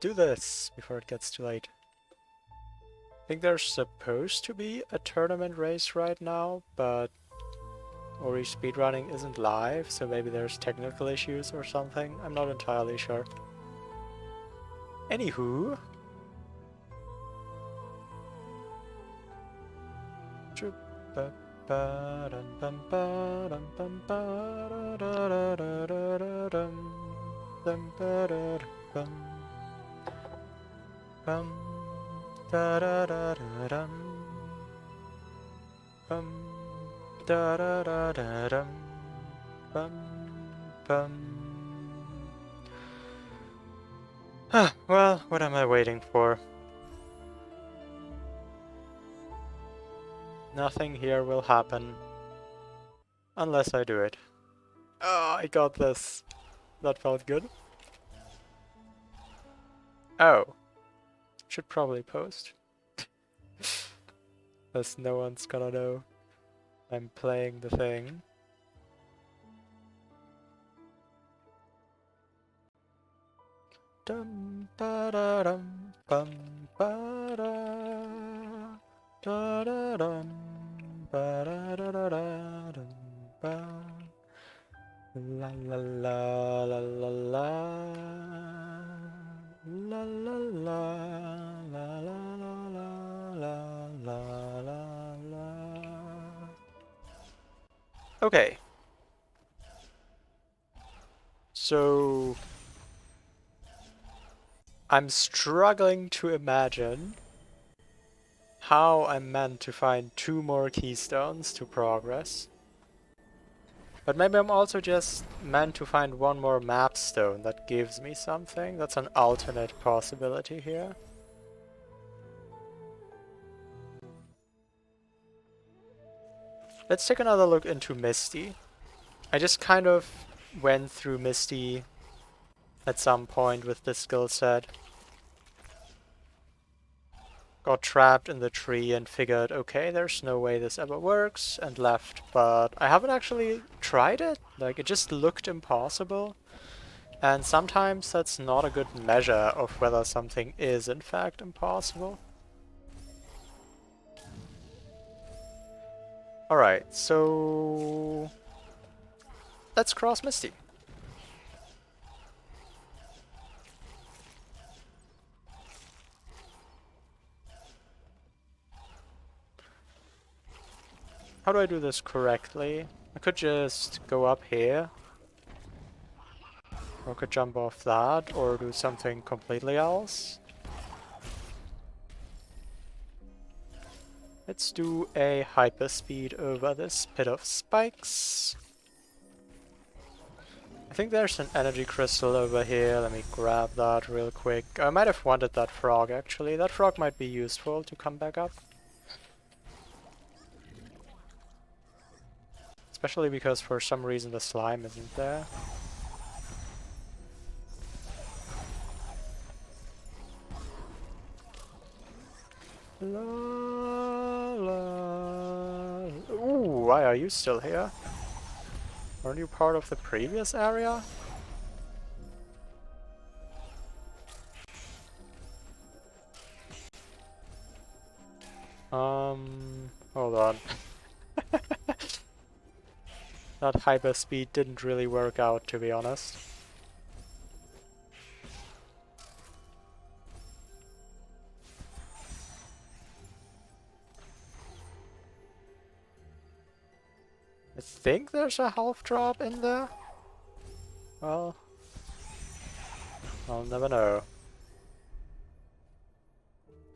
do this before it gets too late. I think there's supposed to be a tournament race right now, but Ori speedrunning isn't live, so maybe there's technical issues or something. I'm not entirely sure. Anywho. Well, what am I waiting for? Nothing here will happen unless I do it. Oh, I got this. That felt good. Oh. Should probably post. As no one's gonna know I'm playing the thing. Dum ba da dum bum ba da da da dum ba da da da da dum ba la la la la la la la la la la la la la la. Okay. So I'm struggling to imagine how I'm meant to find 2 more keystones to progress. But maybe I'm also just meant to find 1 more map stone that gives me something. That's an alternate possibility here. Let's take another look into Misty. I just kind of went through Misty at some point with this skill set. Got trapped in the tree and figured, okay, there's no way this ever works, and left. But I haven't actually tried it. Like, it just looked impossible. And sometimes that's not a good measure of whether something is in fact impossible. Alright, so let's cross Misty. How do I do this correctly? I could just go up here. Or I could jump off that, or do something completely else. Let's do a hyperspeed over this pit of spikes. I think there's an energy crystal over here. Let me grab that real quick. I might have wanted that frog actually. That frog might be useful to come back up. Especially because for some reason the slime isn't there. La, la. Ooh, why are you still here? Aren't you part of the previous area? Hold on. That hyperspeed didn't really work out, to be honest. I think there's a health drop in there. Well, I'll never know.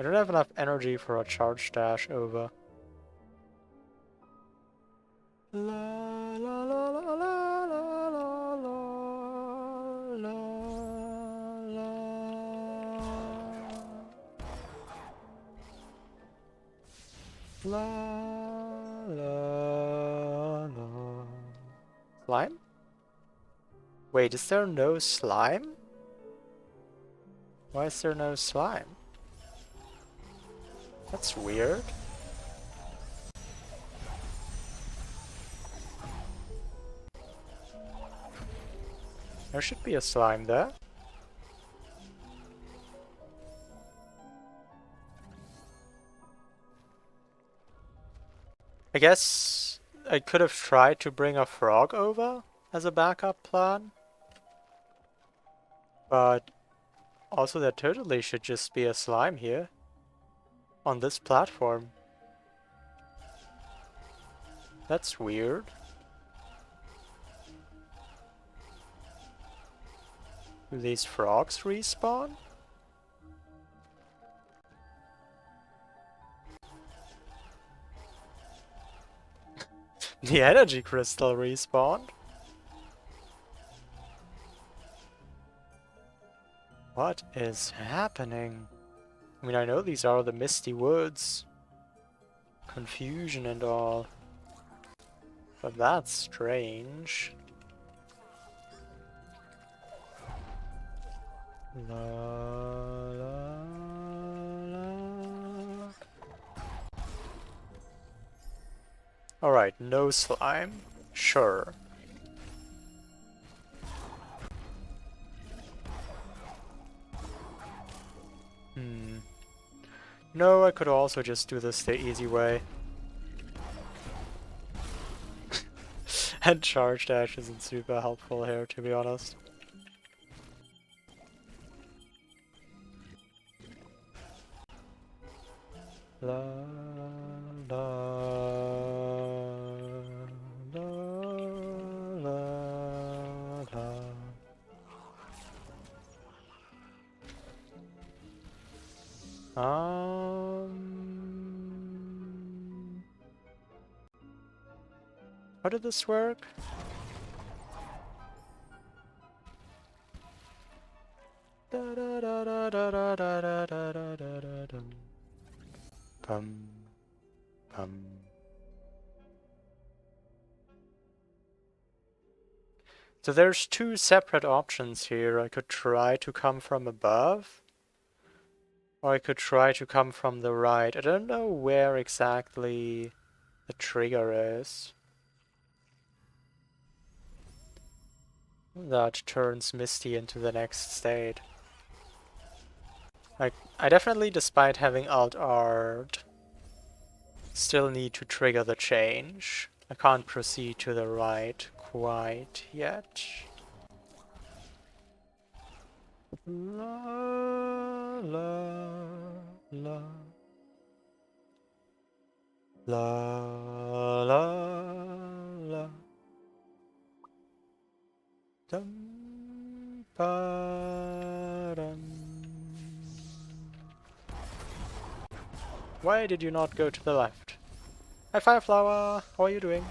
I don't have enough energy for a charge dash over. La la la la la la la la la la la la. Slime? Wait, is there no slime? Why is there no slime? That's weird. There should be a slime there. I guess I could have tried to bring a frog over as a backup plan. But also there totally should just be a slime here. On this platform. That's weird. Do these frogs respawn? The energy crystal respawned? What is happening? I mean, I know these are the Misty Woods. Confusion and all. But that's strange. La, la, la. Alright, no slime. Sure. No, I could also just do this the easy way. And charge dash isn't super helpful here, to be honest. La, la, la, la, la. How did this work? Pum, pum. So there's two separate options here. I could try to come from above, or I could try to come from the right. I don't know where exactly the trigger is. That turns Misty into the next state. I definitely, despite having Alt-Art, still need to trigger the change. I can't proceed to the right quite yet. La la la la la la dum ba dum. Why did you not go to the left? Hi Fireflower, how are you doing?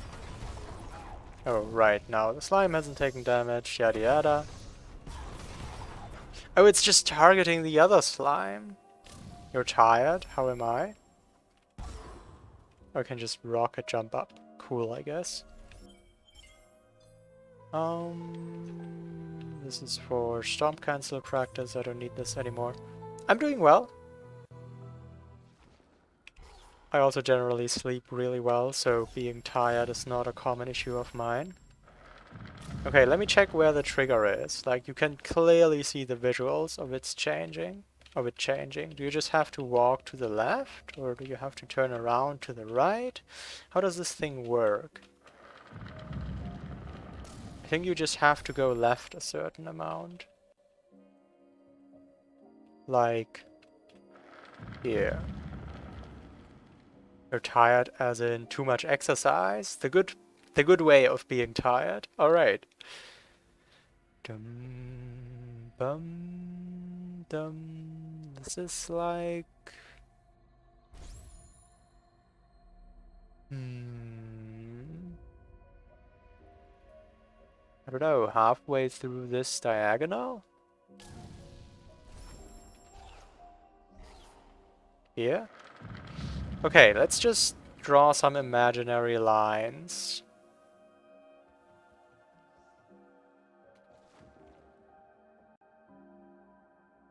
Oh right, now the slime hasn't taken damage, yada yada. Oh, it's just targeting the other slime. You're tired? How am I? I can just rocket jump up. Cool, I guess. This is for Stomp Cancel practice. I don't need this anymore. I'm doing well. I also generally sleep really well, so being tired is not a common issue of mine. Okay, let me check where the trigger is. Like, you can clearly see the visuals of it changing. Do you just have to walk to the left, or do you have to turn around to the right? How does this thing work? I think you just have to go left a certain amount. Like here. You're tired as in too much exercise? The good way of being tired. Alright. Dum bum dum. This is like I don't know, halfway through this diagonal? Here? Okay, let's just draw some imaginary lines.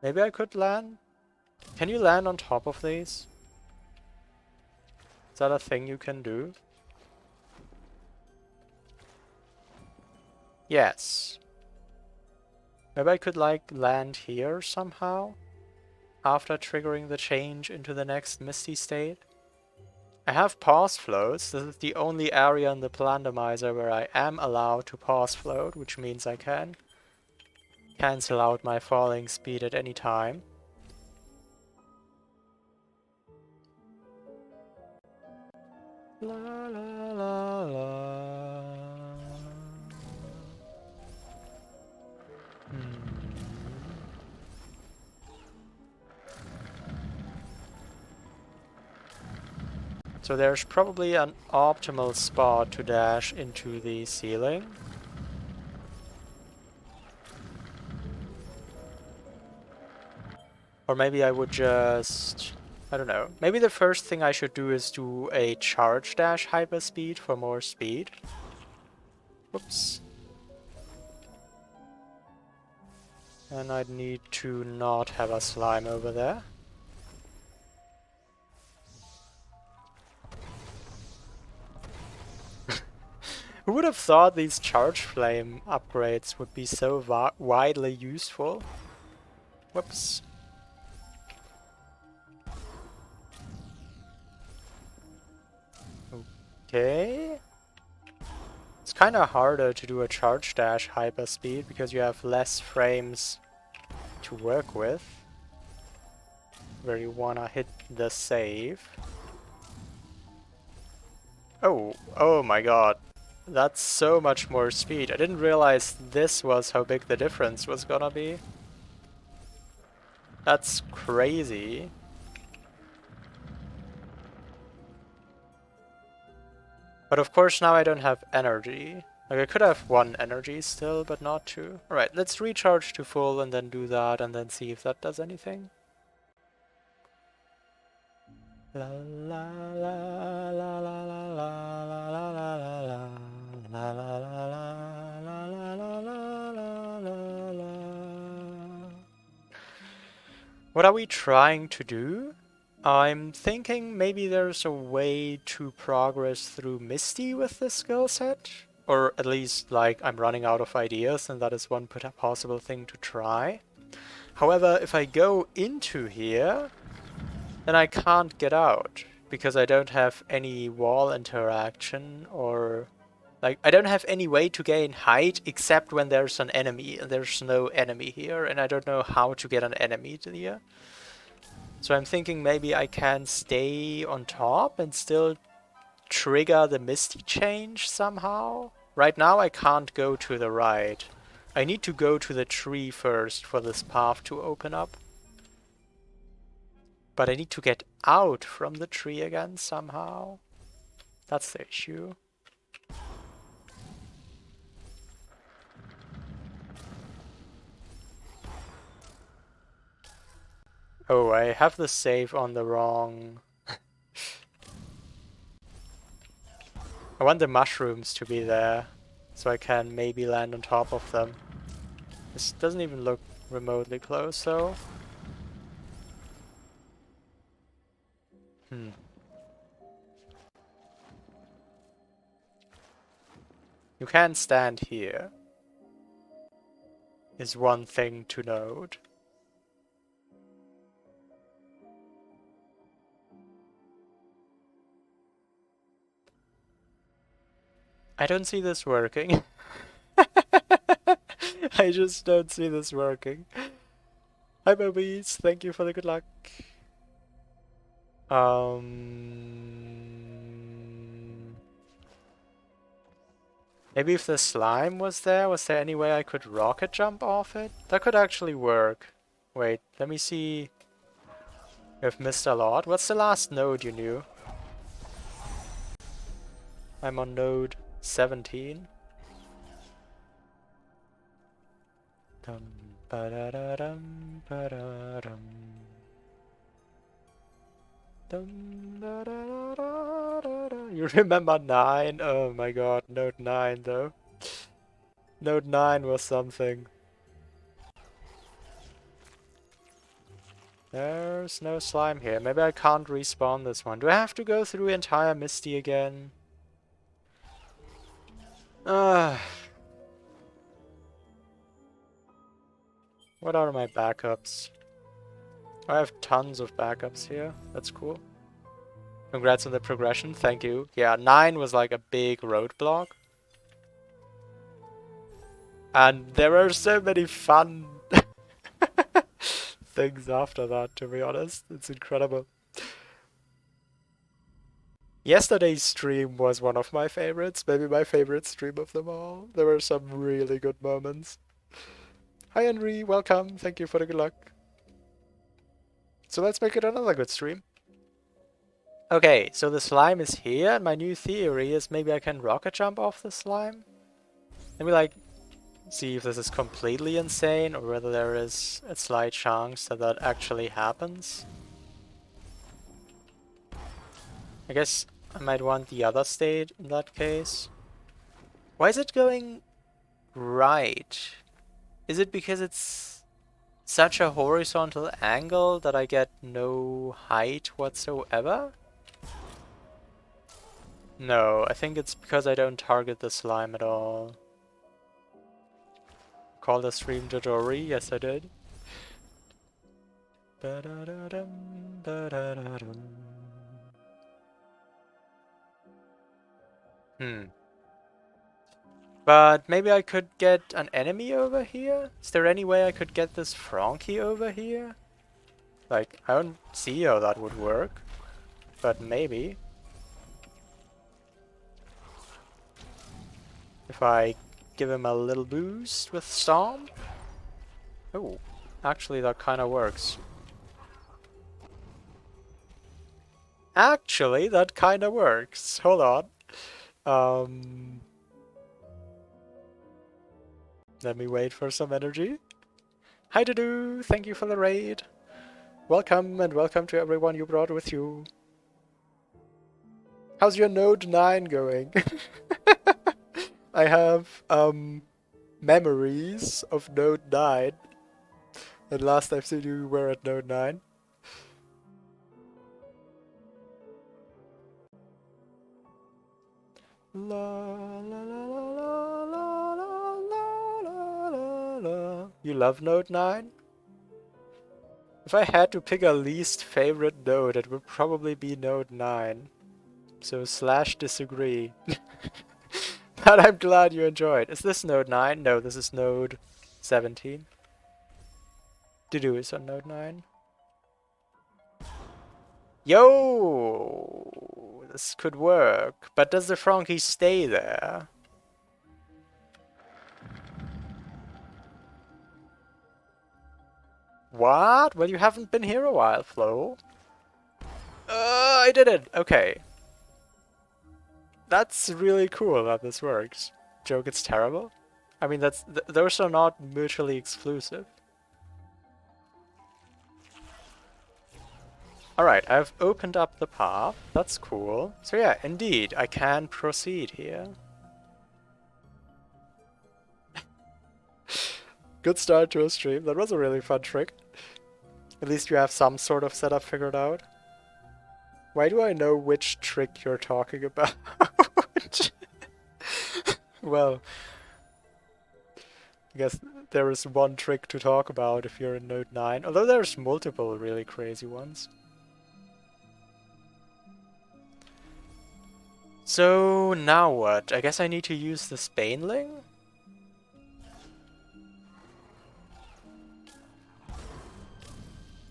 Maybe I could land? Can you land on top of these? Is that a thing you can do? Yes. Maybe I could like land here somehow? After triggering the change into the next Misty state? I have pause floats. This is the only area in the Plandomizer where I am allowed to pause float, which means I can cancel out my falling speed at any time. La la la la. So there's probably an optimal spot to dash into the ceiling. Or maybe I would just... I don't know. Maybe the first thing I should do is do a charge dash hyperspeed for more speed. Whoops. And I'd need to not have a slime over there. Who would have thought these charge flame upgrades would be so widely useful? Whoops. Okay. It's kind of harder to do a charge dash hyperspeed because you have less frames to work with. Where you wanna hit the save. Oh my god. That's so much more speed. I didn't realize this was how big the difference was gonna be. That's crazy. But of course now I don't have energy. Like I could have 1 energy still, but not 2. Alright, let's recharge to full and then do that and then see if that does anything. La la la la la la la la la la la la la la. What are we trying to do? I'm thinking maybe there's a way to progress through Misty with this skill set. Or at least, like, I'm running out of ideas and that is one possible thing to try. However, if I go into here, then I can't get out. Because I don't have any wall interaction or... Like, I don't have any way to gain height except when there's an enemy. And there's no enemy here, and I don't know how to get an enemy to here. So I'm thinking maybe I can stay on top and still trigger the Misty change somehow. Right now I can't go to the right. I need to go to the tree first for this path to open up. But I need to get out from the tree again somehow. That's the issue. Oh, I have the save on the wrong... I want the mushrooms to be there, so I can maybe land on top of them. This doesn't even look remotely close, though. You can stand here, is one thing to note. I don't see this working. I just don't see this working. Hi Mobies, thank you for the good luck. Maybe if the slime was there any way I could rocket jump off it? That could actually work. Wait, let me see. I've missed a lot. What's the last node you knew? I'm on node 17. Dum ba da da dum ba da dum. Dum da da da da da. You remember 9? Oh my god, node 9 though. Node 9 was something. There's no slime here. Maybe I can't respawn this one. Do I have to go through entire Misty again? What are my backups? I have tons of backups here. That's cool. Congrats on the progression, thank you. Yeah, 9 was like a big roadblock. And there are so many fun things after that, to be honest. It's incredible. Yesterday's stream was one of my favorites, maybe my favorite stream of them all. There were some really good moments. Hi Henry, welcome, thank you for the good luck. So let's make it another good stream. Okay, so the slime is here, and my new theory is maybe I can rocket jump off the slime? Maybe like see if this is completely insane or whether there is a slight chance that that actually happens. I guess I might want the other state in that case. Why is it going right? Is it because it's such a horizontal angle that I get no height whatsoever? No, I think it's because I don't target the slime at all. Call the stream Dodori? Yes, I did. But maybe I could get an enemy over here? Is there any way I could get this Frankie over here? Like, I don't see how that would work, but maybe. If I give him a little boost with Stomp? Oh, actually that kinda works. Actually, that kinda works. Hold on. Let me wait for some energy. Hi Dudu, thank you for the raid. Welcome and welcome to everyone you brought with you. How's your Node 9 going? I have memories of Node 9. And last I've seen you were at Node 9. La la la la la la la la la. You love Node 9? If I had to pick a least favorite node, it would probably be Node 9. So slash disagree. But I'm glad you enjoyed. Is this Node 9? No, this is Node 17. Dudu is on Node 9. Yo! This could work. But does the Frankie stay there? What? Well, you haven't been here a while, Flo. I did it! Okay. That's really cool that this works. Joke, it's terrible? I mean, those are not mutually exclusive. Alright, I've opened up the path. That's cool. So yeah, indeed, I can proceed here. Good start to a stream. That was a really fun trick. At least you have some sort of setup figured out. Why do I know which trick you're talking about? Well, I guess there is one trick to talk about if you're in Node 9, although there's multiple really crazy ones. So now what? I guess I need to use the Spainling?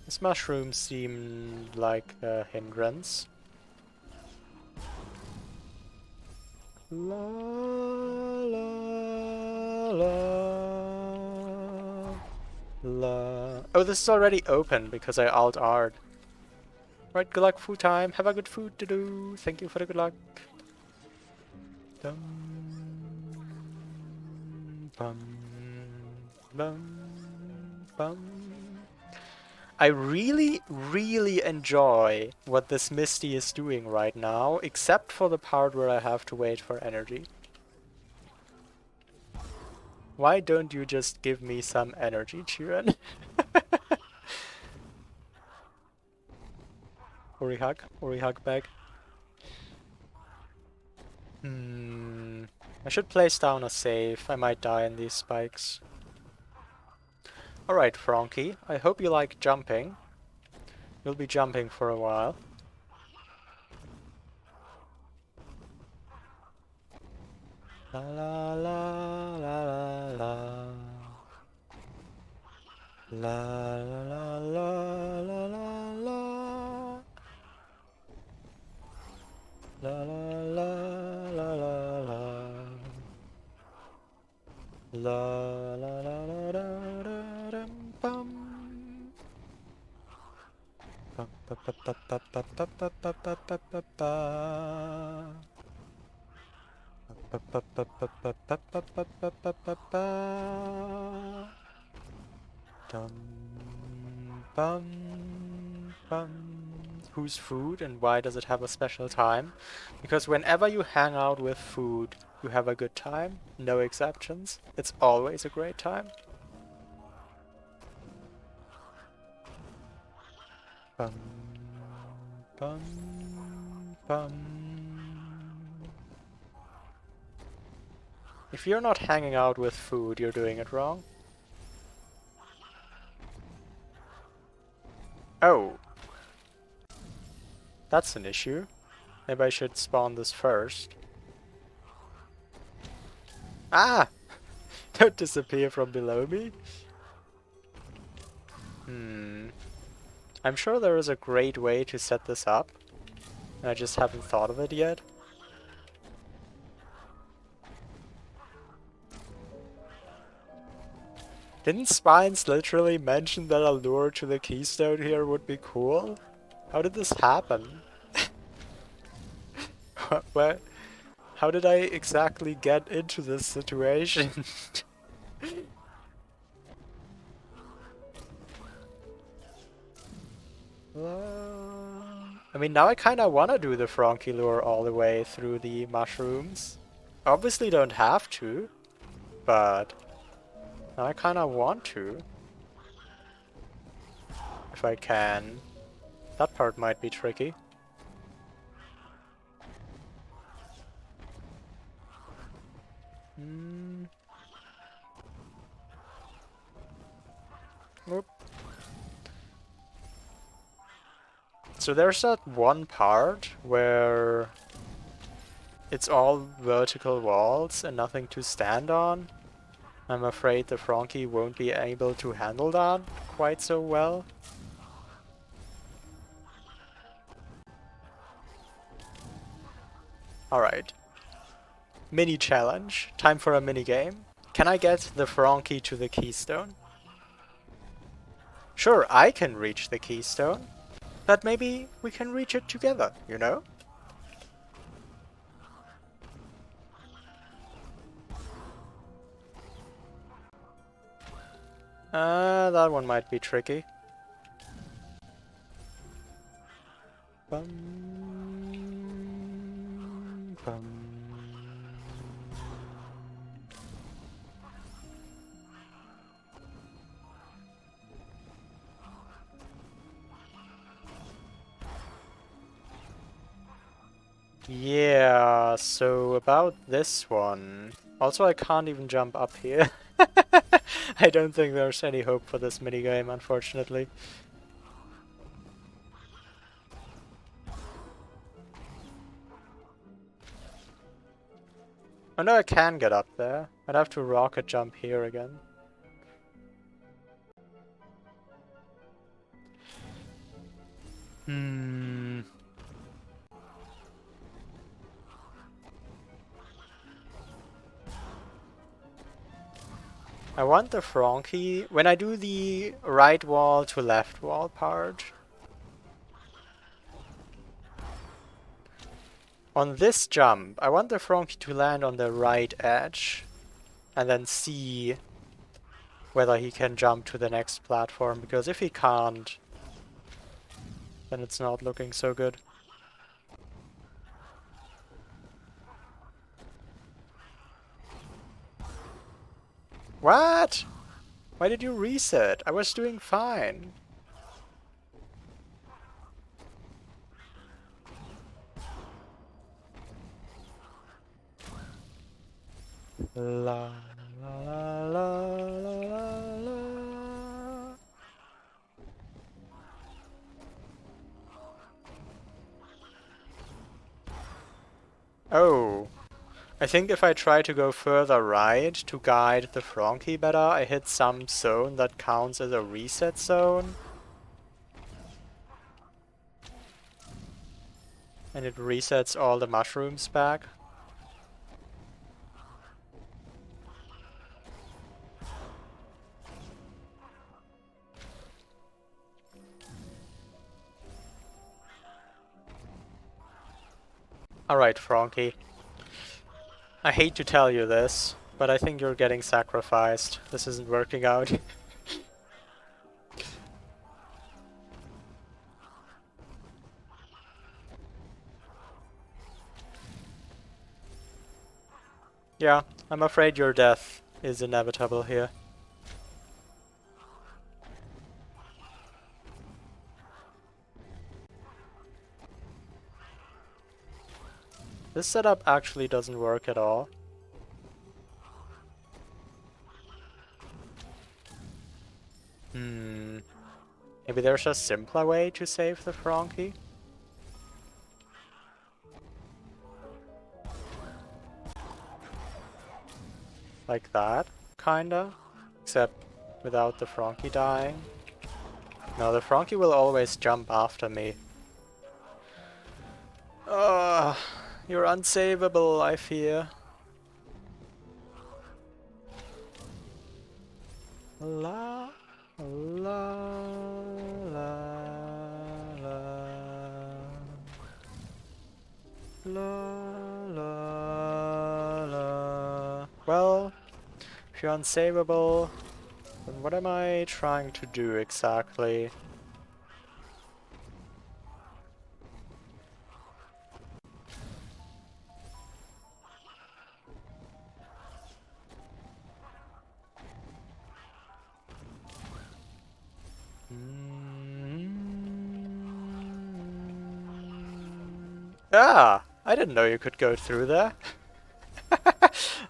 This mushroom seemed like a hindrance. La la la la. Oh, this is already open because I alt-R'd. Right, good luck food time. Have a good food to do. Thank you for the good luck. Dum, bum, bum, bum. I really, really enjoy what this Misty is doing right now, except for the part where I have to wait for energy. Why don't you just give me some energy, Chiron? Ori hug back. I should place down a save. I might die in these spikes. Alright, Frankie. I hope you like jumping. You'll be jumping for a while. La la la la la la. La la la la la la la. La la la la la la. La la la la la la dum bum. Ba ba ba ba ba ba ba ba ba ba ba ba ba. Ba ba ba ba ba ba ba ba ba ba ba ba. Dum bum bum. Whose food and why does it have a special time? Because whenever you hang out with food, you have a good time. No exceptions. It's always a great time. Bum bum bum. If you're not hanging out with food, you're doing it wrong. Oh. That's an issue. Maybe I should spawn this first. Ah! Don't disappear from below me. I'm sure there is a great way to set this up. I just haven't thought of it yet. Didn't Spines literally mention that a lure to the keystone here would be cool? How did this happen? What? How did I exactly get into this situation? I mean, now I kinda wanna do the Frankie lure all the way through the mushrooms. Obviously don't have to, but now I kinda want to. If I can. That part might be tricky. Whoop. So there's that one part where it's all vertical walls and nothing to stand on. I'm afraid the Frankie won't be able to handle that quite so well. Alright. Mini challenge. Time for a mini game. Can I get the Frankie to the keystone? Sure, I can reach the keystone, but maybe we can reach it together, you know? That one might be tricky. Bum, bum. Yeah, so about this one. Also, I can't even jump up here. I don't think there's any hope for this minigame, unfortunately. Oh no, I can get up there. I'd have to rocket jump here again. I want the Frankie when I do the right wall to left wall part. On this jump, I want the Frankie to land on the right edge and then see whether he can jump to the next platform, because if he can't, then it's not looking so good. What? Why did you reset? I was doing fine. La la la la la la. Oh. I think if I try to go further right to guide the Frankie better, I hit some zone that counts as a reset zone. And it resets all the mushrooms back. Alright, Frankie. I hate to tell you this, but I think you're getting sacrificed. This isn't working out. Yeah, I'm afraid your death is inevitable here. This setup actually doesn't work at all. Maybe there's a simpler way to save the Frankie? Like that, kinda? Except without the Frankie dying. No, the Frankie will always jump after me. You're unsavable, I fear. La la la la la la la. Well, if you're unsavable, then what am I trying to do exactly? Ah! I didn't know you could go through there.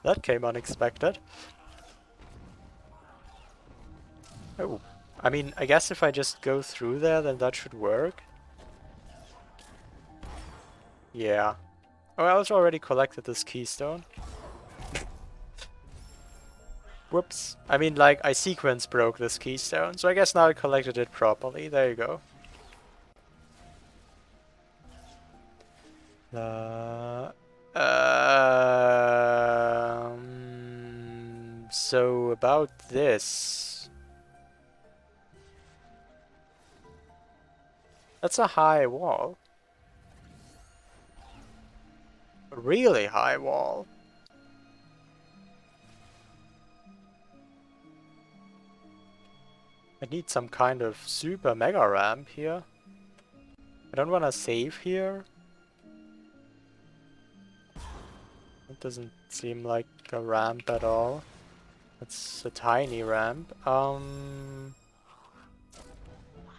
That came unexpected. Oh. I mean, I guess if I just go through there, then that should work. Yeah. Oh, I also already collected this keystone. Whoops. I mean, like, I sequence broke this keystone, so I guess now I collected it properly. There you go. So about this. That's a high wall. A really high wall. I need some kind of super mega ramp here. I don't want to save here. It doesn't seem like a ramp at all. It's a tiny ramp.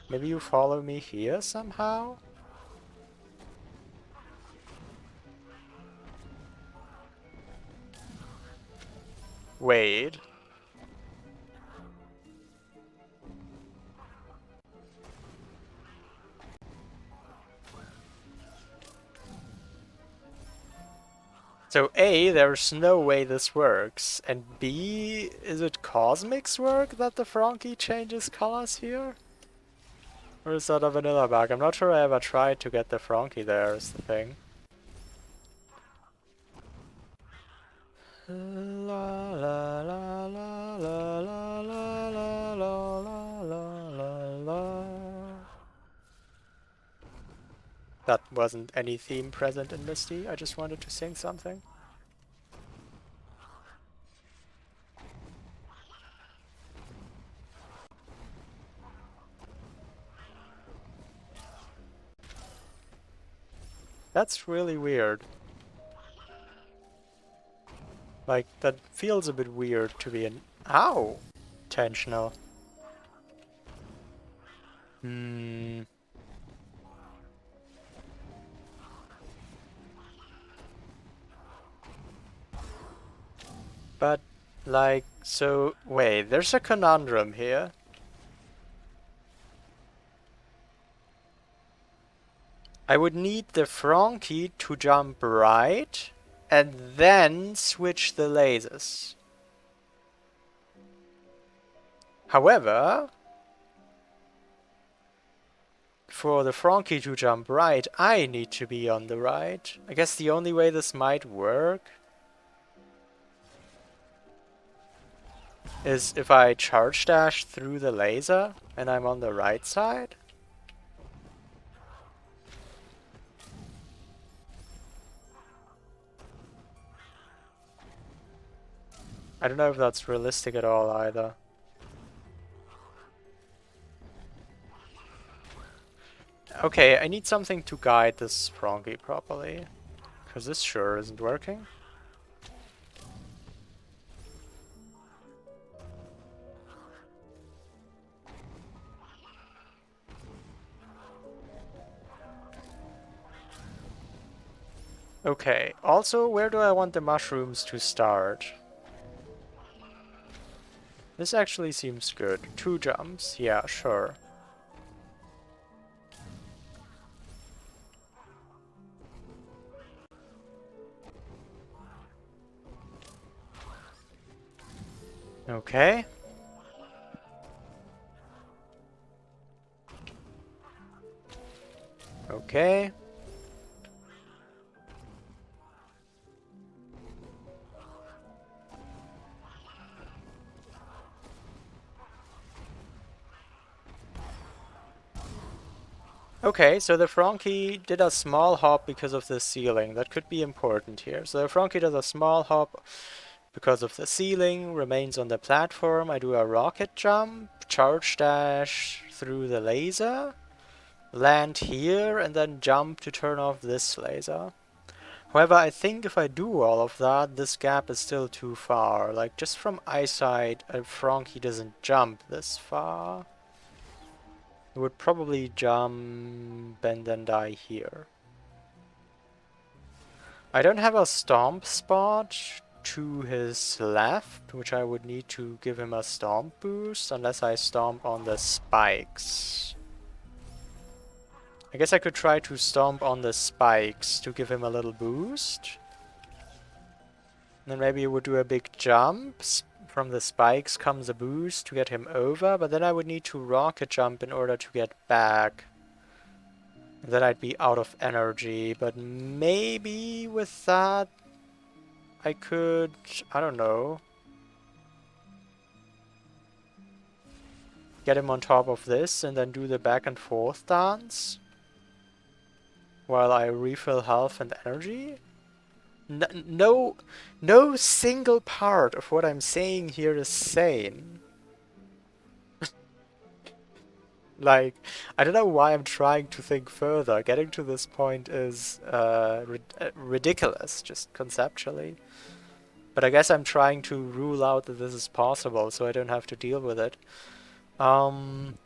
Maybe you follow me here somehow? Wait. So A, there's no way this works, and B, is it Cosmic's work that the Frankie changes colors here? Or is that a vanilla bug? I'm not sure I ever tried to get the Frankie there, is the thing. La la la la la la la la la la la la. That wasn't any theme present in Misty, I just wanted to sing something. That's really weird. Like, that feels a bit weird to be ow! Intentional. But, like, so, wait, there's a conundrum here. I would need the Frankie to jump right, and then switch the lasers. However, for the Frankie to jump right, I need to be on the right. I guess the only way this might work is if I charge dash through the laser and I'm on the right side. I don't know if that's realistic at all either. Okay, I need something to guide this Frankie properly, because this sure isn't working. Okay, also, where do I want the mushrooms to start? This actually seems good. 2 jumps, yeah, sure. Okay. Okay. Okay, so the Frankie did a small hop because of the ceiling. That could be important here. So the Frankie does a small hop because of the ceiling, remains on the platform. I do a rocket jump, charge dash through the laser, land here, and then jump to turn off this laser. However, I think if I do all of that, this gap is still too far. Like, just from eyesight, a Frankie doesn't jump this far. It would probably jump and then die here. I don't have a stomp spot to his left, which I would need to give him a stomp boost, unless I stomp on the spikes. I guess I could try to stomp on the spikes to give him a little boost. Then maybe it would do a big jump. From the spikes comes a boost to get him over, but then I would need to rocket jump in order to get back. And then I'd be out of energy, but maybe with that I could, I don't know, get him on top of this and then do the back and forth dance while I refill health and energy. No single part of what I'm saying here is sane. Like, I don't know why I'm trying to think further. Getting to this point is ridiculous, just conceptually. But I guess I'm trying to rule out that this is possible, so I don't have to deal with it. I'm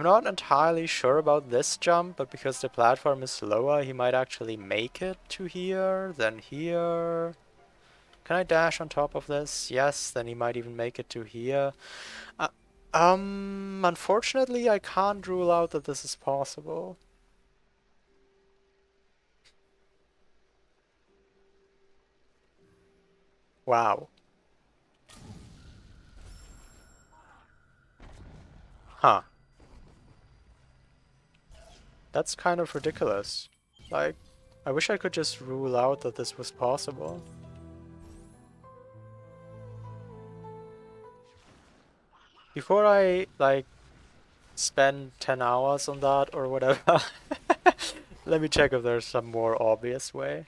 not entirely sure about this jump, but because the platform is lower, he might actually make it to here, then here. Can I dash on top of this? Yes, then he might even make it to here. Unfortunately, I can't rule out that this is possible. Wow. Huh. That's kind of ridiculous. Like, I wish I could just rule out that this was possible. Before I, like, spend 10 hours on that or whatever, let me check if there's some more obvious way.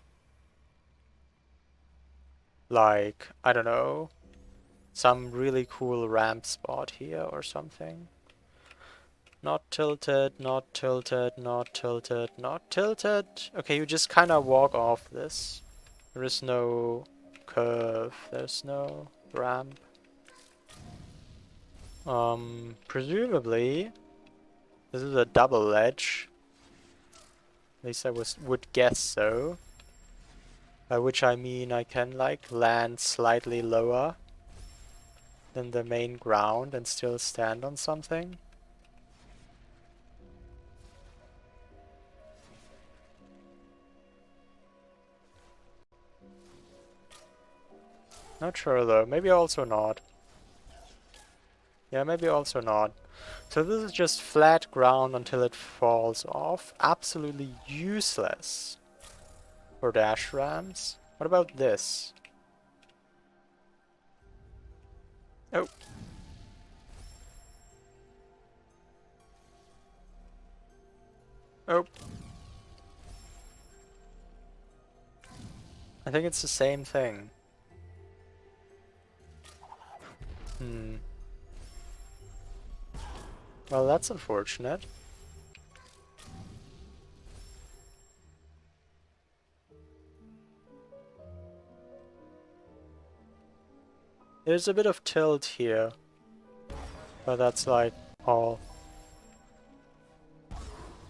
Like, I don't know, some really cool ramp spot here or something. Not tilted, not tilted, not tilted, not tilted. Okay, you just kind of walk off this. There is no curve, there's no ramp. Presumably, this is a double ledge. At least I would guess so. By which I mean I can like land slightly lower than the main ground and still stand on something. Not sure though, maybe also not. Yeah, maybe also not. So this is just flat ground until it falls off. Absolutely useless for dash rams. What about this? Oh. Oh. I think it's the same thing. Hmm. Well, that's unfortunate. There's a bit of tilt here, but that's like all.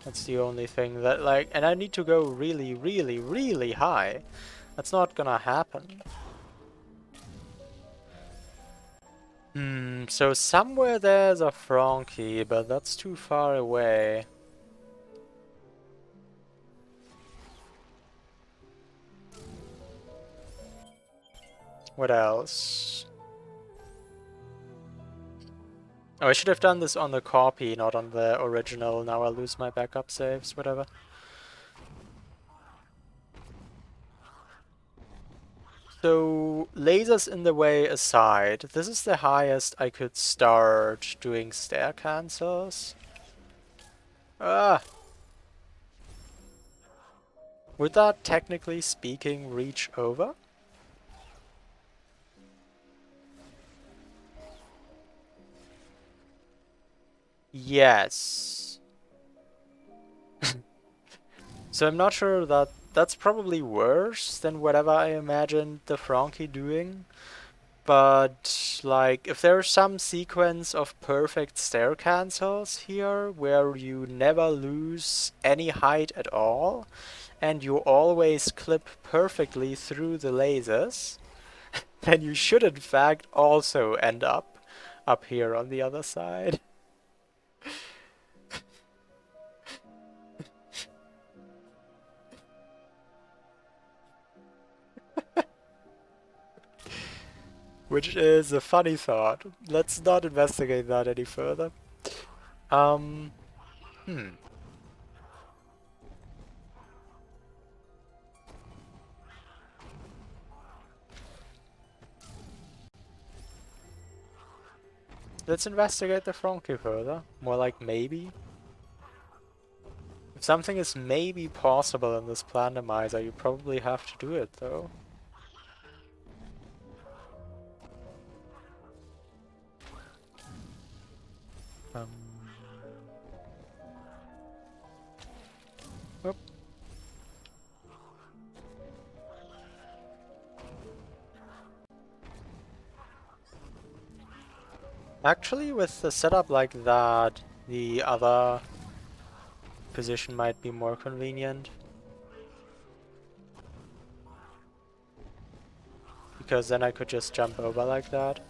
That's the only thing that like, and I need to go really, really, really high. That's not gonna happen. So somewhere there's a Frankie, but that's too far away. What else? Oh, I should have done this on the copy, not on the original. Now I'll lose my backup saves, whatever. So, lasers in the way aside, this is the highest I could start doing stair cancels. Ah! Would that, technically speaking, reach over? Yes. So I'm not sure that that's probably worse than whatever I imagined the Frankie doing. But, like, if there's some sequence of perfect stair cancels here, where you never lose any height at all, and you always clip perfectly through the lasers, then you should in fact also end up here on the other side. Which is a funny thought. Let's not investigate that any further. Um, hmm. Let's investigate the Frankie further. More like maybe. If something is maybe possible in this Plandomizer, you probably have to do it though. Um, whoop. Actually, with the setup like that, the other position might be more convenient. Because then I could just jump over like that.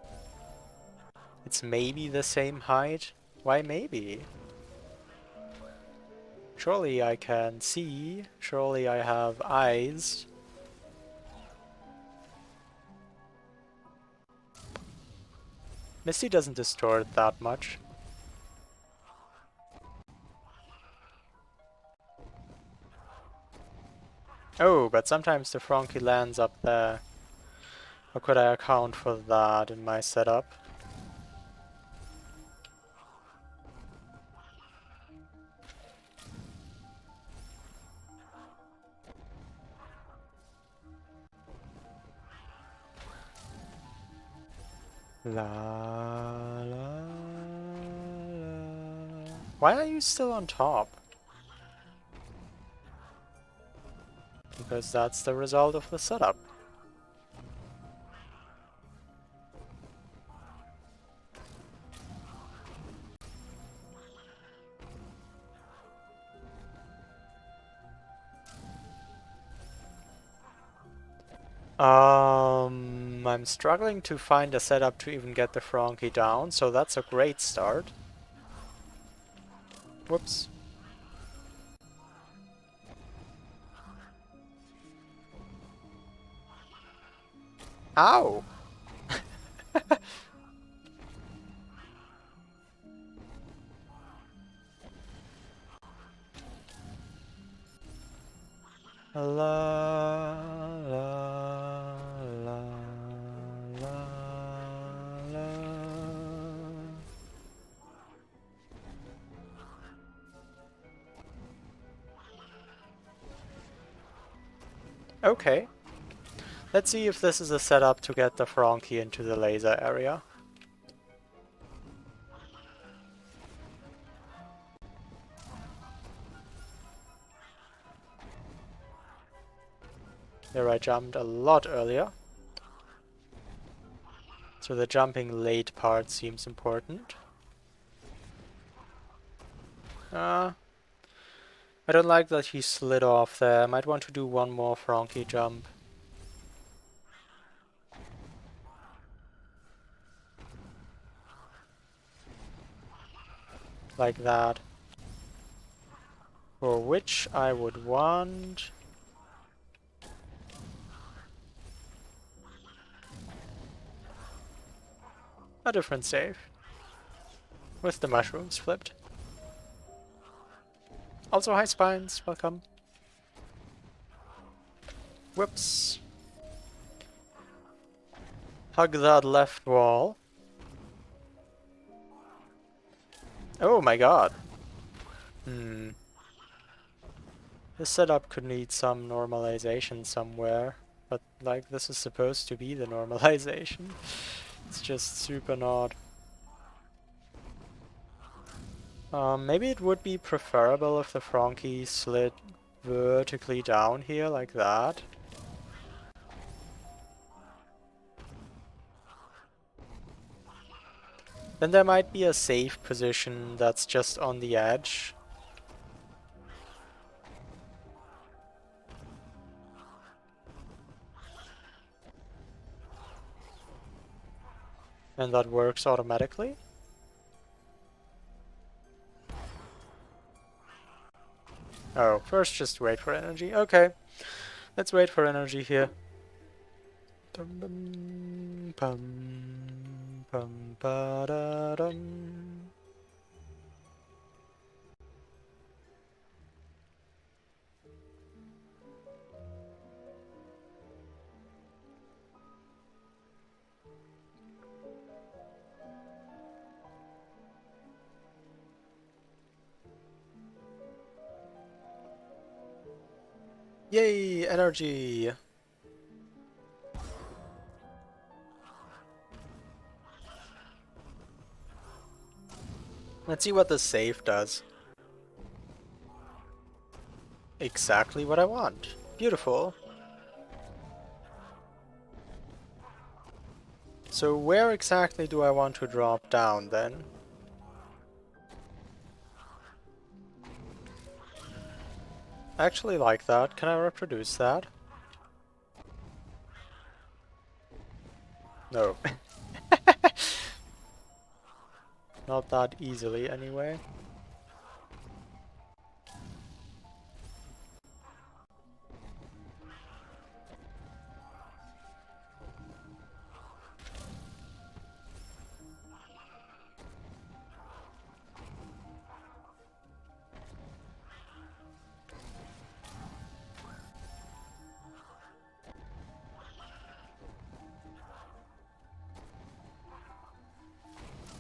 It's maybe the same height. Why maybe? Surely I can see. Surely I have eyes. Misty doesn't distort that much. Oh, but sometimes the Frankie lands up there. How could I account for that in my setup? La la la. Why are you still on top? Because that's the result of the setup. I'm struggling to find a setup to even get the Frankie down, so that's a great start. Whoops. Ow! La la la la la. Okay. Let's see if this is a setup to get the Frankie into the laser area. There I jumped a lot earlier. So the jumping late part seems important. I don't like that he slid off there. I might want to do one more Frankie jump. Like that. For which I would want... a different save. With the mushrooms flipped. Also, hi Spines, welcome. Whoops. Hug that left wall. Oh my god. This setup could need some normalization somewhere. But, like, this is supposed to be the normalization. It's just super odd. Maybe it would be preferable if the Frankie slid vertically down here, like that. Then there might be a safe position that's just on the edge. And that works automatically. Oh, first just wait for energy. Okay, let's wait for energy here. Dum bum pum pum ba da dum. Yay, energy! Let's see what the save does. Exactly what I want. Beautiful. So where exactly do I want to drop down then? I actually like that. Can I reproduce that? No. Not that easily anyway.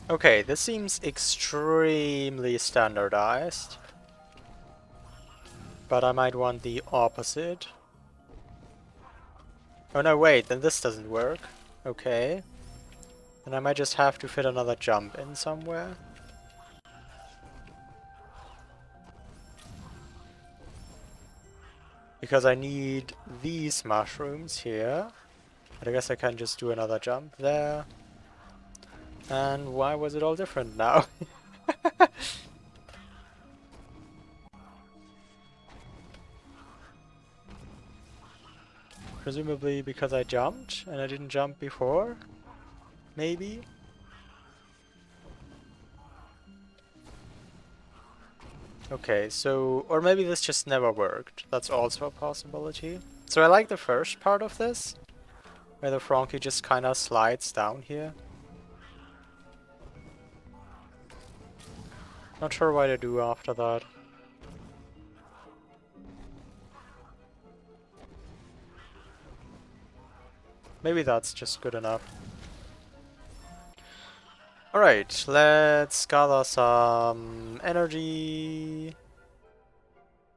Okay, this seems extremely standardized. But I might want the opposite. Oh no, wait, then this doesn't work. Okay. Then I might just have to fit another jump in somewhere. Because I need these mushrooms here. But I guess I can just do another jump there. And why was it all different now? Presumably because I jumped and I didn't jump before? Maybe? Okay, so... or maybe this just never worked. That's also a possibility. So I like the first part of this, where the Frankie just kinda slides down here. Not sure what to do after that. Maybe that's just good enough. Alright, let's gather some energy.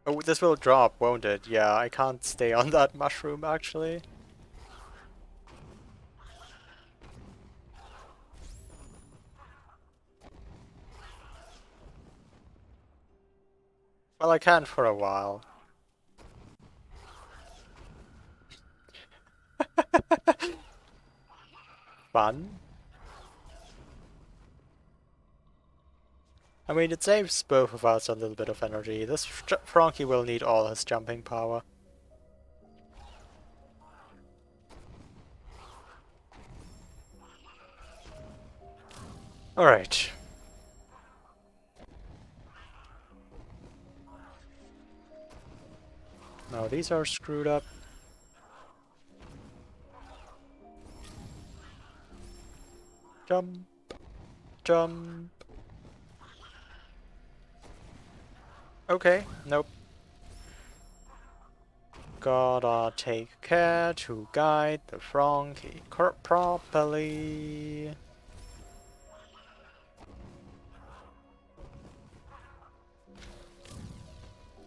Oh, this will drop, won't it? Yeah, I can't stay on that mushroom actually. Well, I can for a while. Fun. I mean, it saves both of us a little bit of energy. This Frankie will need all his jumping power. Alright. Now these are screwed up. Jump. Jump. Okay, nope. Gotta take care to guide the Frankie properly.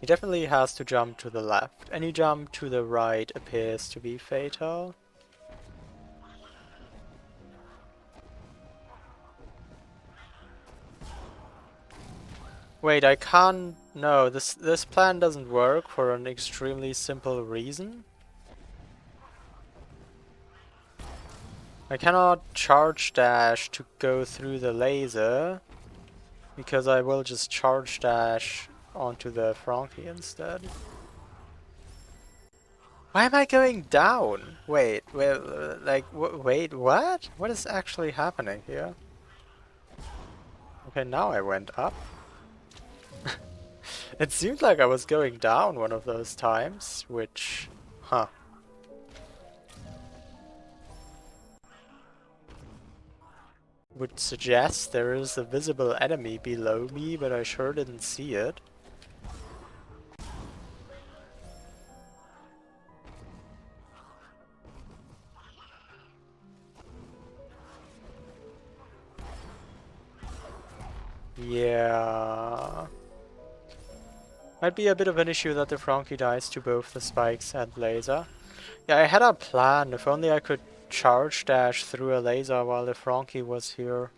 He definitely has to jump to the left. Any jump to the right appears to be fatal. Wait, I can't... No, this plan doesn't work for an extremely simple reason. I cannot charge dash to go through the laser, because I will just charge dash onto the Frankie instead. Why am I going down? Wait, wait, what? What is actually happening here? Okay, now I went up. It seemed like I was going down one of those times, which... Huh. Would suggest there is a visible enemy below me, but I sure didn't see it. Yeah... Might be a bit of an issue that the Frankie dies to both the spikes and laser. Yeah, I had a plan. If only I could charge dash through a laser while the Frankie was here.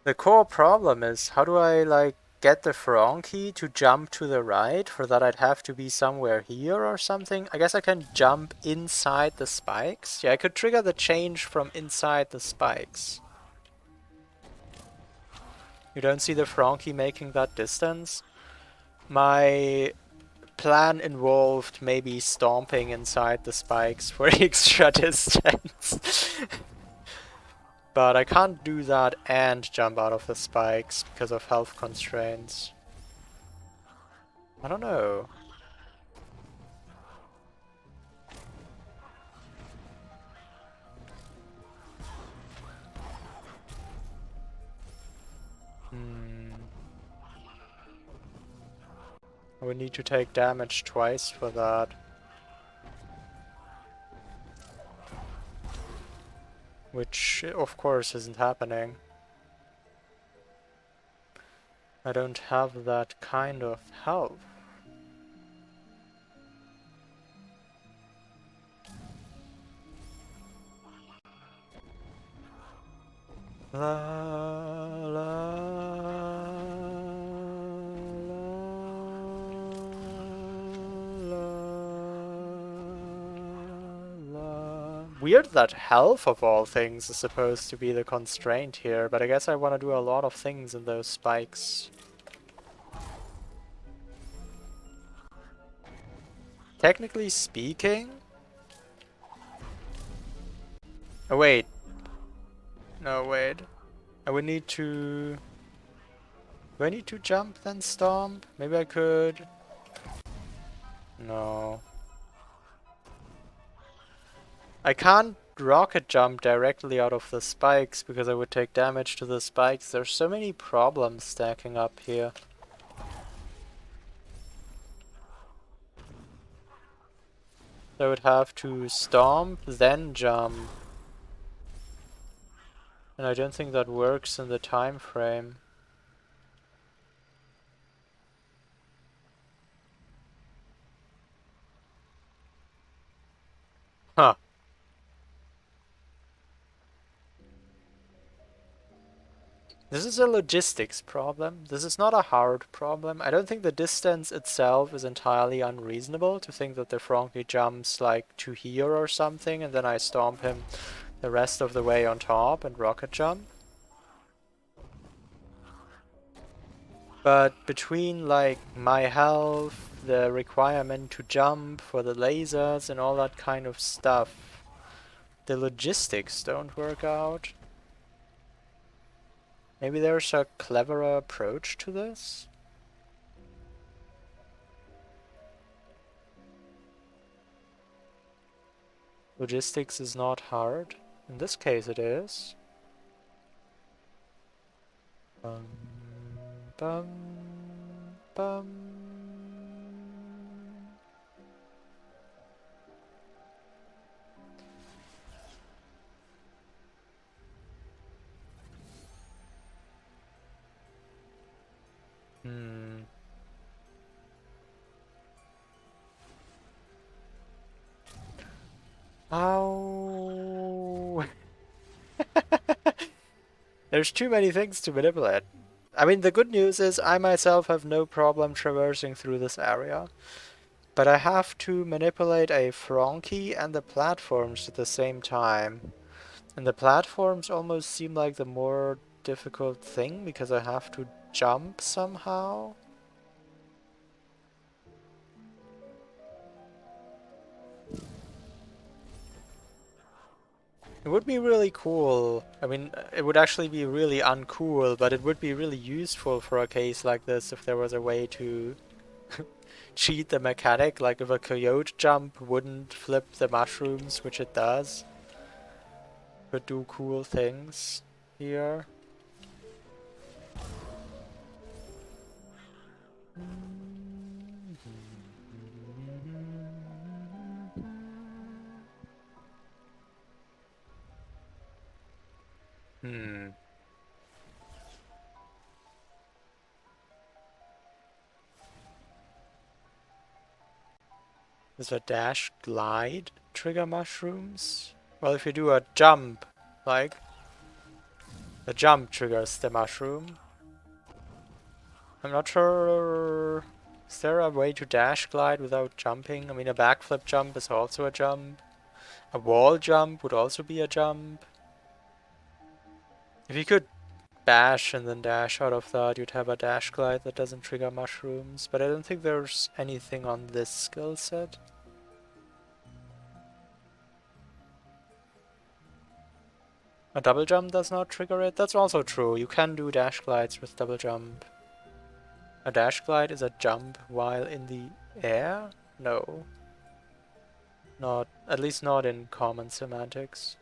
The core problem is, how do I, like, get the Frankie to jump to the right? For that I'd have to be somewhere here or something. I guess I can jump inside the spikes. Yeah, I could trigger the change from inside the spikes. You don't see the Frankie making that distance? My plan involved maybe stomping inside the spikes for extra distance. But I can't do that and jump out of the spikes because of health constraints. I don't know. I would need to take damage twice for that. Which, of course, isn't happening. I don't have that kind of health. La la Weird that health of all things is supposed to be the constraint here, but I guess I want to do a lot of things in those spikes. Technically speaking... Oh wait. No, wait. I would need to... Do I need to jump then stomp? Maybe I could... No. I can't rocket jump directly out of the spikes because I would take damage to the spikes. There's so many problems stacking up here. I would have to stomp, then jump. And I don't think that works in the time frame. Huh. This is a logistics problem. This is not a hard problem. I don't think the distance itself is entirely unreasonable to think that the Frankie jumps like to here or something and then I stomp him the rest of the way on top and rocket jump. But between like my health, the requirement to jump for the lasers and all that kind of stuff, the logistics don't work out. Maybe there's a cleverer approach to this? Logistics is not hard. In this case it is. Bum, bum, bum. Hmm. Ow. There's too many things to manipulate. I mean, the good news is I myself have no problem traversing through this area. But I have to manipulate a Frankie and the platforms at the same time. And the platforms almost seem like the more difficult thing because I have to jump somehow. It would be really cool. I mean, it would actually be really uncool, but it would be really useful for a case like this if there was a way to cheat the mechanic, like if a coyote jump wouldn't flip the mushrooms, which it does. Could do cool things here. Hmm. Does a dash glide trigger mushrooms? Well, if you do a jump, like, the jump triggers the mushroom. I'm not sure. Is there a way to dash glide without jumping? I mean, a backflip jump is also a jump. A wall jump would also be a jump. If you could bash and then dash out of that, you'd have a dash glide that doesn't trigger mushrooms, but I don't think there's anything on this skill set. A double jump does not trigger it? That's also true. You can do dash glides with double jump. A dash glide is a jump while in the air? No. Not, at least not in common semantics.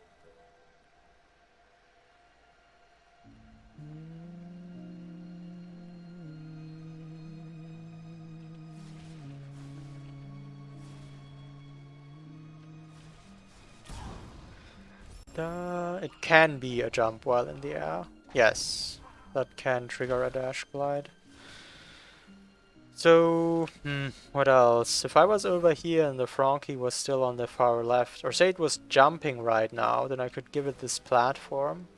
It can be a jump while in the air. Yes, that can trigger a dash glide. So, what else? If I was over here and the Frankie was still on the far left, or say it was jumping right now, then I could give it this platform.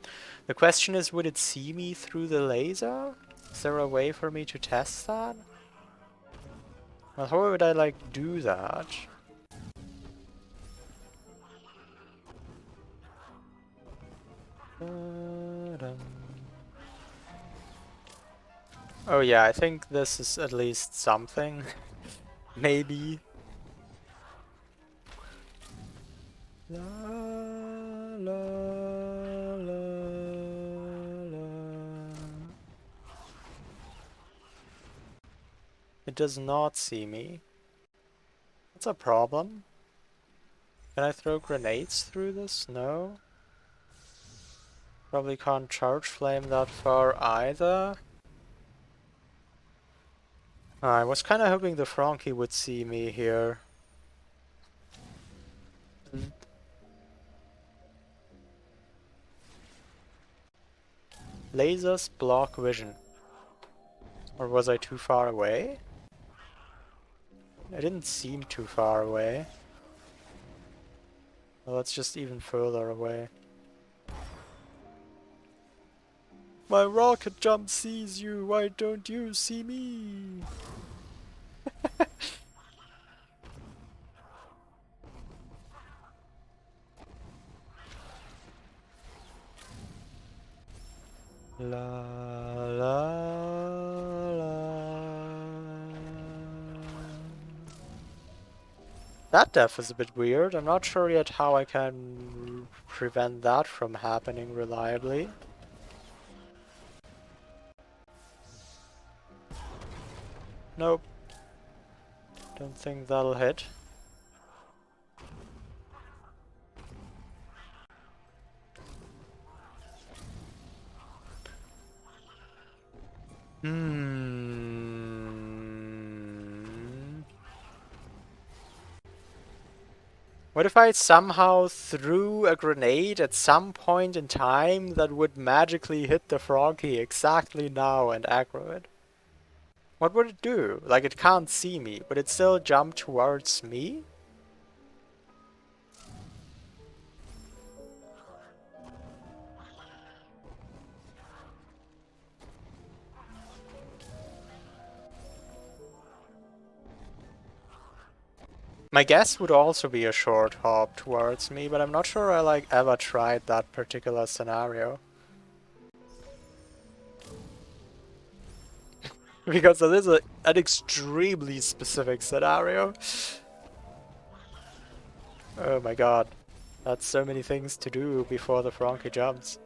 The question is, would it see me through the laser? Is there a way for me to test that? Well, how would I, like, do that? Oh yeah, I think this is at least something. Maybe. La, la, la, la. It does not see me. That's a problem. Can I throw grenades through this? No. Probably can't charge flame that far either. I was kind of hoping the Frankie would see me here. Lasers block vision. Or was I too far away? I didn't seem too far away. Well, that's just even further away. My rocket jump sees you, why don't you see me? La la la. That death is a bit weird. I'm not sure yet how I can prevent that from happening reliably. Nope. Don't think that'll hit. What if I somehow threw a grenade at some point in time that would magically hit the Frankie exactly now and aggro it? What would it do? Like, it can't see me, would it still jump towards me? My guess would also be a short hop towards me, but I'm not sure I like ever tried that particular scenario. Because it is an extremely specific scenario. Oh my god. That's so many things to do before the Frankie jumps.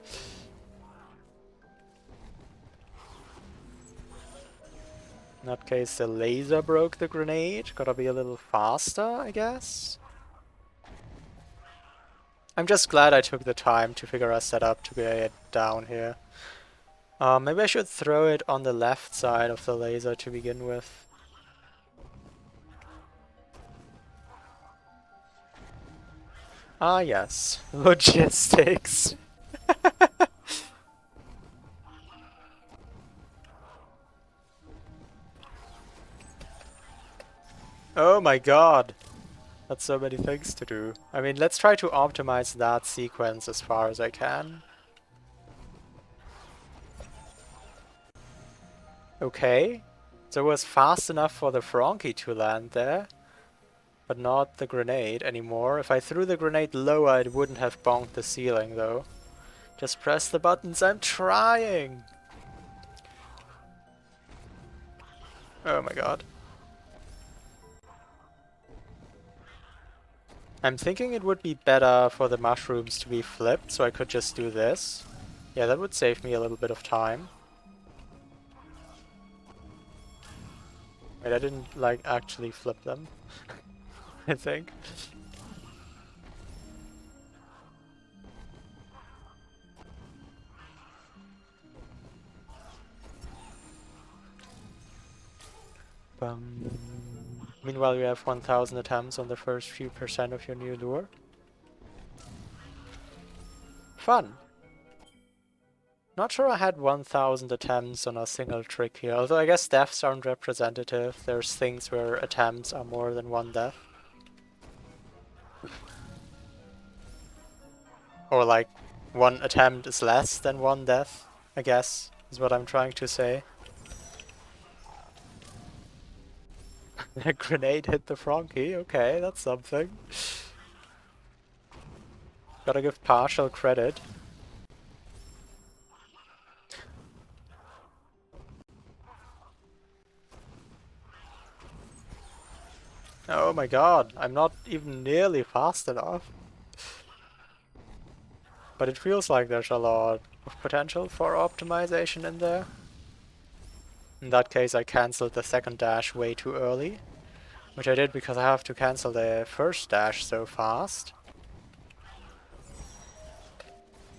In that case, the laser broke the grenade. Gotta be a little faster, I guess. I'm just glad I took the time to figure a setup to get down here. Maybe I should throw it on the left side of the laser to begin with. Ah yes, logistics. Oh my god. That's so many things to do. I mean, let's try to optimize that sequence as far as I can. Okay. So it was fast enough for the Frankie to land there. But not the grenade anymore. If I threw the grenade lower, it wouldn't have bonked the ceiling though. Just press the buttons, I'm trying! Oh my god. I'm thinking it would be better for the mushrooms to be flipped, so I could just do this. Yeah, that would save me a little bit of time. Wait, I didn't, like, actually flip them. I think. Meanwhile, you have 1000 attempts on the first few percent of your new lure. Fun! Not sure I had 1000 attempts on a single trick here, although I guess deaths aren't representative. There's things where attempts are more than one death. Or like, one attempt is less than one death, I guess, is what I'm trying to say. A grenade hit the Frankie, okay, that's something. Gotta give partial credit. Oh my god, I'm not even nearly fast enough. But it feels like there's a lot of potential for optimization in there. In that case, I cancelled the second dash way too early. Which I did because I have to cancel the first dash so fast.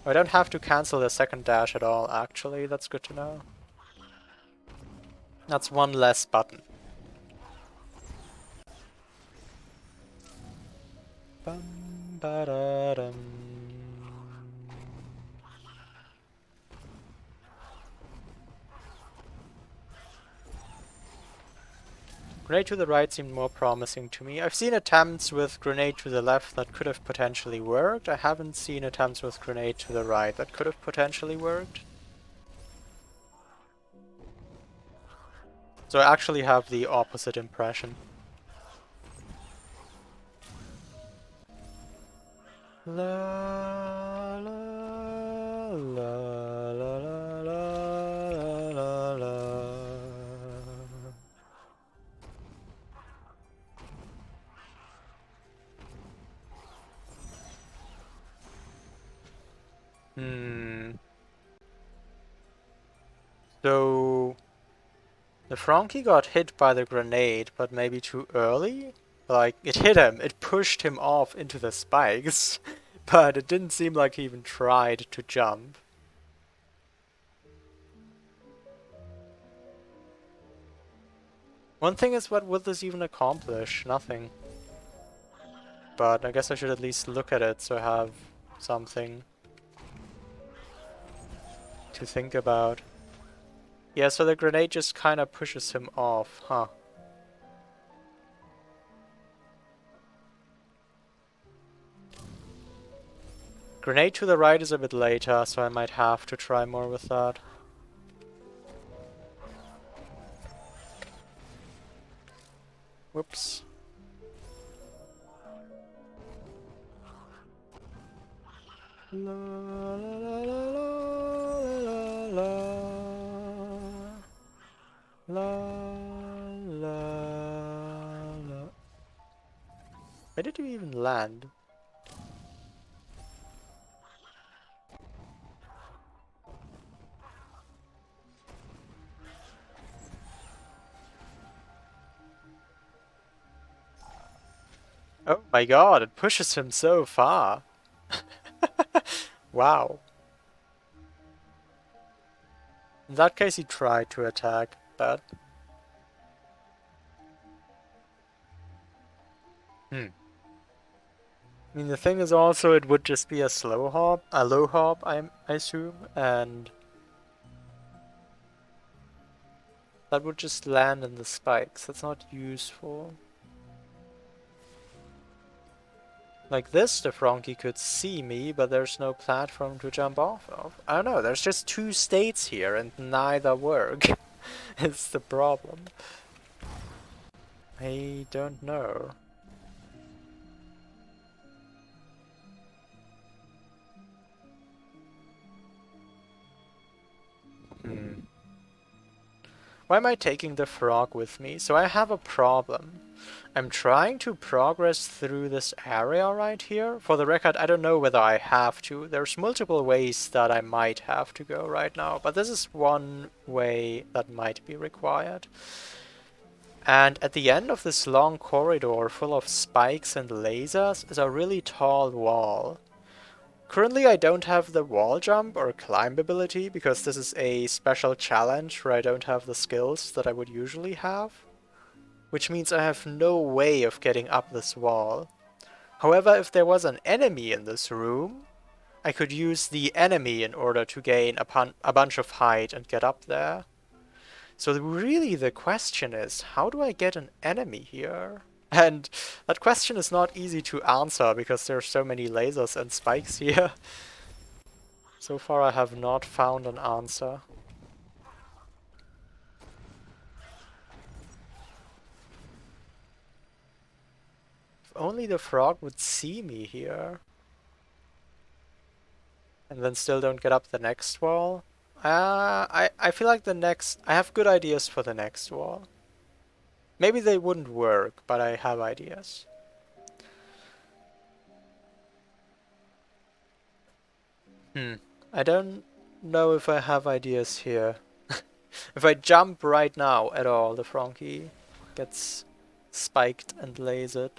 I don't have to cancel the second dash at all, actually. That's good to know. That's one less button. Bum, ba-da-dum. Grenade to the right seemed more promising to me. I've seen attempts with grenade to the left that could have potentially worked. I haven't seen attempts with grenade to the right that could have potentially worked. So I actually have the opposite impression. La la la la la la la la. So the Frankie got hit by the grenade, but maybe too early? Like, it hit him, it pushed him off into the spikes, but it didn't seem like he even tried to jump. One thing is, what would this even accomplish? Nothing. But I guess I should at least look at it so I have something to think about. Yeah, so the grenade just kind of pushes him off, huh? Grenade to the right is a bit later, so I might have to try more with that. Whoops. La la la la la la la la la. Where did you even land? Oh my god, it pushes him so far. Wow. In that case, he tried to attack, but... I mean, the thing is also, it would just be a slow hop, a low hop, I assume, and... that would just land in the spikes. That's not useful. Like this, the Frankie could see me, but there's no platform to jump off of. I don't know, there's just two states here and neither work. It's the problem. I don't know. Why am I taking the frog with me? So I have a problem. I'm trying to progress through this area right here. For the record, I don't know whether I have to. There's multiple ways that I might have to go right now, but this is one way that might be required. And at the end of this long corridor full of spikes and lasers is a really tall wall. Currently I don't have the wall jump or climb ability because this is a special challenge where I don't have the skills that I would usually have. Which means I have no way of getting up this wall. However, if there was an enemy in this room, I could use the enemy in order to gain a bunch of height and get up there. So really the question is, how do I get an enemy here? And that question is not easy to answer because there are so many lasers and spikes here. So far I have not found an answer. If only the frog would see me here. And then still don't get up the next wall. I feel like I have good ideas for the next wall. Maybe they wouldn't work, but I have ideas. I don't know if I have ideas here. If I jump right now at all, the Frankie gets spiked and lasered.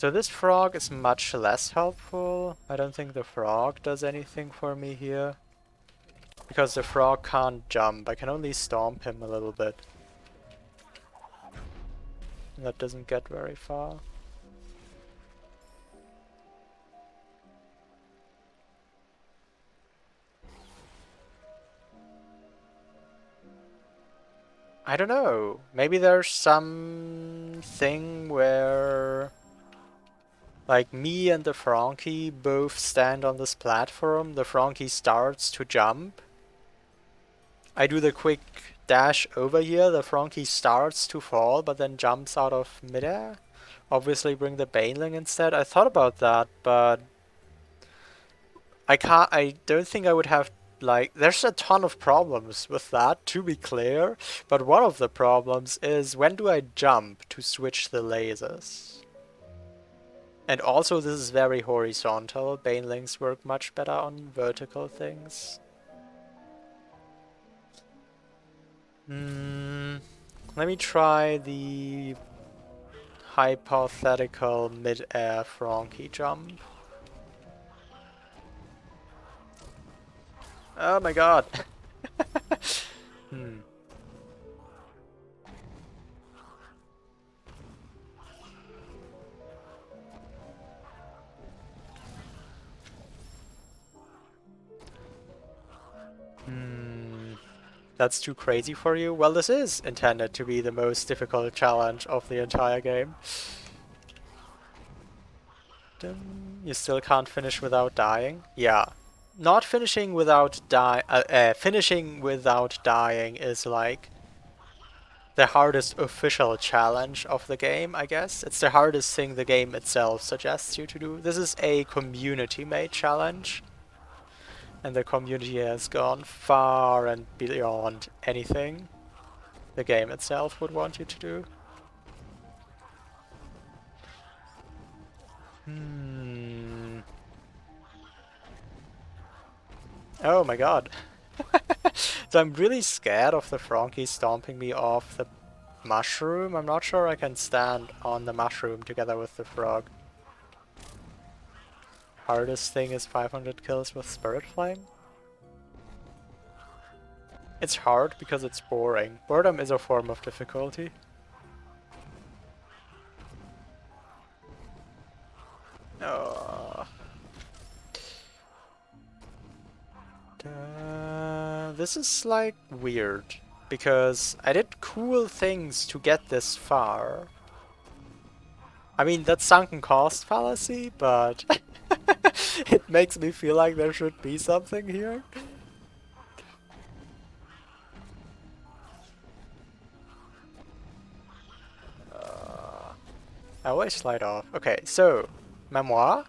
So this frog is much less helpful. I don't think the frog does anything for me here. Because the frog can't jump. I can only stomp him a little bit. And that doesn't get very far. I don't know. Maybe there's something where like me and the Frankie both stand on this platform. The Frankie starts to jump. I do the quick dash over here. The Frankie starts to fall, but then jumps out of midair. Obviously bring the Baneling instead. I thought about that, but I don't think I would have, like, there's a ton of problems with that, to be clear, but one of the problems is when do I jump to switch the lasers? And also this is very horizontal, Banelings work much better on vertical things. Let me try the hypothetical mid-air Frankie jump. Oh my god! That's too crazy for you? Well, this is intended to be the most difficult challenge of the entire game. You still can't finish without dying? Yeah. Not finishing without finishing without dying is like the hardest official challenge of the game, I guess. It's the hardest thing the game itself suggests you to do. This is a community-made challenge. And the community has gone far and beyond anything the game itself would want you to do. Oh my god. So I'm really scared of the Frankie stomping me off the mushroom. I'm not sure I can stand on the mushroom together with the frog. Hardest thing is 500 kills with Spirit Flame. It's hard because it's boring. Boredom is a form of difficulty. Oh. This is like weird because I did cool things to get this far. I mean, that's sunken cost fallacy, but it makes me feel like there should be something here. I always slide off. Okay, so, Memoir.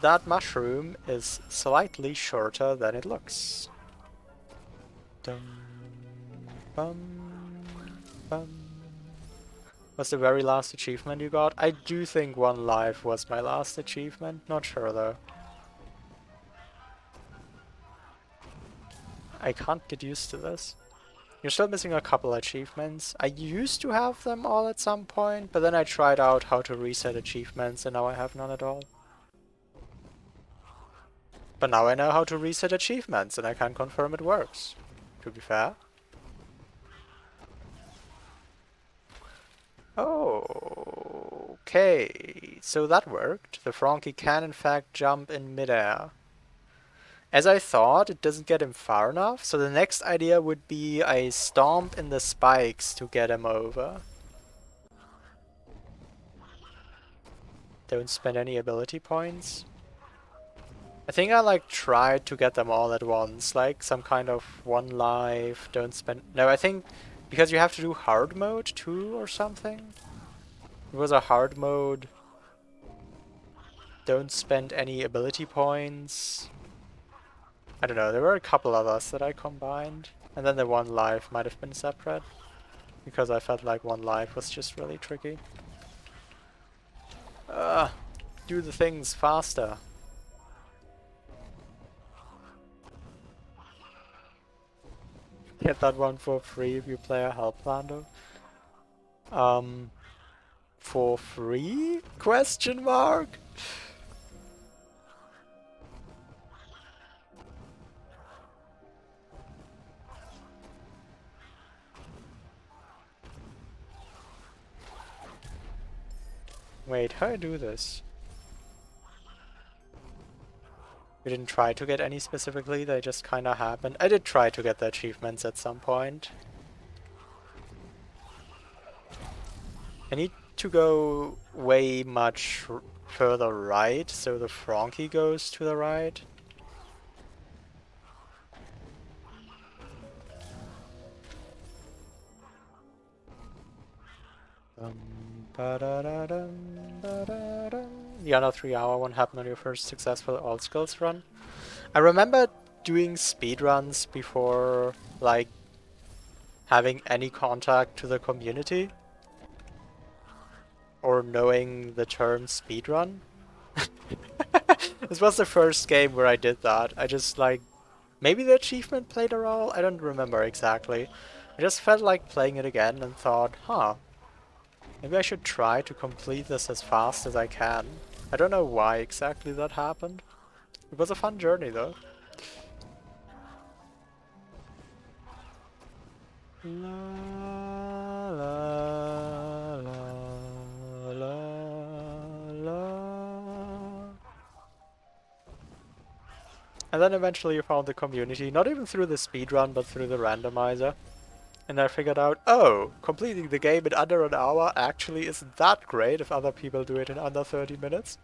That mushroom is slightly shorter than it looks. Dum, bum, bum. Was the very last achievement you got? I do think 1 life was my last achievement. Not sure though. I can't get used to this. You're still missing a couple achievements. I used to have them all at some point, but then I tried out how to reset achievements and now I have none at all. But now I know how to reset achievements and I can confirm it works, to be fair. Oh, okay, so that worked. The Frankie can in fact jump in midair. As I thought, it doesn't get him far enough, so the next idea would be I stomp in the spikes to get him over. Don't spend any ability points. I think I like tried to get them all at once, like some kind of 1 life, don't spend... No, I think because you have to do hard mode too or something. It was a hard mode. Don't spend any ability points. I don't know, there were a couple others that I combined. And then the 1 life might have been separate. Because I felt like 1 life was just really tricky. Do the things faster. Get that one for free if you play a Help Lando. For free? Question mark? Wait, how do I do this? You didn't try to get any specifically, they just kinda happened. I did try to get the achievements at some point. I need to go way much further right, so the Frankie goes to the right. The other 3-hour one happened on your first successful all skills run. I remember doing speedruns before, like, having any contact to the community. Or knowing the term speedrun. This was the first game where I did that. I just, like, maybe the achievement played a role? I don't remember exactly. I just felt like playing it again and thought, huh, maybe I should try to complete this as fast as I can. I don't know why exactly that happened. It was a fun journey though. La la la la la. And then eventually you found the community, not even through the speedrun, but through the randomizer. And I figured out, oh, completing the game in under an hour actually isn't that great if other people do it in under 30 minutes.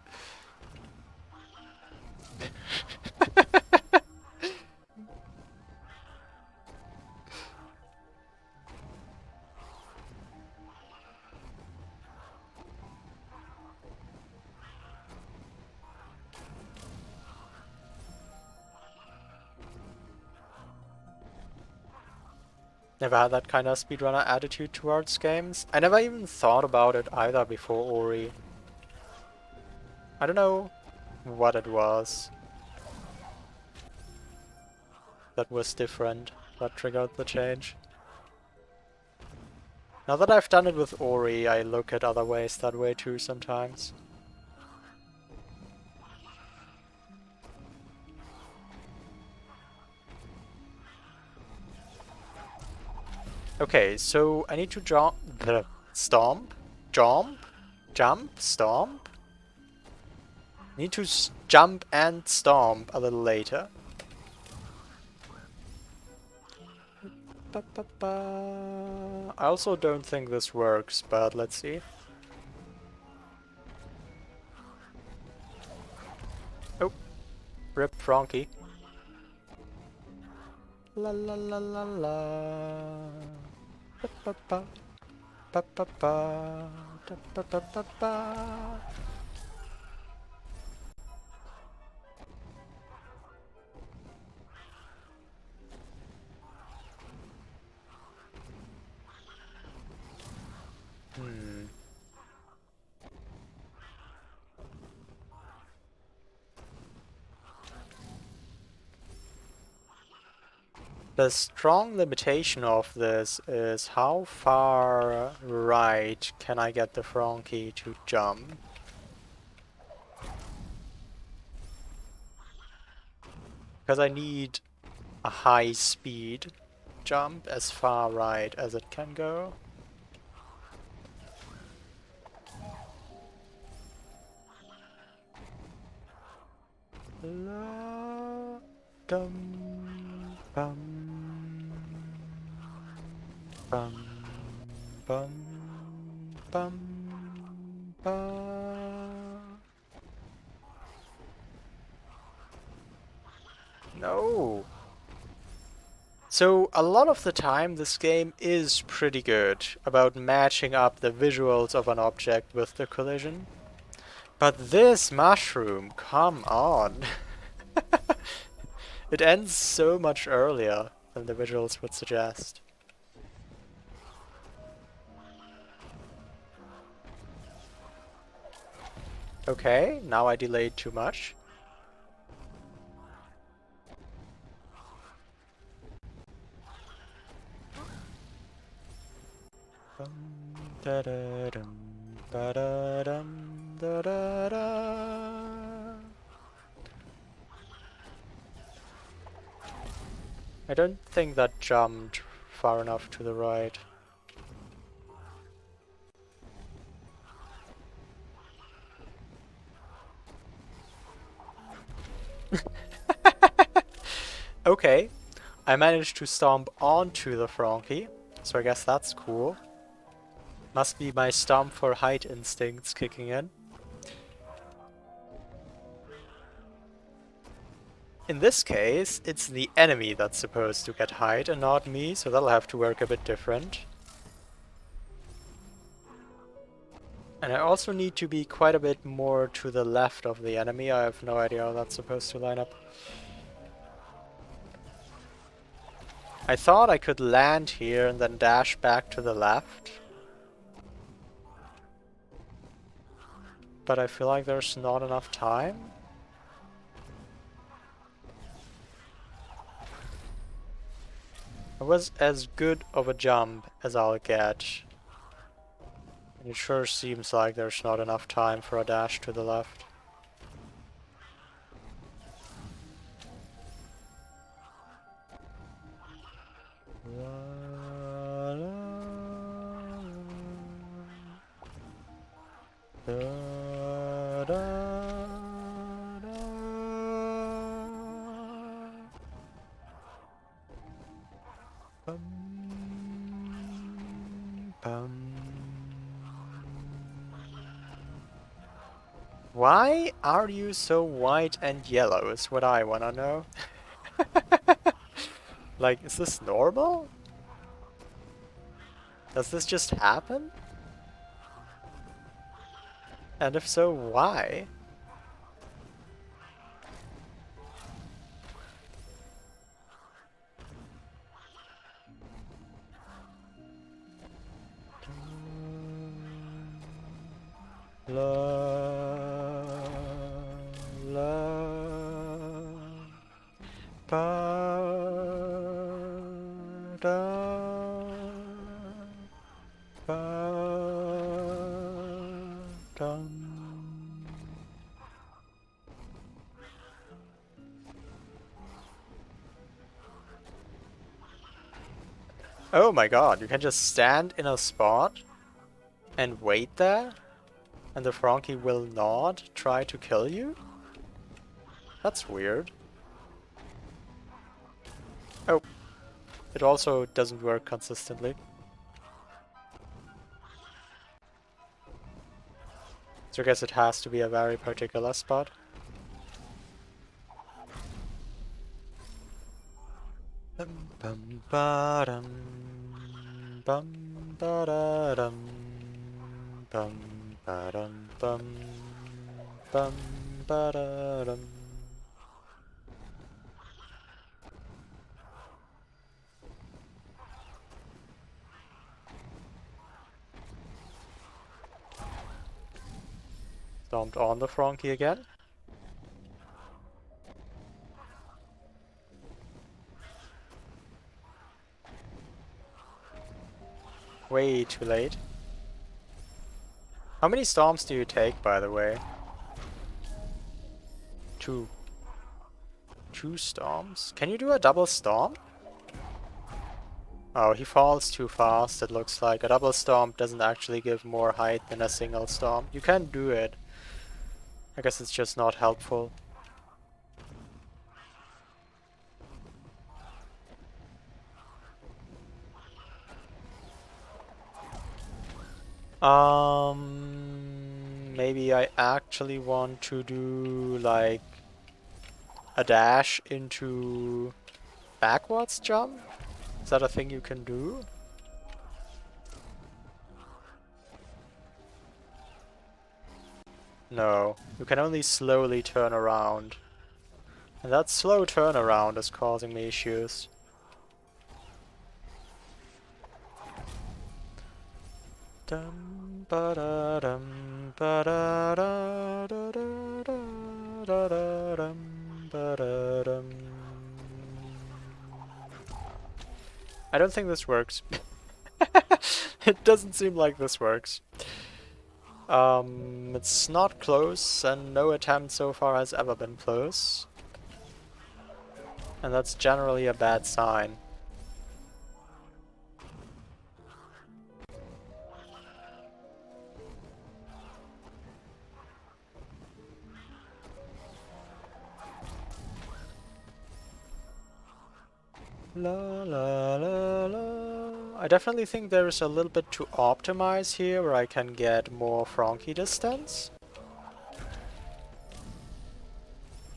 Never had that kind of speedrunner attitude towards games. I never even thought about it either before Ori. I don't know what it was that was different, that triggered the change. Now that I've done it with Ori, I look at other ways that way too sometimes. Okay, so I need to stomp, jump, stomp. Need to jump and stomp a little later. I also don't think this works, but let's see. Oh, rip Frankie. La la la la la. Ba ba ba. Ba ba ba. Da ba ba ba ba. Hmm. The strong limitation of this is how far right can I get the Frankie to jump? Because I need a high speed jump as far right as it can go. La dum bum bum bum bum ba. No. So a lot of the time this game is pretty good about matching up the visuals of an object with the collision. But this mushroom, come on. It ends so much earlier than the visuals would suggest. Okay, now I delayed too much. Ba-da-dum, da-da-da. I don't think that jumped far enough to the right. Okay, I managed to stomp onto the Frankie, so I guess that's cool. Must be my stomp for height instincts kicking in. In this case, it's the enemy that's supposed to get height and not me, so that'll have to work a bit different. And I also need to be quite a bit more to the left of the enemy. I have no idea how that's supposed to line up. I thought I could land here and then dash back to the left. But I feel like there's not enough time. It was as good of a jump as I'll get. It sure seems like there's not enough time for a dash to the left. Why are you so white and yellow is what I wanna know. Like, is this normal? Does this just happen? And if so, why? Oh my god, you can just stand in a spot and wait there, and the Frankie will not try to kill you? That's weird. Oh, it also doesn't work consistently. So I guess it has to be a very particular spot. Bum bum ba dum bum ba da dum bum ba dum bum bum ba da dum. Stomped on the Frankie again. Way too late. How many stomps do you take, by the way? 2. 2 stomps? Can you do a double stomp? Oh, he falls too fast, it looks like. A double stomp doesn't actually give more height than a single stomp. You can do it. I guess it's just not helpful. Maybe I actually want to do like a dash into backwards jump? Is that a thing you can do? No, you can only slowly turn around. And that slow turnaround is causing me issues. Dum ba da dum ba da da da da da da dum ba da dum. I don't think this works. It doesn't seem like this works. It's not close, and no attempt so far has ever been close. And that's generally a bad sign. La la la la. I definitely think there's a little bit to optimize here where I can get more Frankie distance.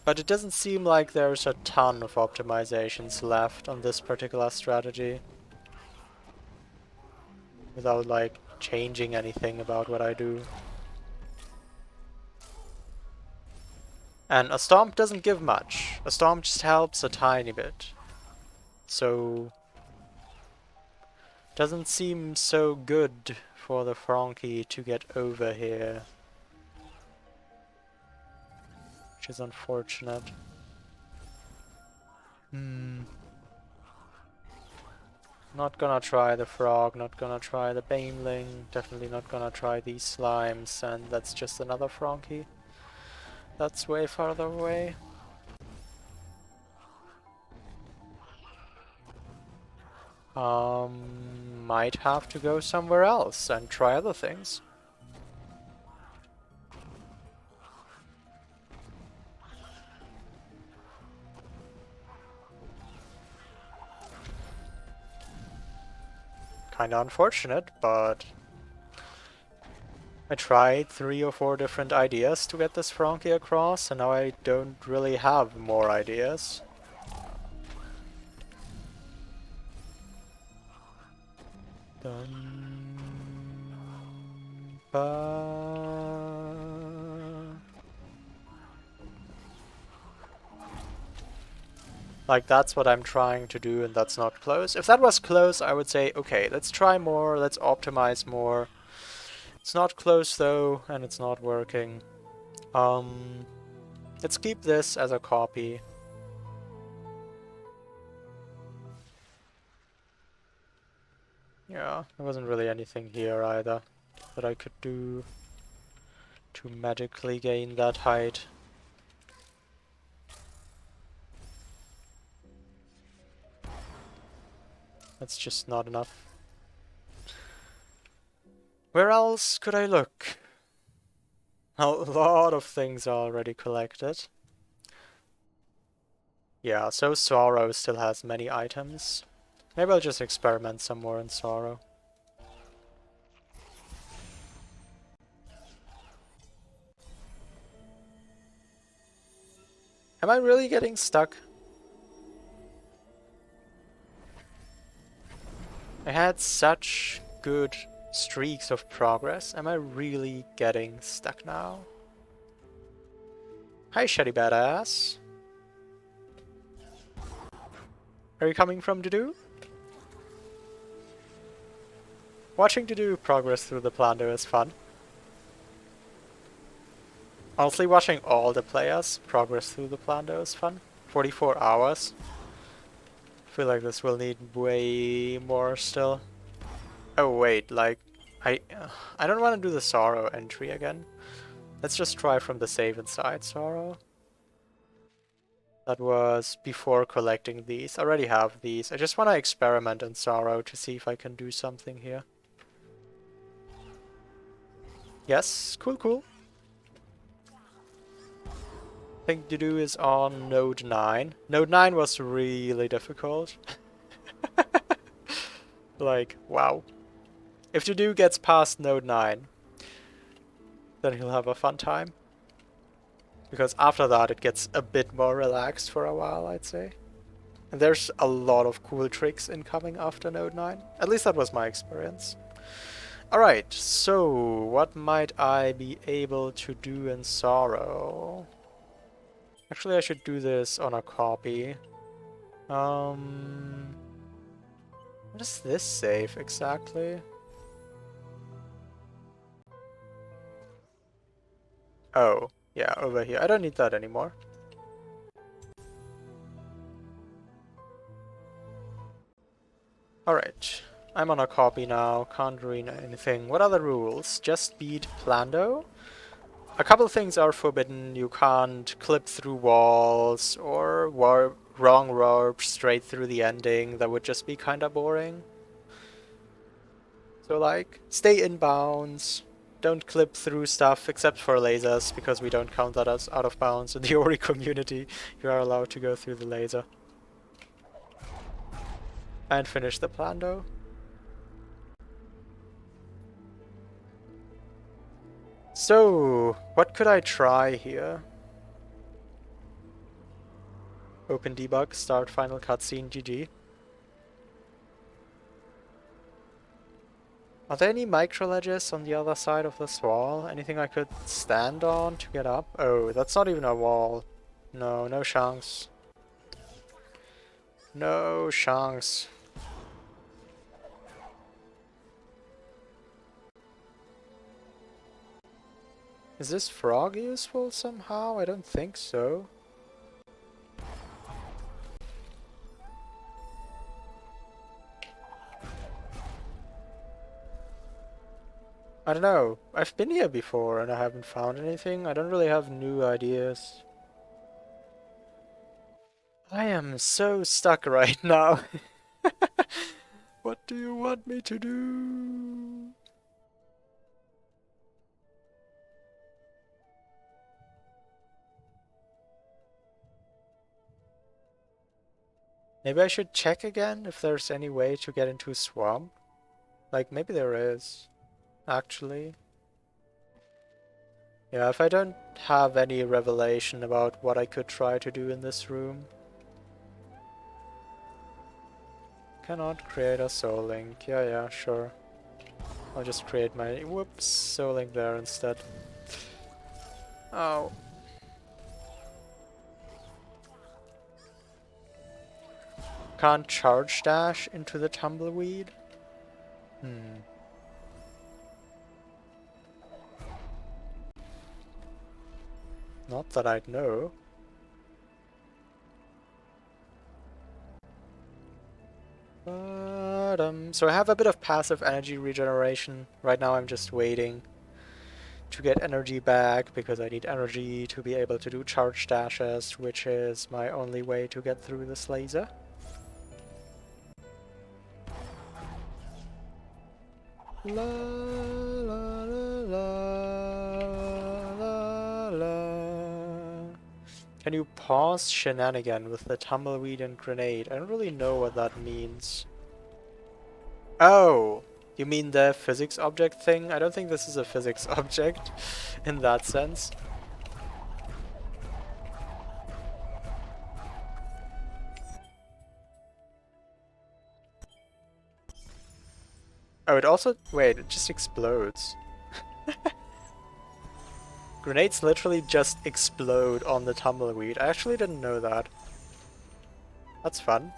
But it doesn't seem like there's a ton of optimizations left on this particular strategy. Without like changing anything about what I do. And a Stomp doesn't give much. A Stomp just helps a tiny bit. So doesn't seem so good for the Frankie to get over here. Which is unfortunate. Not gonna try the Frog, not gonna try the Baneling, definitely not gonna try these Slimes, and that's just another Frankie. That's way farther away. Might have to go somewhere else and try other things. Kinda unfortunate, but I tried 3 or 4 different ideas to get this Frankie across, and now I don't really have more ideas. Like, that's what I'm trying to do, and that's not close. If that was close, I would say, okay, let's try more, let's optimize more. It's not close though, and it's not working. Let's keep this as a copy. Yeah, there wasn't really anything here either that I could do to magically gain that height. That's just not enough. Where else could I look? A lot of things are already collected. Yeah, so Sorrow still has many items. Maybe I'll just experiment some more in Sorrow. Am I really getting stuck? I had such good streaks of progress. Am I really getting stuck now? Hi, Shady Badass. Are you coming from Dudu? Watching Dudu progress through the Plando is fun. Honestly, watching all the players progress through the Plando is fun. 44 hours. I feel like this will need way more still. Oh wait, like, I don't want to do the Sorrow entry again. Let's just try from the save inside Sorrow. That was before collecting these. I already have these. I just want to experiment in Sorrow to see if I can do something here. Yes, cool, cool. I think Dudu is on Node 9. Node 9 was really difficult. Like, wow. If Dudu gets past Node 9, then he'll have a fun time. Because after that it gets a bit more relaxed for a while, I'd say. And there's a lot of cool tricks incoming after Node 9. At least that was my experience. Alright, so what might I be able to do in Sorrow? Actually, I should do this on a copy. What is this save exactly? Oh, yeah, over here. I don't need that anymore. Alright. I'm on a copy now, can't read anything. What are the rules? Just beat Plando? A couple things are forbidden. You can't clip through walls or warp, wrong warp straight through the ending. That would just be kinda boring. So like, stay in bounds. Don't clip through stuff except for lasers, because we don't count that as out of bounds in the Ori community. You are allowed to go through the laser. And finish the Plando. So, what could I try here? Open debug, start final cutscene, GG. Are there any micro ledges on the other side of this wall? Anything I could stand on to get up? Oh, that's not even a wall. No, no chance. No chance. Is this frog useful somehow? I don't think so. I don't know. I've been here before and I haven't found anything. I don't really have new ideas. I am so stuck right now. What do you want me to do? Maybe I should check again if there's any way to get into Swamp. Like, maybe there is, actually. Yeah, if I don't have any revelation about what I could try to do in this room. Cannot create a soul link. Yeah, sure. I'll just create my, whoops, soul link there instead. Oh. Can't charge dash into the tumbleweed? Not that I'd know. So I have a bit of passive energy regeneration. Right now I'm just waiting to get energy back, because I need energy to be able to do charge dashes, which is my only way to get through this laser. La la la la la. Can you pause shenanigan with the tumbleweed and grenade? I don't really know what that means. Oh, you mean the physics object thing? I don't think this is a physics object in that sense. Oh, it also... wait, it just explodes. Grenades literally just explode on the tumbleweed. I actually didn't know that. That's fun.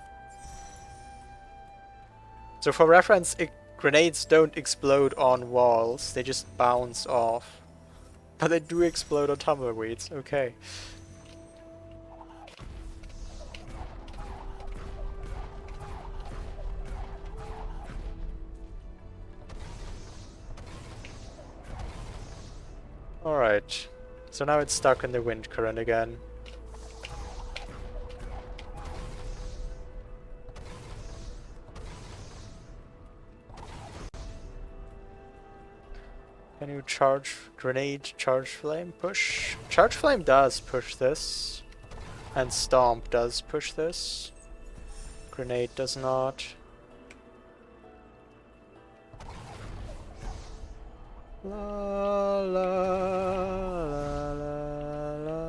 So for reference, grenades don't explode on walls, they just bounce off. But they do explode on tumbleweeds, okay. Alright, so now it's stuck in the wind current again. Can you charge grenade, charge flame, push? Charge flame does push this. And stomp does push this. Grenade does not. La la la la la.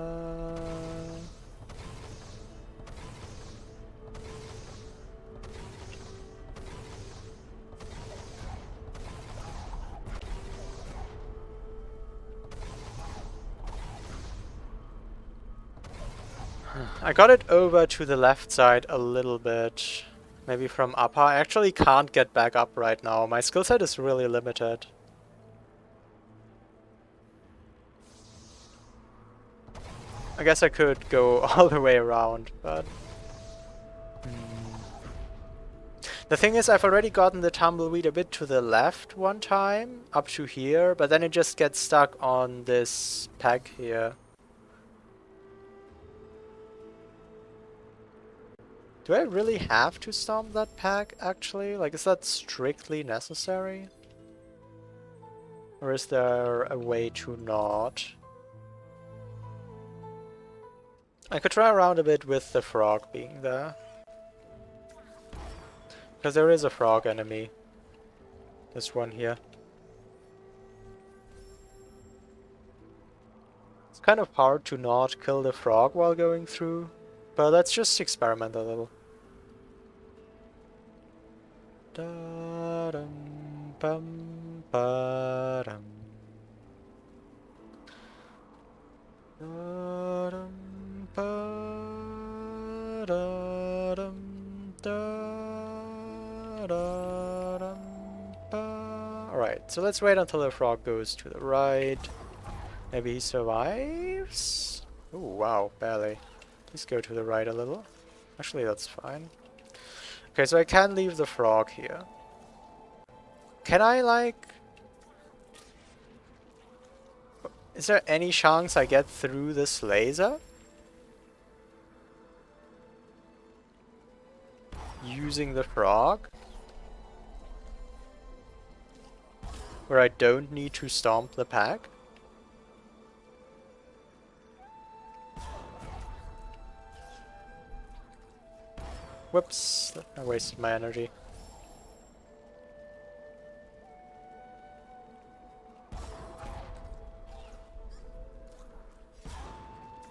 I got it over to the left side a little bit. Maybe from upper. I actually can't get back up right now. My skill set is really limited. I guess I could go all the way around, but... The thing is, I've already gotten the tumbleweed a bit to the left one time, up to here, but then it just gets stuck on this peg here. Do I really have to stomp that peg, actually? Like, is that strictly necessary? Or is there a way to not? I could try around a bit with the frog being there. Because there is a frog enemy. This one here. It's kind of hard to not kill the frog while going through. But let's just experiment a little. Da-dum, bum, ba-dum. Da-dum, ba-da-dum, da-da-dum, ba. Alright, so let's wait until the frog goes to the right. Maybe he survives? Oh, wow, barely. Please go to the right a little. Actually, that's fine. Okay, so I can leave the frog here. Can I, like... Is there any chance I get through this laser? Using the frog? Where I don't need to stomp the pack? Whoops, I wasted my energy.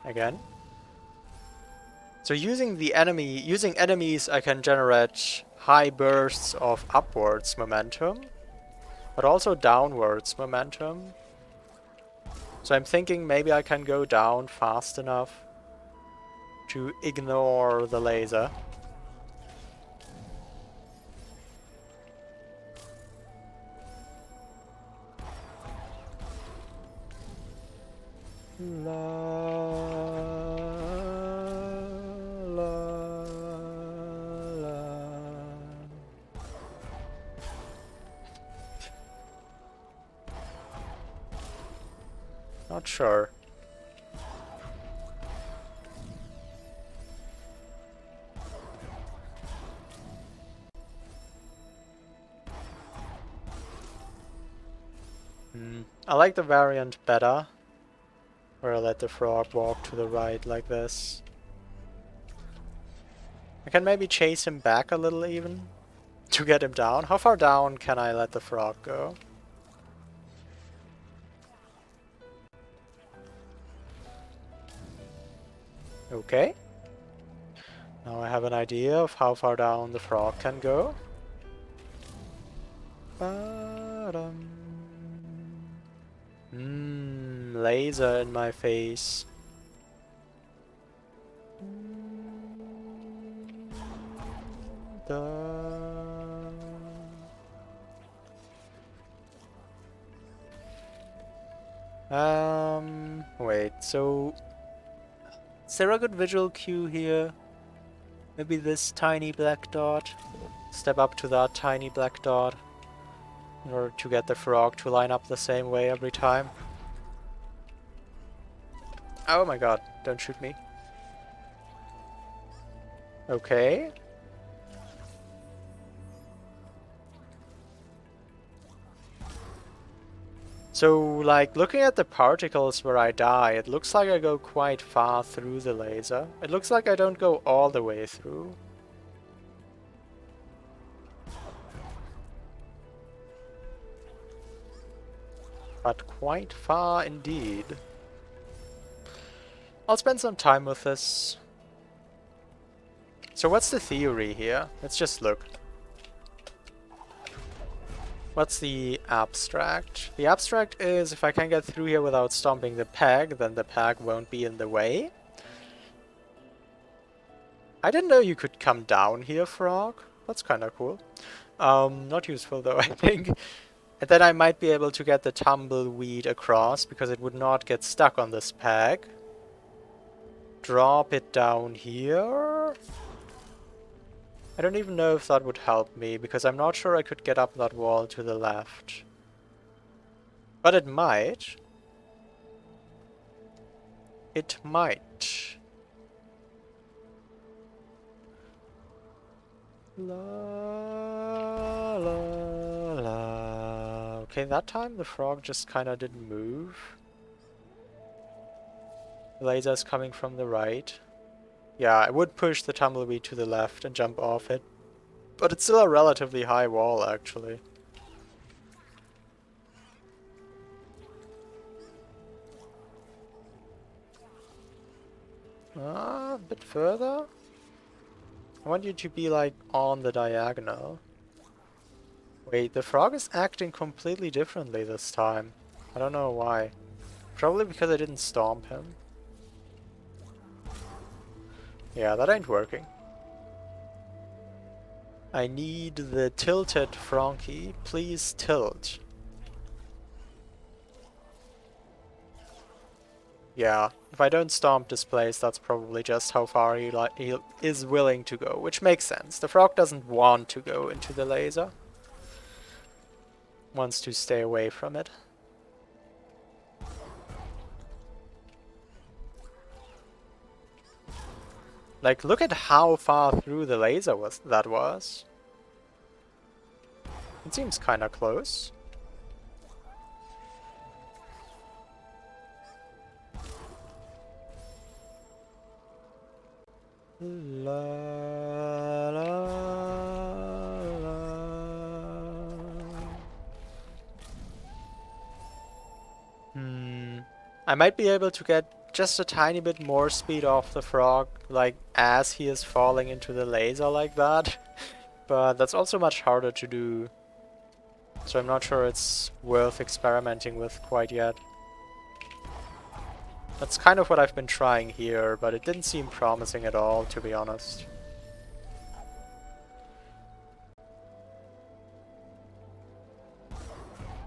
Again. So using enemies I can generate high bursts of upwards momentum, but also downwards momentum. So I'm thinking maybe I can go down fast enough to ignore the laser. Not sure. I like the variant better, where I let the frog walk to the right like this. I can maybe chase him back a little even, to get him down. How far down can I let the frog go? Okay. Now I have an idea of how far down the frog can go. Laser in my face. Wait, so... Is there a good visual cue here? Maybe this tiny black dot? Step up to that tiny black dot in order to get the frog to line up the same way every time. Oh my god, don't shoot me. Okay. So, like, looking at the particles where I die, it looks like I go quite far through the laser. It looks like I don't go all the way through. But quite far indeed. I'll spend some time with this. So what's the theory here? Let's just look. What's the abstract? The abstract is if I can get through here without stomping the peg, then the peg won't be in the way. I didn't know you could come down here, frog. That's kind of cool. Not useful though, I think. And then I might be able to get the tumbleweed across because it would not get stuck on this peg. Drop it down here. I don't even know if that would help me, because I'm not sure I could get up that wall to the left. But it might. It might. La la la. Okay, that time the frog just kinda didn't move. The laser's coming from the right. Yeah, I would push the tumbleweed to the left and jump off it. But it's still a relatively high wall, actually. A bit further? I want you to be, like, on the diagonal. Wait, the frog is acting completely differently this time. I don't know why. Probably because I didn't stomp him. Yeah, that ain't working. I need the tilted Frankie. Please tilt. Yeah, if I don't stomp this place, that's probably just how far he is willing to go, which makes sense. The frog doesn't want to go into the laser. Wants to stay away from it. Like, look at how far through the laser that was. It seems kinda close. La, la, la. I might be able to get just a tiny bit more speed off the frog, like, as he is falling into the laser like that. But that's also much harder to do. So I'm not sure it's worth experimenting with quite yet. That's kind of what I've been trying here, but it didn't seem promising at all, to be honest.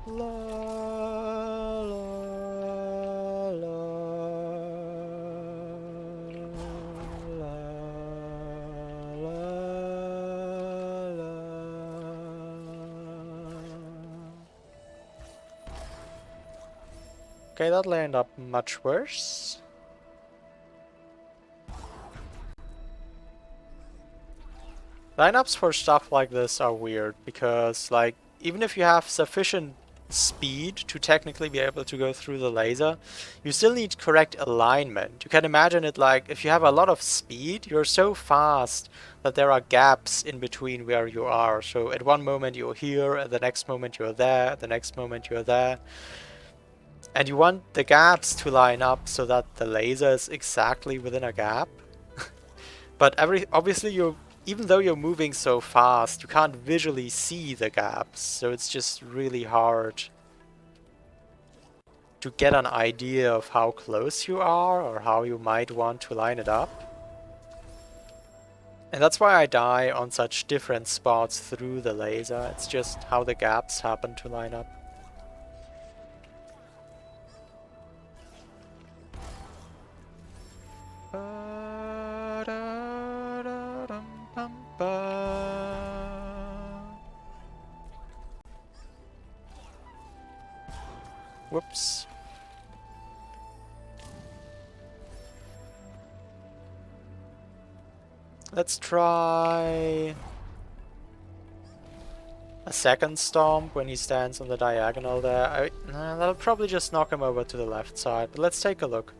La, la, la, la, la. Okay, that'll end up much worse. Lineups for stuff like this are weird, because, like, even if you have sufficient speed to technically be able to go through the laser, you still need correct alignment. You can imagine it like, if you have a lot of speed, you're so fast that there are gaps in between where you are. So at one moment you're here, at the next moment you're there, at the next moment you're there. And you want the gaps to line up so that the laser is exactly within a gap. But obviously even though you're moving so fast, you can't visually see the gaps, so it's just really hard to get an idea of how close you are or how you might want to line it up. And that's why I die on such different spots through the laser. It's just how the gaps happen to line up. Whoops. Let's try a second stomp when he stands on the diagonal there. That'll probably just knock him over to the left side, but let's take a look.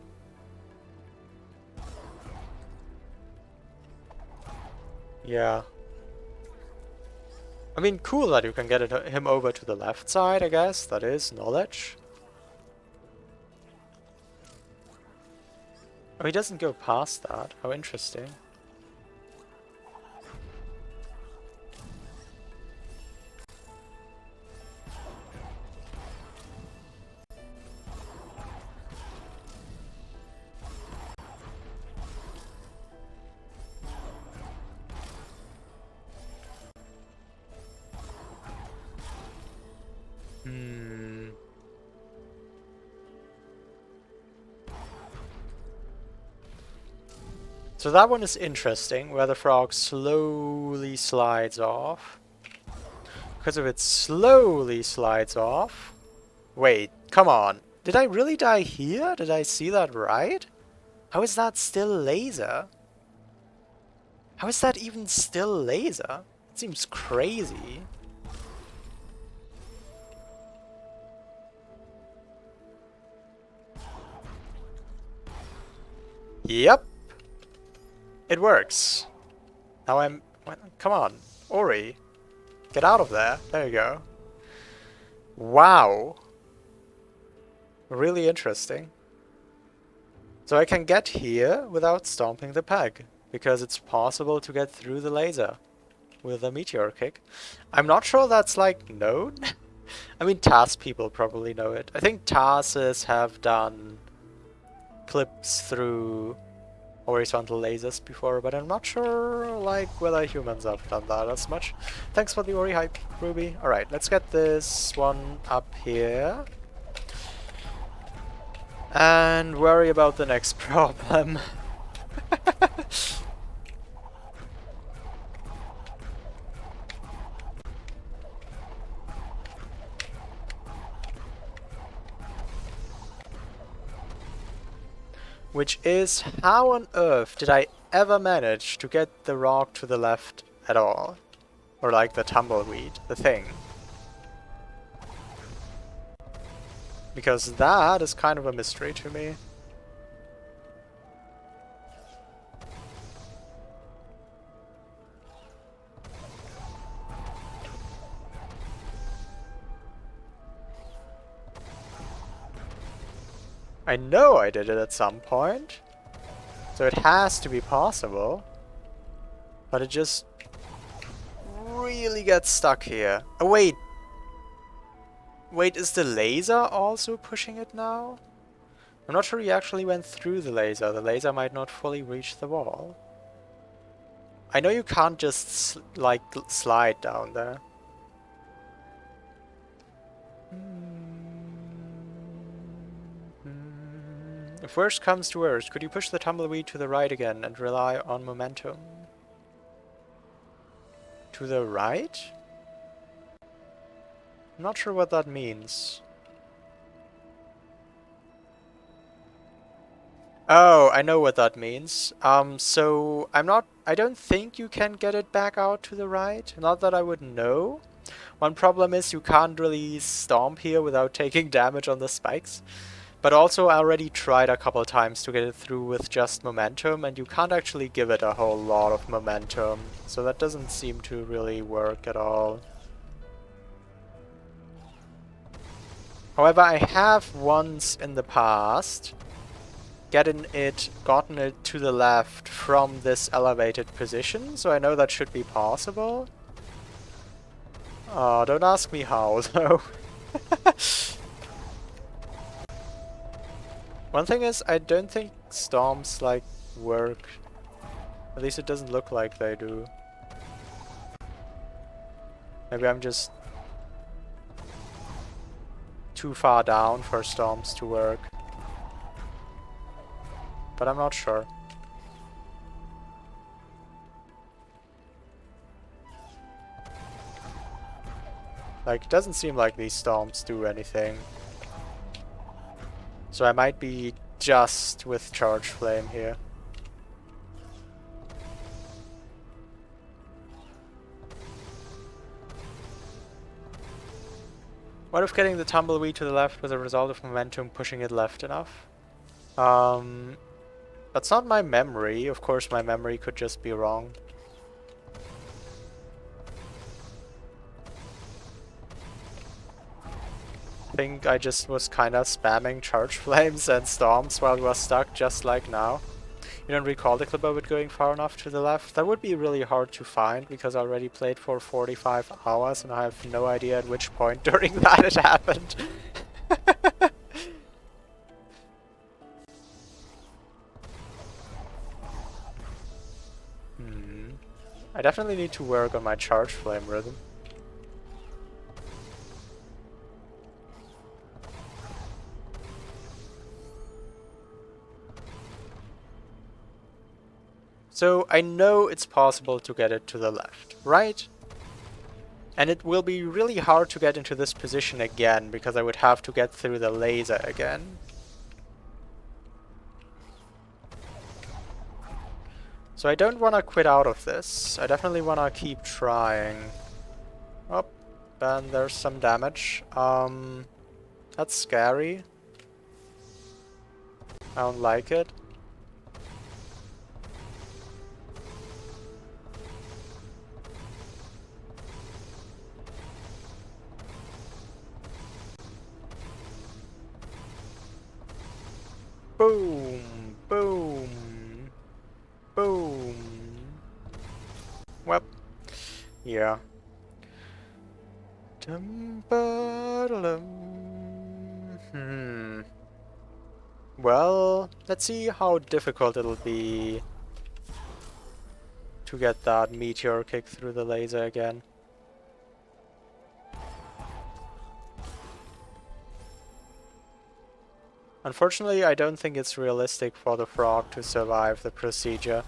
Yeah. I mean, cool that you can get him over to the left side, I guess. That is knowledge. Oh, he doesn't go past that. How interesting. So that one is interesting, where the frog slowly slides off. Because if it slowly slides off... Wait, come on. Did I really die here? Did I see that right? How is that still laser? How is that even still laser? It seems crazy. Yep. It works. Now I'm... Come on. Ori. Get out of there. There you go. Wow. Really interesting. So I can get here without stomping the peg, because it's possible to get through the laser with a meteor kick. I'm not sure that's like known. I mean, TAS people probably know it. I think TASes have done clips through horizontal lasers before, but I'm not sure like whether humans have done that as much. Thanks for the Ori hype, Ruby. Alright, let's get this one up here. And worry about the next problem. Which is, how on earth did I ever manage to get the rock to the left at all? Or like the tumbleweed, the thing. Because that is kind of a mystery to me. I know I did it at some point. So it has to be possible. But it just really gets stuck here. Oh wait! Wait, is the laser also pushing it now? I'm not sure he actually went through the laser. The laser might not fully reach the wall. I know you can't just like slide down there. If worst comes to worst, could you push the tumbleweed to the right again and rely on momentum? To the right? I'm not sure what that means. Oh, I know what that means. So I don't think you can get it back out to the right. Not that I would know. One problem is you can't really stomp here without taking damage on the spikes. But also I already tried a couple times to get it through with just momentum, and you can't actually give it a whole lot of momentum. So that doesn't seem to really work at all. However, I have once in the past gotten it to the left from this elevated position, so I know that should be possible. Oh, don't ask me how, though. One thing is, I don't think stomps, like, work. At least it doesn't look like they do. Maybe I'm just too far down for stomps to work. But I'm not sure. Like, it doesn't seem like these stomps do anything. So I might be just with Charge Flame here. What if getting the tumbleweed to the left was a result of momentum pushing it left enough? That's not my memory. Of course my memory could just be wrong. I think I just was kinda spamming Charge Flames and Storms while we were stuck, just like now. You don't recall the clip of it going far enough to the left? That would be really hard to find, because I already played for 45 hours and I have no idea at which point during that it happened. I definitely need to work on my Charge Flame rhythm. So I know it's possible to get it to the left, right? And it will be really hard to get into this position again, because I would have to get through the laser again. So I don't want to quit out of this. I definitely want to keep trying. Oh, and there's some damage. That's scary. I don't like it. Boom! Boom! Boom! Well, yeah. Well, let's see how difficult it'll be to get that meteor kick through the laser again. Unfortunately, I don't think it's realistic for the frog to survive the procedure.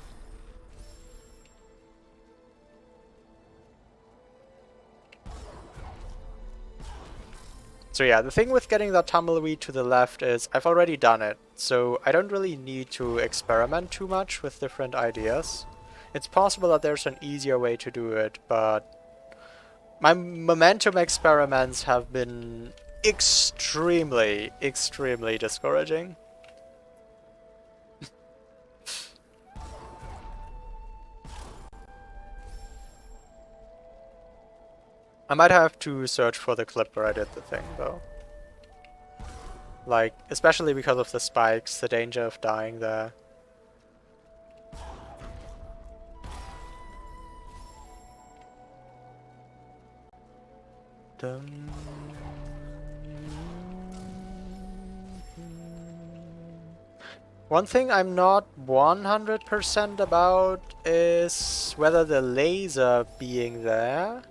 So yeah, the thing with getting that tumbleweed to the left is I've already done it, so I don't really need to experiment too much with different ideas. It's possible that there's an easier way to do it, but my momentum experiments have been extremely discouraging. I might have to search for the clip where I did the thing, though. Like, especially because of the spikes, the danger of dying there. One thing I'm not 100% about is whether the laser being there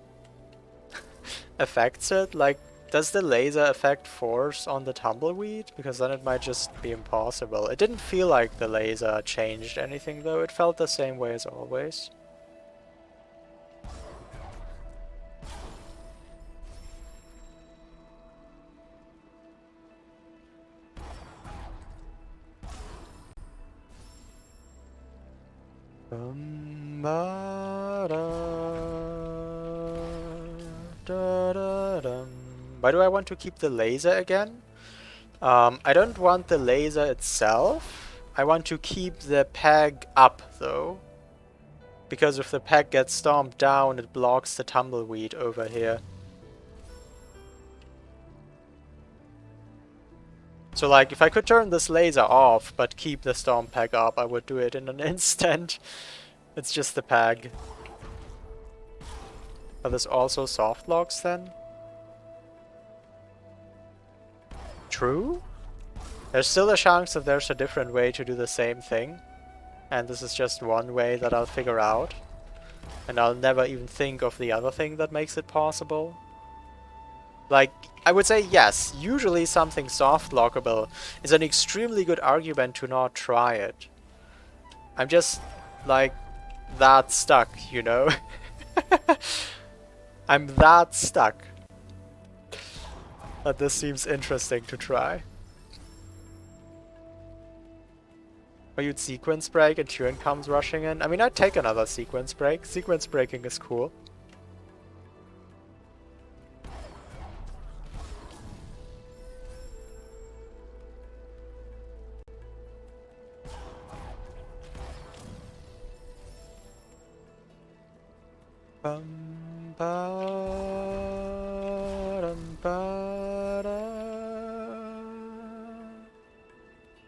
affects it. Like, does the laser affect force on the tumbleweed? Because then it might just be impossible. It didn't feel like the laser changed anything though, it felt the same way as always. Why do I want to keep the laser again? I don't want the laser itself. I want to keep the peg up though. Because if the peg gets stomped down, it blocks the tumbleweed over here. So like, if I could turn this laser off, but keep the stomp peg up, I would do it in an instant. It's just the peg. Are this also soft locks then? True? There's still a chance that there's a different way to do the same thing. And this is just one way that I'll figure out. And I'll never even think of the other thing that makes it possible. Like, I would say yes, usually something soft lockable is an extremely good argument to not try it. I'm just, like, that stuck, you know? I'm that stuck that this seems interesting to try. Or you'd sequence break and Turin comes rushing in. I mean, I'd take another sequence break. Sequence breaking is cool.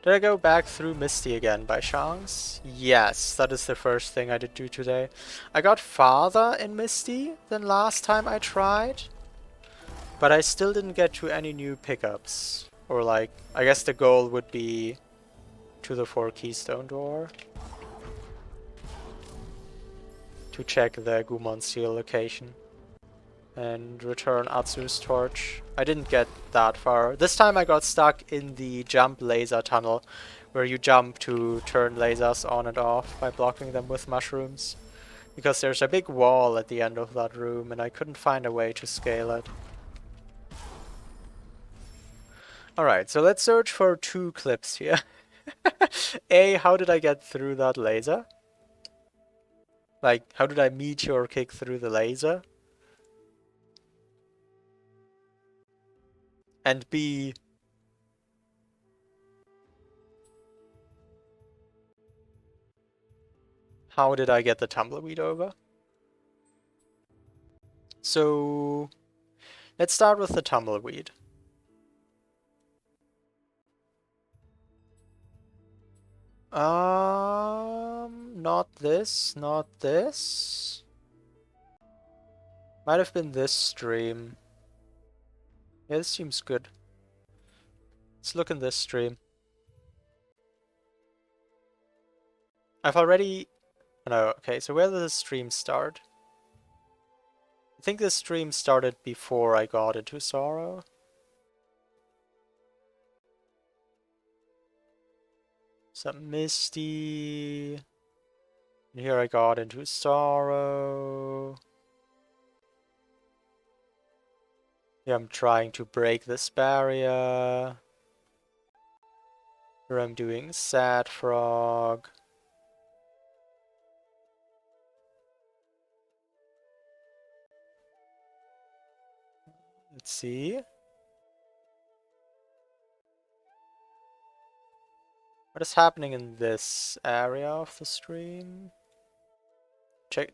Did I go back through Misty again by chance? Yes, that is the first thing I did do today. I got farther in Misty than last time I tried, but I still didn't get to any new pickups. Or like, I guess the goal would be to the 4 keystone door to check the Gumon seal location and return Atsu's torch. I didn't get that far. This time I got stuck in the jump laser tunnel, where you jump to turn lasers on and off by blocking them with mushrooms. Because there's a big wall at the end of that room and I couldn't find a way to scale it. Alright, so let's search for 2 clips here. A, how did I get through that laser? Like, how did I meteor kick through the laser? And B, how did I get the tumbleweed over? So, let's start with the tumbleweed. Not this, not this. Might have been this stream. Yeah, this seems good. Let's look in this stream. I've already... No, okay, so where did the stream start? I think this stream started before I got into Sorrow. Some Misty. And here I got into Sorrow. Here I'm trying to break this barrier. Here I'm doing Sad Frog. Let's see. What is happening in this area of the stream?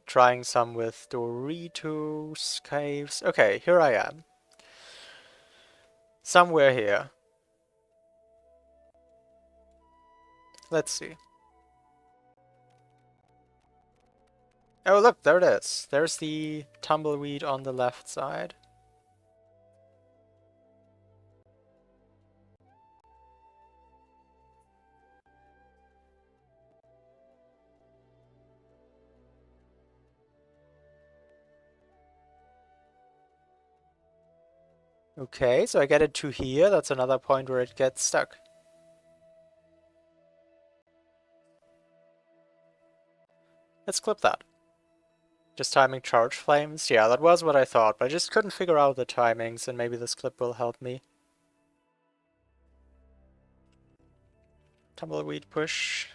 Trying some with Doritos Caves. Okay, here I am. Somewhere here. Let's see. Oh look, there it is. There's the tumbleweed on the left side. Okay, so I get it to here. That's another point where it gets stuck. Let's clip that. Just timing charge flames. Yeah, that was what I thought, but I just couldn't figure out the timings, and maybe this clip will help me. Tumbleweed push.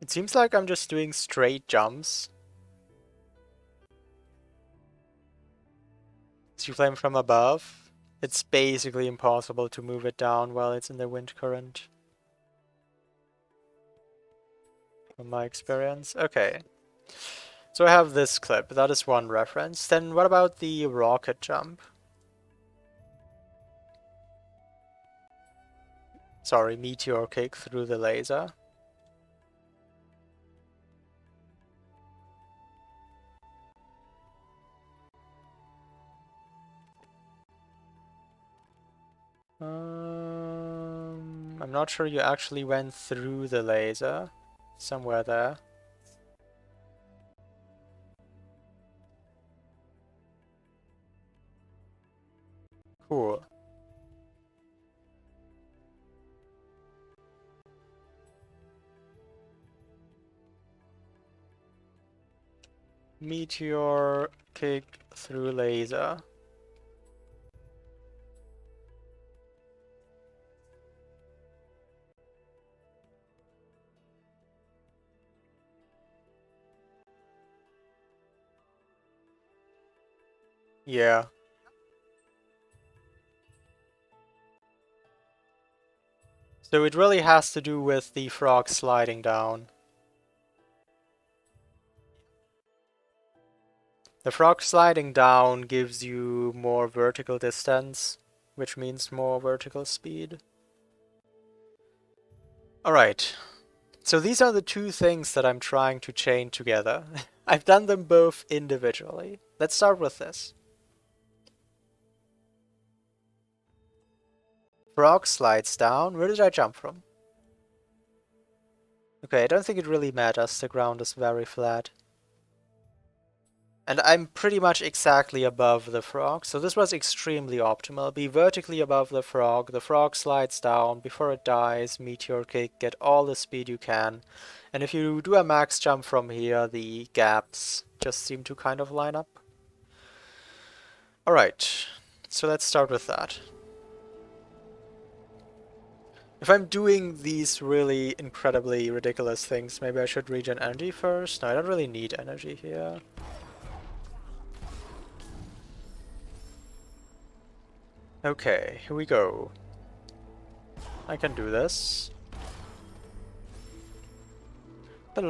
It seems like I'm just doing straight jumps. As you flame from above, it's basically impossible to move it down while it's in the wind current. From my experience. Okay. So I have this clip, that is one reference. Then what about the rocket jump? Sorry, meteor kick through the laser. I'm not sure you actually went through the laser. Somewhere there. Cool. Meteor kick through laser. Yeah. So it really has to do with the frog sliding down. The frog sliding down gives you more vertical distance, which means more vertical speed. Alright, so these are the 2 things that I'm trying to chain together. I've done them both individually. Let's start with this. Frog slides down. Where did I jump from? Okay, I don't think it really matters, the ground is very flat. And I'm pretty much exactly above the frog, so this was extremely optimal. Be vertically above the frog slides down, before it dies, meteor kick, get all the speed you can. And if you do a max jump from here, the gaps just seem to kind of line up. Alright, so let's start with that. If I'm doing these really incredibly ridiculous things, maybe I should regen energy first? No, I don't really need energy here. Okay, here we go. I can do this. At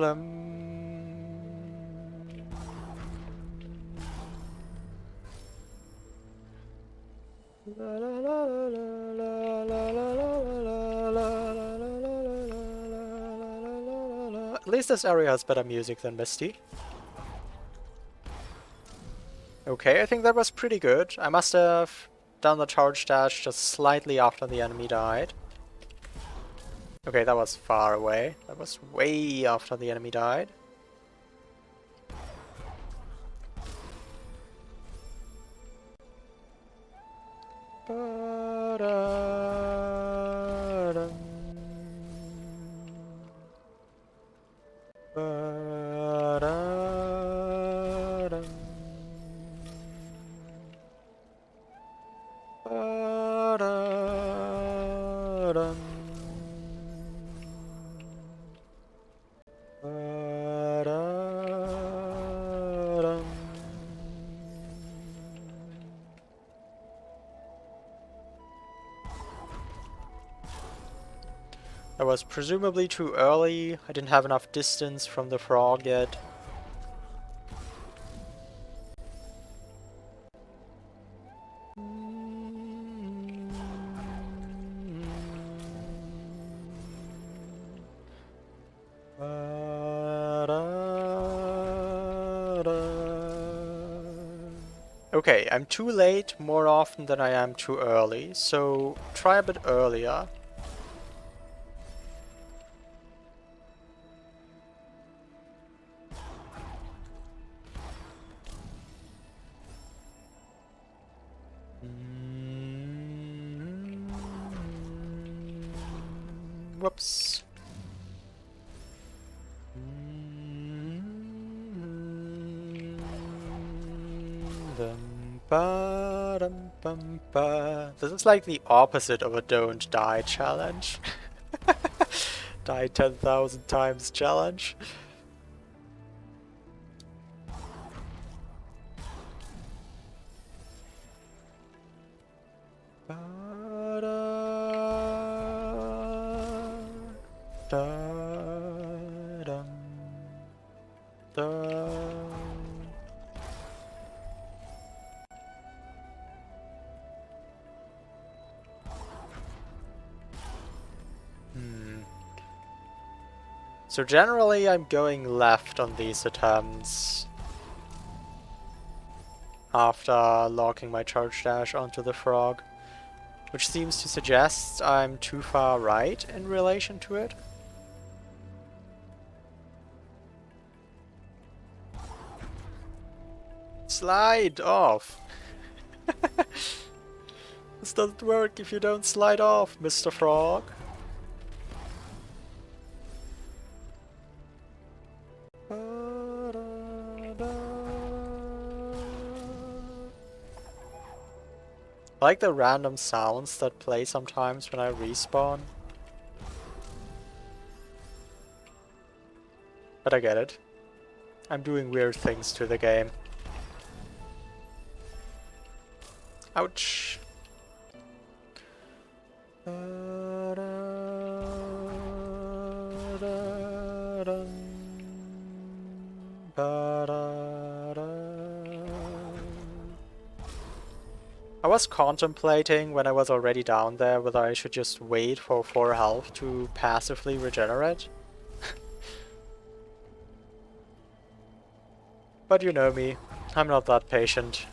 least this area has better music than Misty. Okay, I think that was pretty good. I must have done the charge dash just slightly after the enemy died. Okay, that was far away. That was way after the enemy died. That was presumably too early. I didn't have enough distance from the frog yet. Okay, I'm too late more often than I am too early, so try a bit earlier. Whoops. This is like the opposite of a don't die challenge. Die 10,000 times challenge. So generally I'm going left on these attempts after locking my charge dash onto the frog, which seems to suggest I'm too far right in relation to it. Slide off! This doesn't work if you don't slide off, Mr. Frog. I like the random sounds that play sometimes when I respawn. But I get it. I'm doing weird things to the game. Ouch. I was contemplating when I was already down there whether I should just wait for 4 health to passively regenerate. But you know me, I'm not that patient.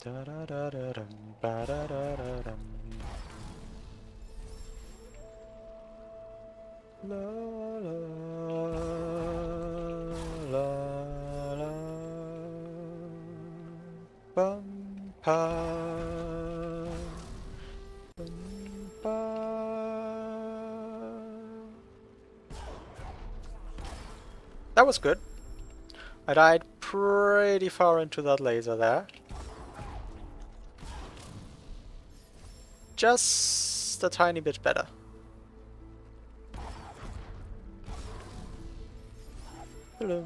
Da-da-da-da-dum, ba-da-da-da-dum. La la la la bum pa bum pa. That was good. I died pretty far into that laser there. Just a tiny bit better. Hello.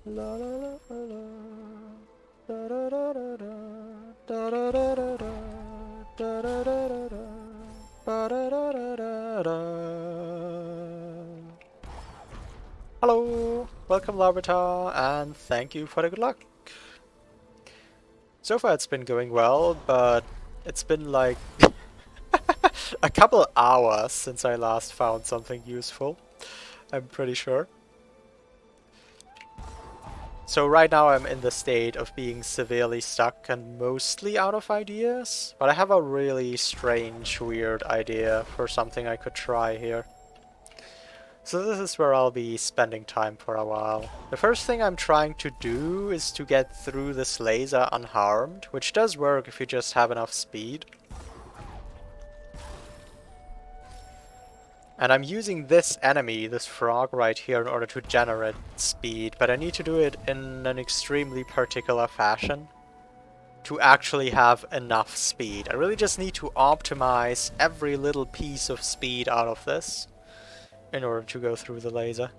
La la la la. Da da da da da. Da da da da da. Da da da da da. Ba da da da da da. Hello, welcome Larvitar, and thank you for the good luck. So far it's been going well, but it's been like a couple hours since I last found something useful, I'm pretty sure. So right now I'm in the state of being severely stuck and mostly out of ideas, but I have a really strange, weird idea for something I could try here. So this is where I'll be spending time for a while. The first thing I'm trying to do is to get through this laser unharmed, which does work if you just have enough speed. And I'm using this enemy, this frog right here, in order to generate speed, but I need to do it in an extremely particular fashion to actually have enough speed. I really just need to optimize every little piece of speed out of this in order to go through the laser.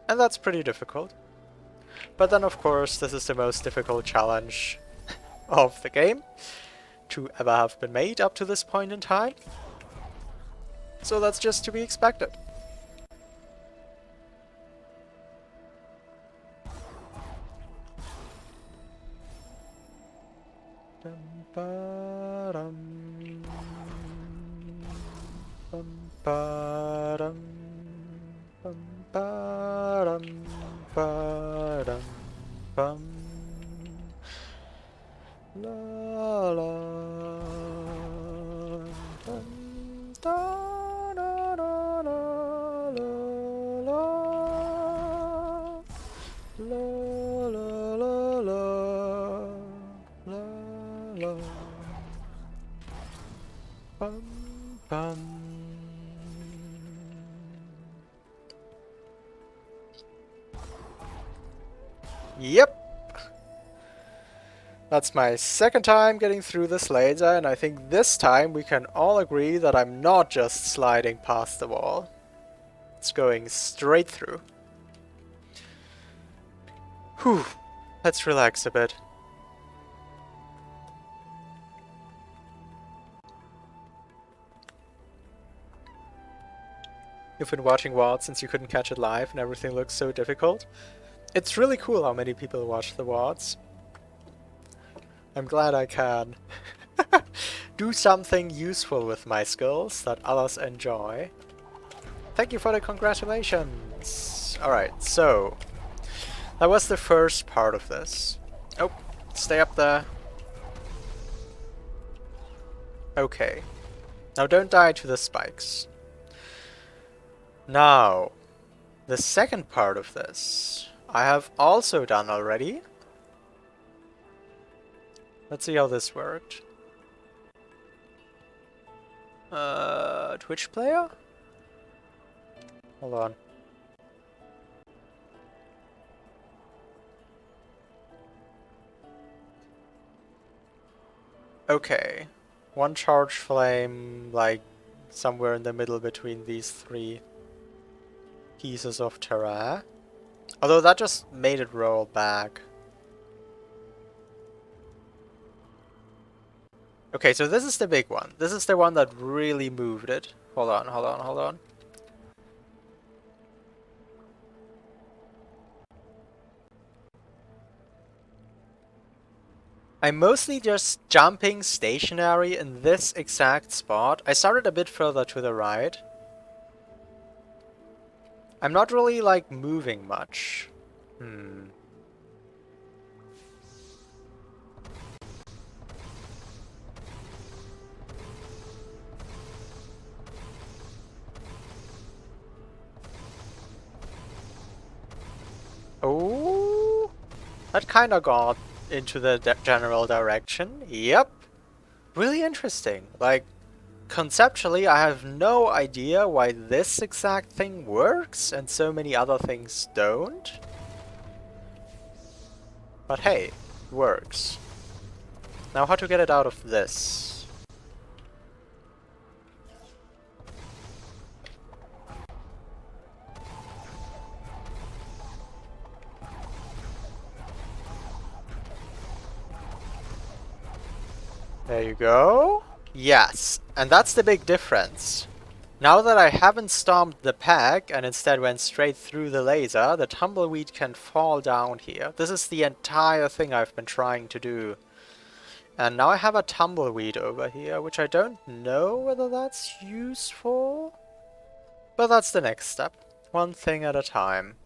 And that's pretty difficult. But then of course this is the most difficult challenge of the game to ever have been made up to this point in time. So that's just to be expected. La la da da da la la la la la la bum bum. Yep. That's my second time getting through this laser, and I think this time we can all agree that I'm not just sliding past the wall. It's going straight through. Whew. Let's relax a bit. You've been watching WoD since you couldn't catch it live and everything looks so difficult. It's really cool how many people watch the WoDs. I'm glad I can do something useful with my skills that others enjoy. Thank you for the congratulations! Alright, so that was the first part of this. Oh, stay up there. Okay. Now don't die to the spikes. Now, the second part of this I have also done already. Let's see how this worked. Twitch player? Hold on. Okay. One charge flame, like, somewhere in the middle between these three pieces of terrain. Although that just made it roll back. Okay, so this is the big one. This is the one that really moved it. Hold on, hold on, hold on. I'm mostly just jumping stationary in this exact spot. I started a bit further to the right. I'm not really, like, moving much. Oh, that kinda got into the general direction. Yep. Really interesting. Like, conceptually, I have no idea why this exact thing works and so many other things don't. But hey, it works. Now how to get it out of this? There you go. Yes, and that's the big difference. Now that I haven't stomped the peg and instead went straight through the laser, the tumbleweed can fall down here. This is the entire thing I've been trying to do. And now I have a tumbleweed over here, which I don't know whether that's useful. But that's the next step. One thing at a time.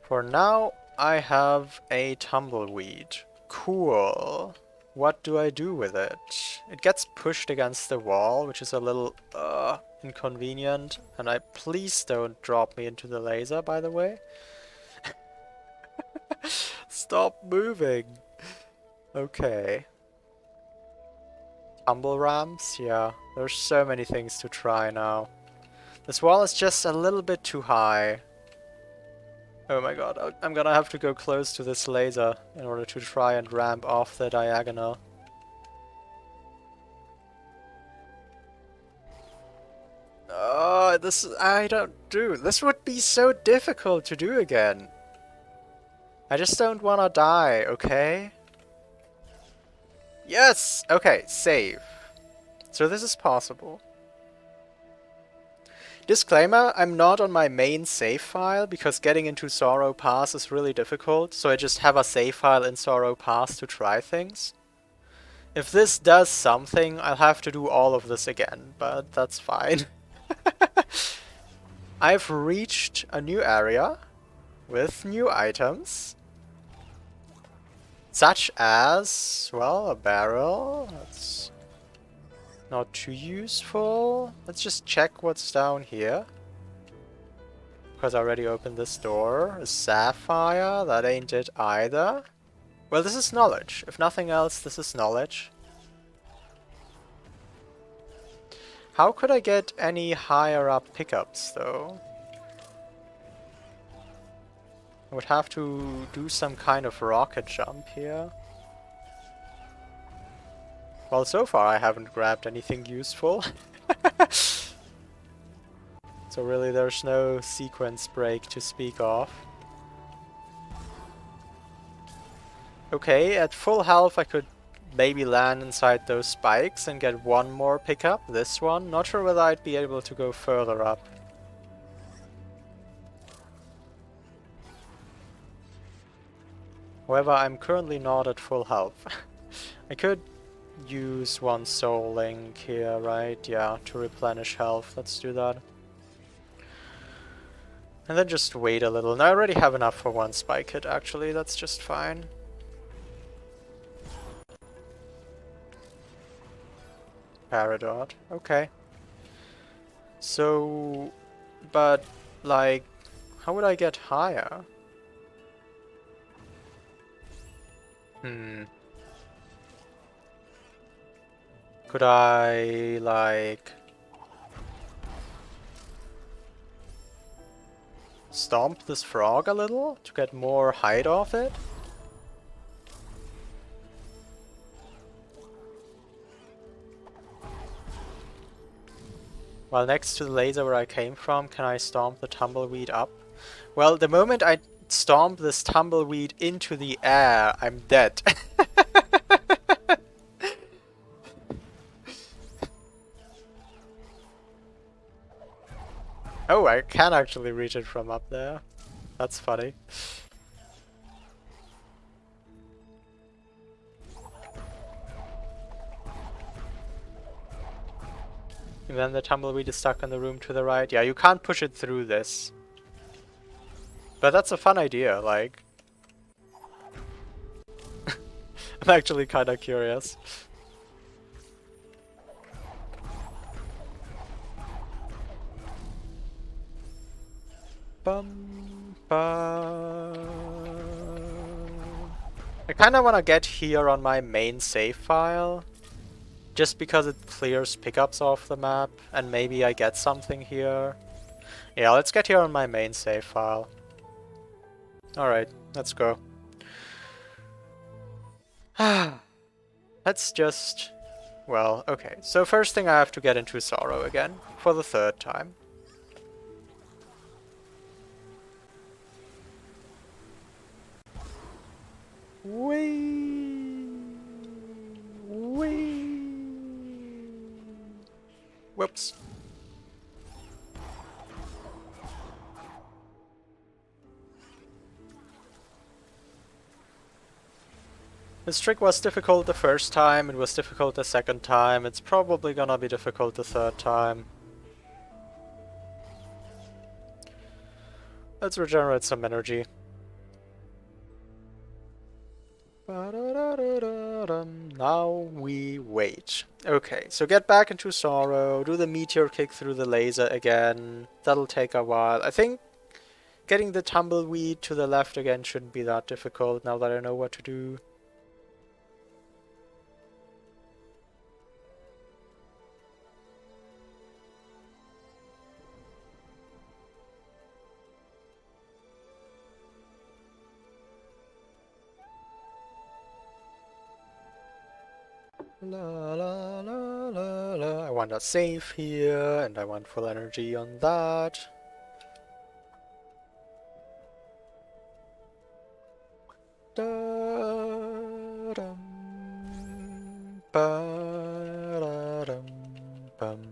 For now, I have a tumbleweed. Cool. What do I do with it? It gets pushed against the wall, which is a little inconvenient. And please don't drop me into the laser, by the way. Stop moving. Okay. Tumble ramps? Yeah, there's so many things to try now. This wall is just a little bit too high. Oh my god, I'm gonna have to go close to this laser in order to try and ramp off the diagonal. Oh, I don't do. This would be so difficult to do again. I just don't wanna die, okay? Yes! Okay, save. So this is possible. Disclaimer, I'm not on my main save file because getting into Sorrow Pass is really difficult, so I just have a save file in Sorrow Pass to try things. If this does something, I'll have to do all of this again, but that's fine. I've reached a new area with new items, such as, well, a barrel. That's not too useful. Let's just check what's down here. Because I already opened this door. A sapphire, that ain't it either. Well, this is knowledge. If nothing else, this is knowledge. How could I get any higher up pickups, though? I would have to do some kind of rocket jump here. Well, so far I haven't grabbed anything useful. So really there's no sequence break to speak of. Okay, at full health I could maybe land inside those spikes and get one more pickup, this one. Not sure whether I'd be able to go further up. However, I'm currently not at full health. I could use one soul link here, right? Yeah, to replenish health. Let's do that. And then just wait a little. And I already have enough for one spike hit, actually. That's just fine. Paradot. Okay. So, but, like, how would I get higher? Could I, like, stomp this frog a little to get more height off it? While next to the laser where I came from, can I stomp the tumbleweed up? Well, the moment I stomp this tumbleweed into the air, I'm dead. Oh, I can actually reach it from up there. That's funny. And then the tumbleweed is stuck in the room to the right. Yeah, you can't push it through this. But that's a fun idea, like... I'm actually kinda curious. Bum, bum. I kinda wanna get here on my main save file. Just because it clears pickups off the map, and maybe I get something here. Yeah, let's get here on my main save file. Alright, let's go. Let's just... Well, okay. So first thing I have to get into Sorrow again, for the third time. Whee! Whee! Whoops. This trick was difficult the first time, it was difficult the second time, it's probably gonna be difficult the third time. Let's regenerate some energy. Now we wait. Okay, so get back into Sorrow, do the meteor kick through the laser again. That'll take a while. I think getting the tumbleweed to the left again shouldn't be that difficult now that I know what to do. La la la la la. I want a save here, and I want full energy on that. Da dum ba da dum bum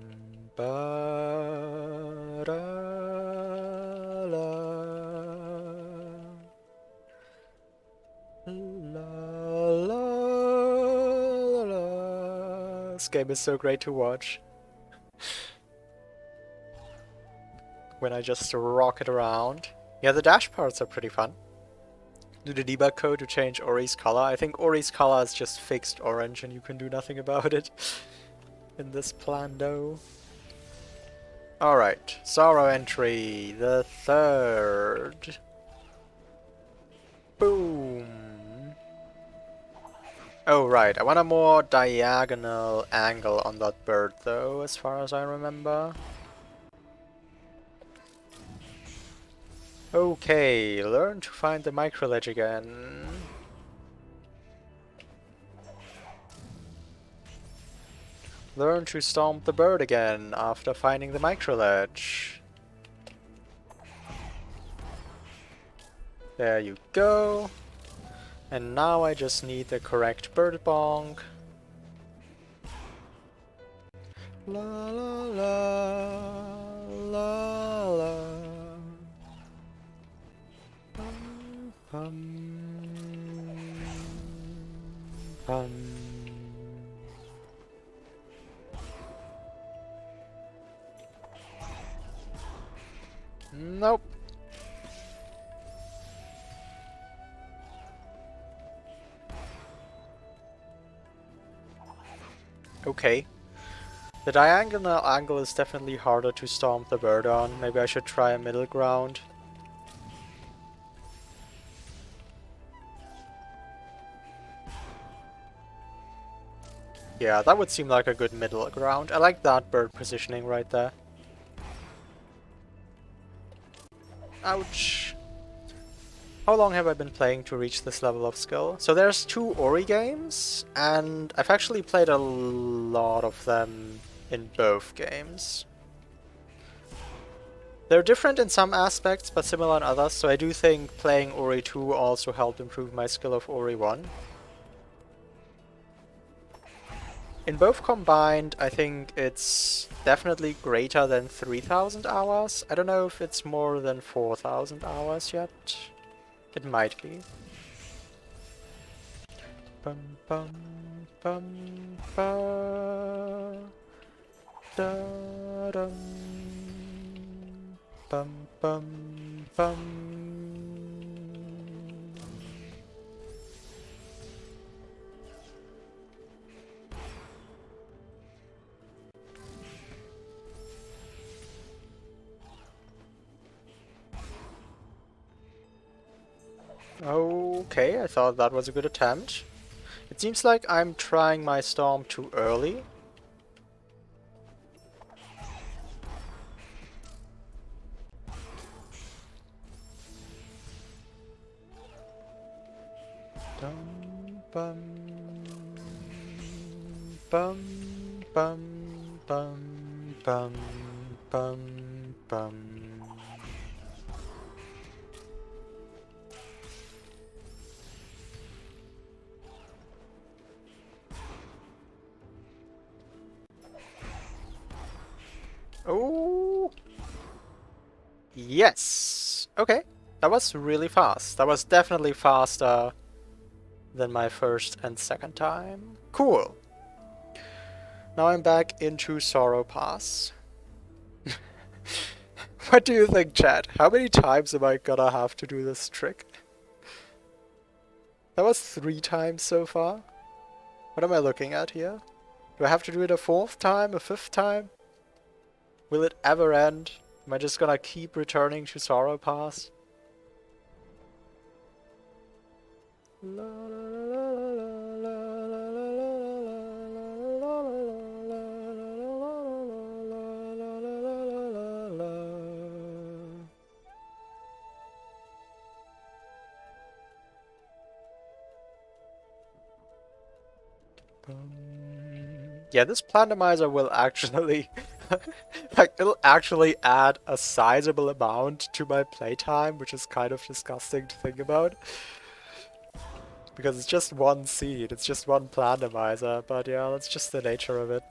ba da la la la. This game is so great to watch. When I just rock it around. Yeah, the dash parts are pretty fun. Do the debug code to change Ori's color. I think Ori's color is just fixed orange and you can do nothing about it in this plan though. Alright, Sorrow entry, the third. Boom. Oh right, I want a more diagonal angle on that bird though, as far as I remember. Okay, learn to find the microledge again. Learn to stomp the bird again after finding the microledge. There you go. And now I just need the correct bird bonk. La la la la la. Pum. Nope. Okay. The diagonal angle is definitely harder to stomp the bird on. Maybe I should try a middle ground. Yeah, that would seem like a good middle ground. I like that bird positioning right there. Ouch. How long have I been playing to reach this level of skill? So there's 2 Ori games, and I've actually played a lot of them in both games. They're different in some aspects, but similar in others, so I do think playing Ori 2 also helped improve my skill of Ori 1. In both combined, I think it's definitely greater than 3,000 hours. I don't know if it's more than 4,000 hours yet. It might be. Bum bum bum ba Da dum bum bum bum. Okay, I thought that was a good attempt. It seems like I'm trying my storm too early. Dum bum bum bum bum bum bum bum. Oh! Yes! Okay, that was really fast. That was definitely faster than my first and second time. Cool! Now I'm back into Sorrow Pass. What do you think, chat? How many times am I gonna have to do this trick? That was 3 times so far. What am I looking at here? Do I have to do it a 4th time? A 5th time? Will it ever end? Am I just gonna keep returning to Sorrow Pass? Yeah, this Plandomizer will actually like it'll actually add a sizable amount to my playtime, which is kind of disgusting to think about. Because it's just one seed, it's just one Plandomizer, but yeah, that's just the nature of it.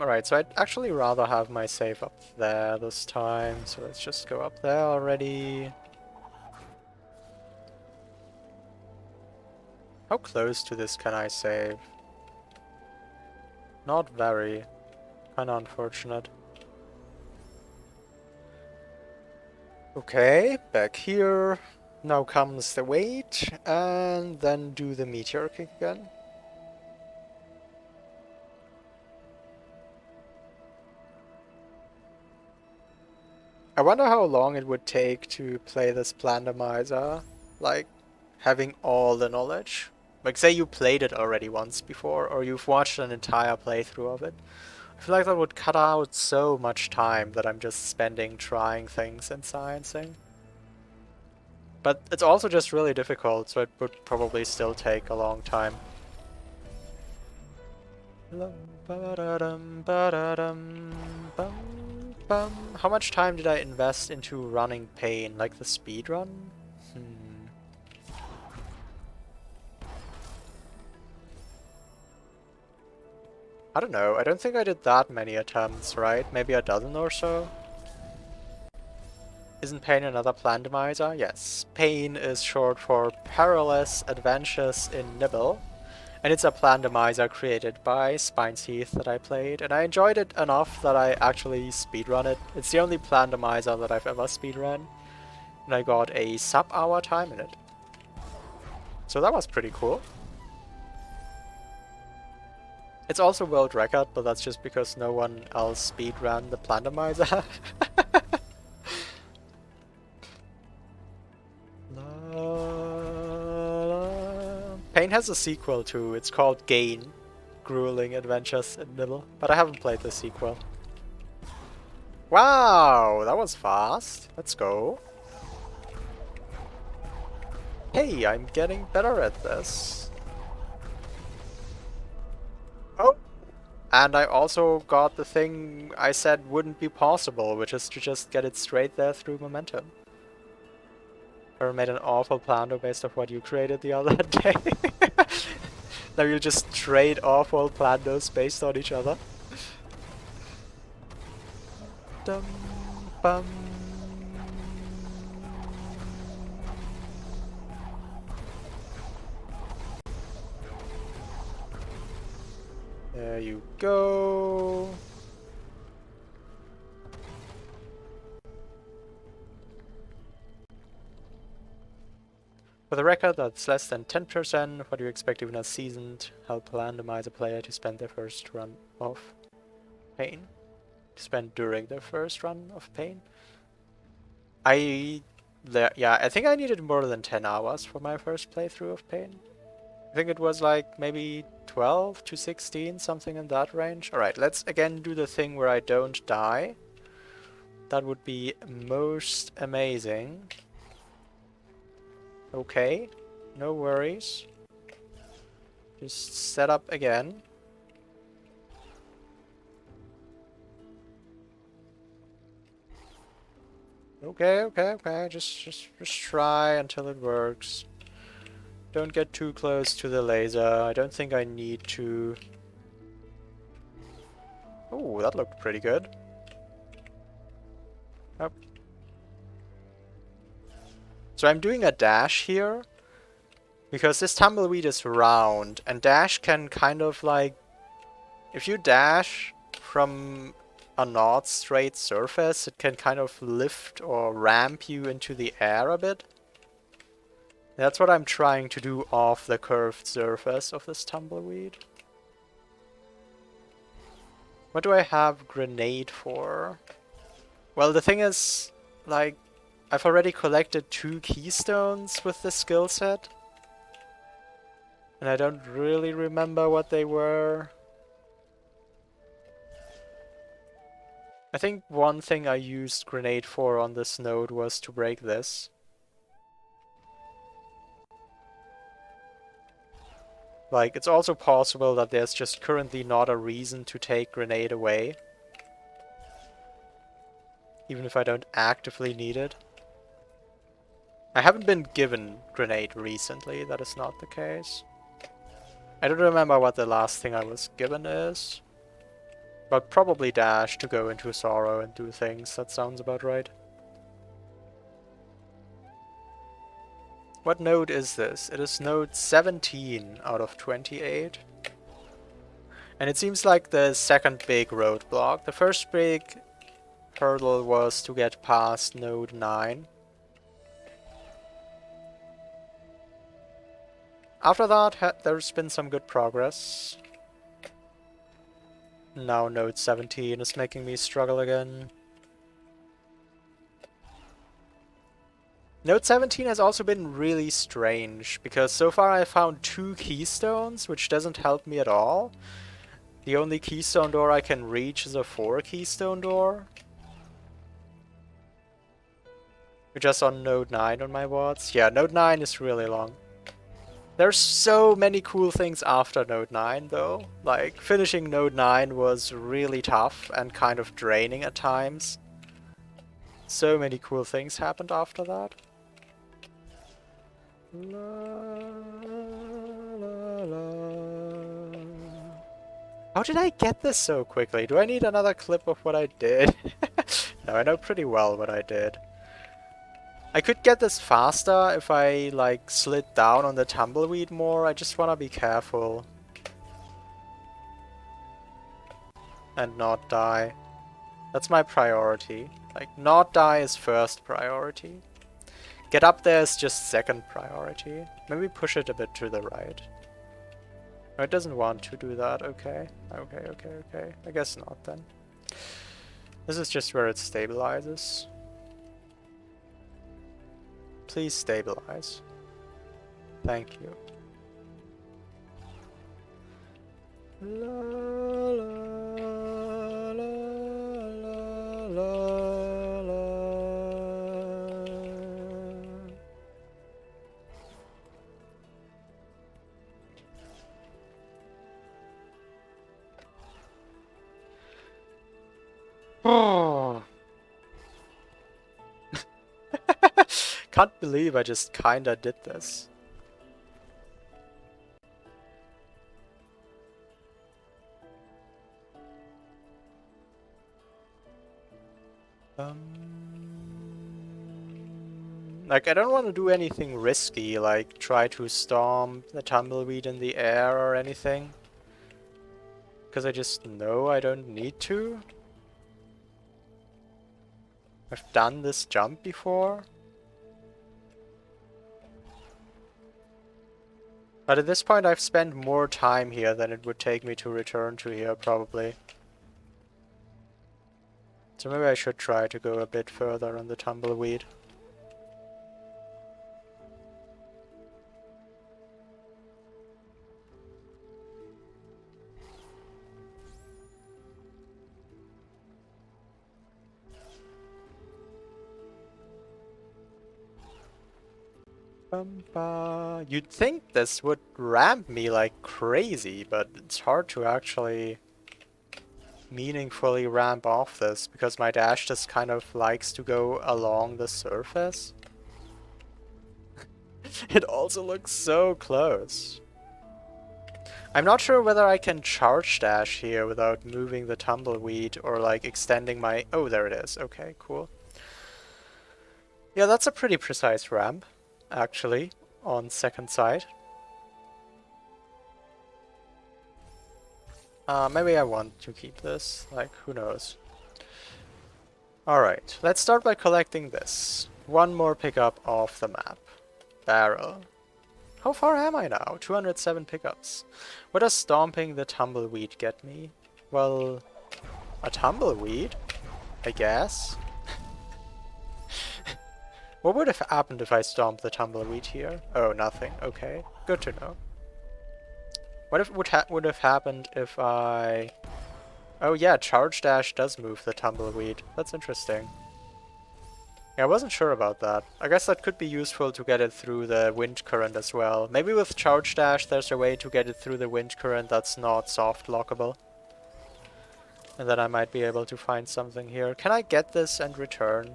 Alright, so I'd actually rather have my save up there this time, so let's just go up there already. How close to this can I save? Not very. Kinda unfortunate. Okay, back here. Now comes the wait, and then do the meteor kick again. I wonder how long it would take to play this Plandomizer, like, having all the knowledge. Like, say you played it already once before, or you've watched an entire playthrough of it. I feel like that would cut out so much time that I'm just spending trying things and sciencing. But it's also just really difficult, so it would probably still take a long time. How much time did I invest into running Pain? Like the speed run? I don't know, I don't think I did that many attempts, right? Maybe a dozen or so? Isn't Pain another Plandomizer? Yes. Pain is short for Perilous Adventures in Nibble. And it's a Plandomizer created by Spineteeth that I played, and I enjoyed it enough that I actually speedrun it. It's the only Plandomizer that I've ever speedrun, and I got a sub-hour time in it. So that was pretty cool. It's also world record, but that's just because no one else speedran the Plandomizer. Pain has a sequel too, it's called Gain. Grueling Adventures in Nibble, but I haven't played the sequel. Wow, that was fast. Let's go. Hey, I'm getting better at this. Oh! And I also got the thing I said wouldn't be possible, which is to just get it straight there through momentum. I made an awful Plando based off what you created the other day. Now you just trade awful Plandos based on each other. Dum bum. There you go. For the record, that's less than 10%. What do you expect even a seasoned help randomize a player to spend their first run of pain? To spend during their first run of pain? Yeah, I think I needed more than 10 hours for my first playthrough of pain. I think it was like maybe 12 to 16, something in that range. Alright, let's again do the thing where I don't die. That would be most amazing. Okay, no worries. Just set up again. Okay. Just try until it works. Don't get too close to the laser. I don't think I need to. Oh, that looked pretty good. Yep. So I'm doing a dash here because this tumbleweed is round, and dash can kind of like, if you dash from a not straight surface, it can kind of lift or ramp you into the air a bit. That's what I'm trying to do off the curved surface of this tumbleweed. What do I have grenade for? Well, the thing is, like, I've already collected 2 keystones with this skill set. And I don't really remember what they were. I think one thing I used grenade for on this node was to break this. Like, it's also possible that there's just currently not a reason to take grenade away. Even if I don't actively need it. I haven't been given grenade recently, that is not the case. I don't remember what the last thing I was given is. But probably dash to go into sorrow and do things, that sounds about right. What node is this? It is node 17 out of 28. And it seems like the second big roadblock. The first big hurdle was to get past node 9. After that, there's been some good progress. Now node 17 is making me struggle again. Node 17 has also been really strange, because so far I found 2 keystones, which doesn't help me at all. The only keystone door I can reach is a 4 keystone door. We're just on node 9 on my watts. Yeah, node 9 is really long. There's so many cool things after node 9 though. Like, finishing node 9 was really tough and kind of draining at times. So many cool things happened after that. How did I get this so quickly? Do I need another clip of what I did? No, I know pretty well what I did. I could get this faster if I, like, slid down on the tumbleweed more. I just wanna be careful. And not die. That's my priority. Like, not die is first priority. Get up there is just second priority. Maybe push it a bit to the right. No, it doesn't want to do that. Okay. Okay. I guess not then. This is just where it stabilizes. Please stabilize. Thank you. Oh. Can't believe I just kinda did this. Like, I don't want to do anything risky, like try to stomp the tumbleweed in the air or anything. Because I just know I don't need to. I've done this jump before. But at this point I've spent more time here than it would take me to return to here, probably. So maybe I should try to go a bit further on the tumbleweed. You'd think this would ramp me like crazy, but it's hard to actually meaningfully ramp off this because my dash just kind of likes to go along the surface. It also looks so close. I'm not sure whether I can charge dash here without moving the tumbleweed or like extending my... Oh, there it is. Okay, cool. Yeah, that's a pretty precise ramp, actually, on second sight. Maybe I want to keep this, like, who knows. Alright, let's start by collecting this. One more pickup off the map. Barrel. How far am I now? 207 pickups. What does stomping the tumbleweed get me? Well, a tumbleweed, I guess. What would have happened if I stomped the tumbleweed here? Oh, nothing. Okay, good to know. What if would have happened if I... Oh yeah, charge dash does move the tumbleweed. That's interesting. Yeah, I wasn't sure about that. I guess that could be useful to get it through the wind current as well. Maybe with charge dash there's a way to get it through the wind current that's not soft lockable. And then I might be able to find something here. Can I get this and return?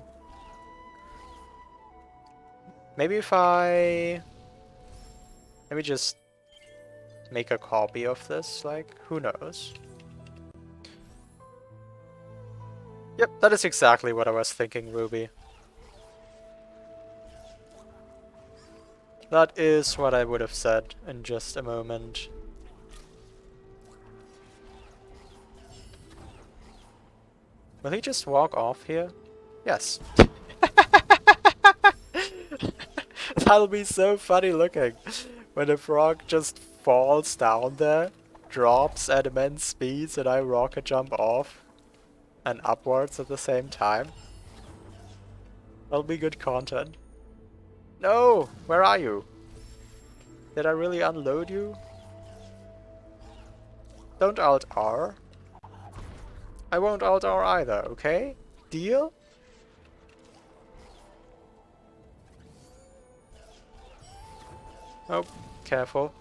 Maybe if I... Maybe just make a copy of this, like, who knows? Yep, that is exactly what I was thinking, Ruby. That is what I would have said in just a moment. Will he just walk off here? Yes. That'll be so funny looking when a frog just falls down there, drops at immense speeds, and I rocket jump off and upwards at the same time. That'll be good content. No! Where are you? Did I really unload you? Don't Alt R. I won't Alt R either, okay? Deal? Oh, careful.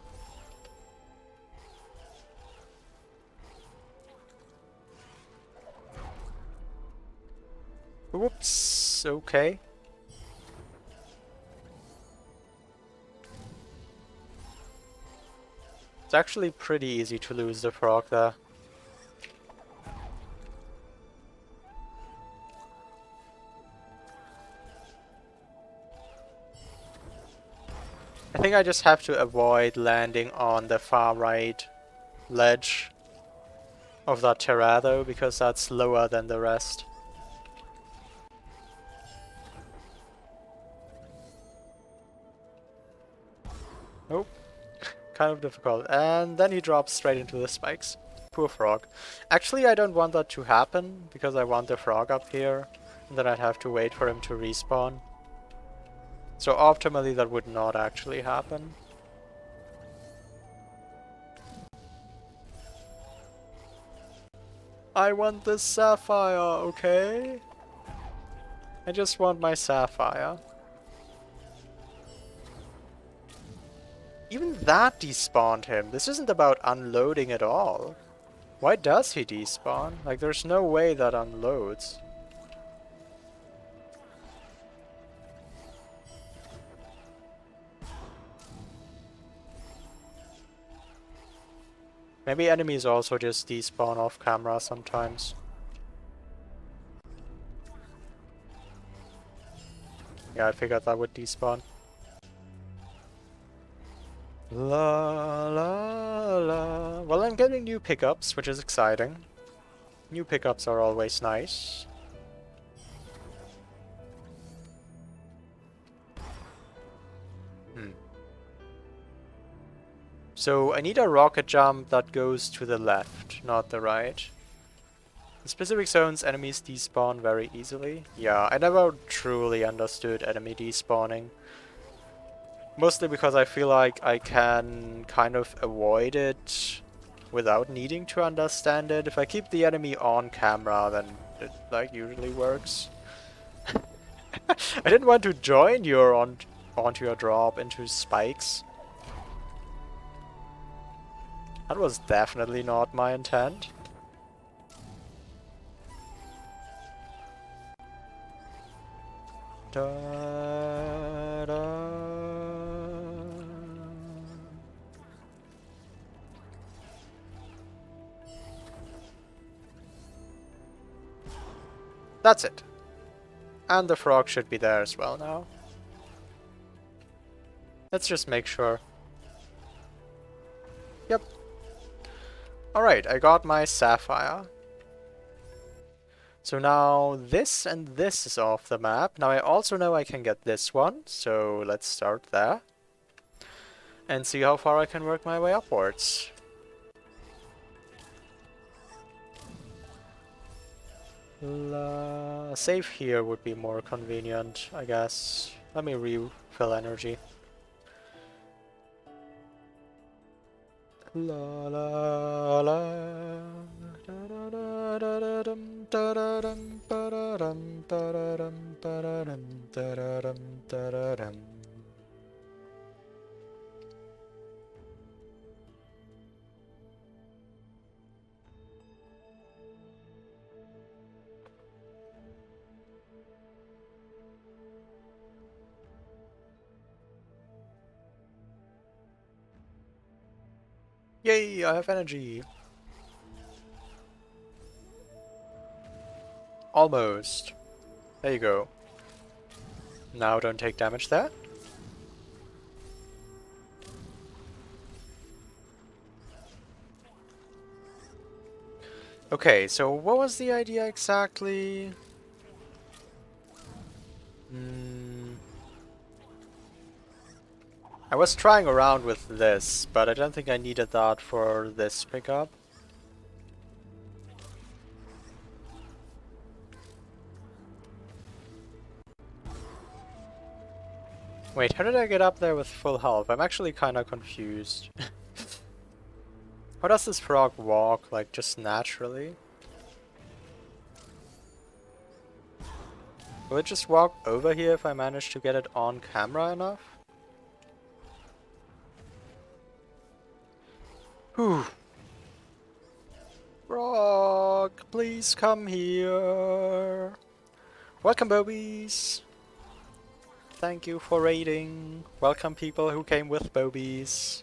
Whoops, okay. It's actually pretty easy to lose the frog there. I think I just have to avoid landing on the far right ledge of that Terrado because that's lower than the rest. Oh, kind of difficult. And then he drops straight into the spikes. Poor frog. Actually, I don't want that to happen because I want the frog up here. And then I'd have to wait for him to respawn. So optimally that would not actually happen. I want this sapphire, okay? I just want my sapphire. Even that despawned him. This isn't about unloading at all. Why does he despawn? Like, there's no way that unloads. Maybe enemies also just despawn off camera sometimes. Yeah, I figured that would despawn. La la la. Well, I'm getting new pickups, which is exciting. New pickups are always nice. So I need a rocket jump that goes to the left, not the right. In specific zones, enemies despawn very easily. Yeah, I never truly understood enemy despawning. Mostly because I feel like I can kind of avoid it without needing to understand it. If I keep the enemy on camera, then it like usually works. I didn't want to join your onto your drop into spikes. That was definitely not my intent. Da, da. That's it. And the frog should be there as well now. Let's just make sure. Yep. Alright, I got my sapphire. So now this and this is off the map. Now I also know I can get this one, so let's start there. And see how far I can work my way upwards. Save here would be more convenient, I guess. Let me refill energy. La la la da da da da da dum da da dum ba da dum da da dum ba da dum da da dum da da dum. Yay, I have energy. Almost. There you go. Now don't take damage there. Okay, so what was the idea exactly? I was trying around with this, but I don't think I needed that for this pickup. Wait, how did I get up there with full health? I'm actually kinda confused. How does this frog walk, like, just naturally? Will it just walk over here if I manage to get it on camera enough? Whew. Frog, please come here. Welcome, Bobies. Thank you for raiding. Welcome people who came with Bobies.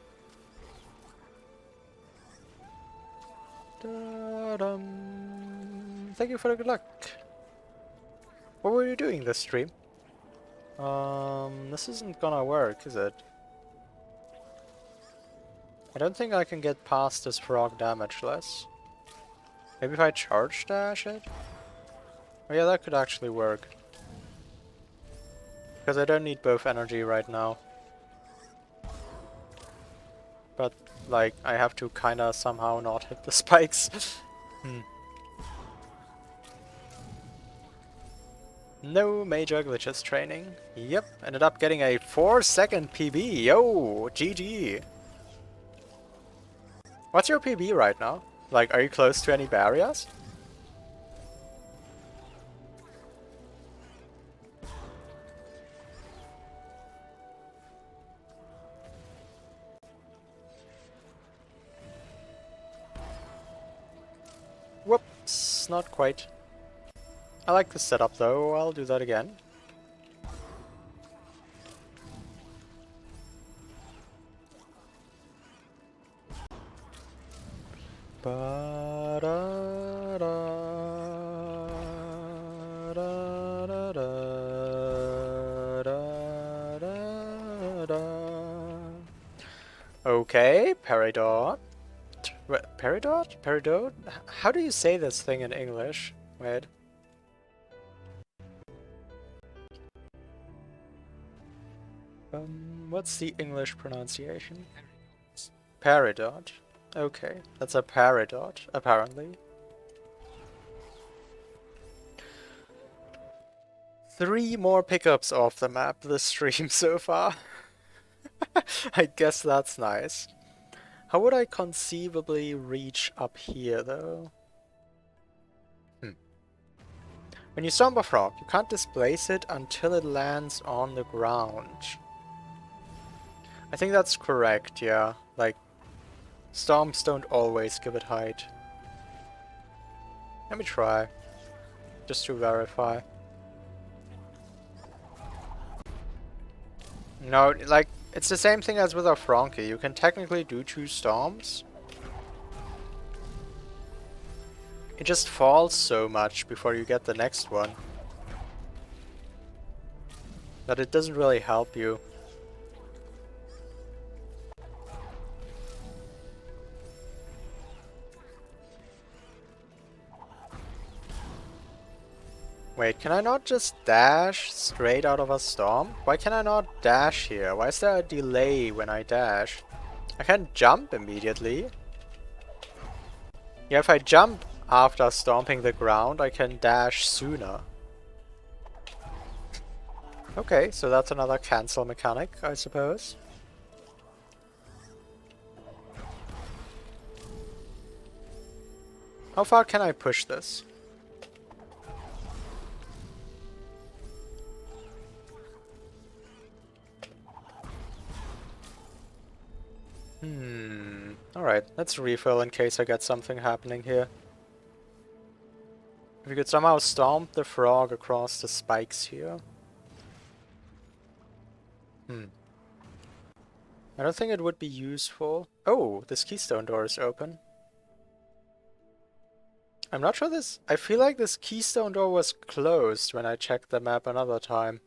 Da-dum. Thank you for the good luck. What were you doing this stream? This isn't gonna work, is it? I don't think I can get past this frog damageless. Maybe if I charge dash it? Oh yeah, that could actually work. Because I don't need both energy right now. But, like, I have to kinda somehow not hit the spikes. No major glitches training. Yep, ended up getting a 4-second PB. Yo, GG. What's your PB right now? Like, are you close to any barriers? Whoops, not quite. I like the setup though, I'll do that again. Okay, Peridot. What, Peridot? Peridot? How do you say this thing in English? Wait. What's the English pronunciation? Peridot. Okay, that's a Peridot, apparently. 3 more pickups off the map this stream so far. I guess that's nice. How would I conceivably reach up here, though? When you stomp a frog, you can't displace it until it lands on the ground. I think that's correct, yeah. Like, stomps don't always give it height. Let me try, just to verify. No, like, it's the same thing as with a Frankie. You can technically do 2 stomps. It just falls so much before you get the next one that it doesn't really help you. Wait, can I not just dash straight out of a stomp? Why can I not dash here? Why is there a delay when I dash? I can't jump immediately. Yeah, if I jump after stomping the ground, I can dash sooner. Okay, so that's another cancel mechanic, I suppose. How far can I push this? Alright, let's refill in case I get something happening here. If we could somehow stomp the frog across the spikes here. I don't think it would be useful. Oh, this keystone door is open. I'm not sure this... I feel like this keystone door was closed when I checked the map another time.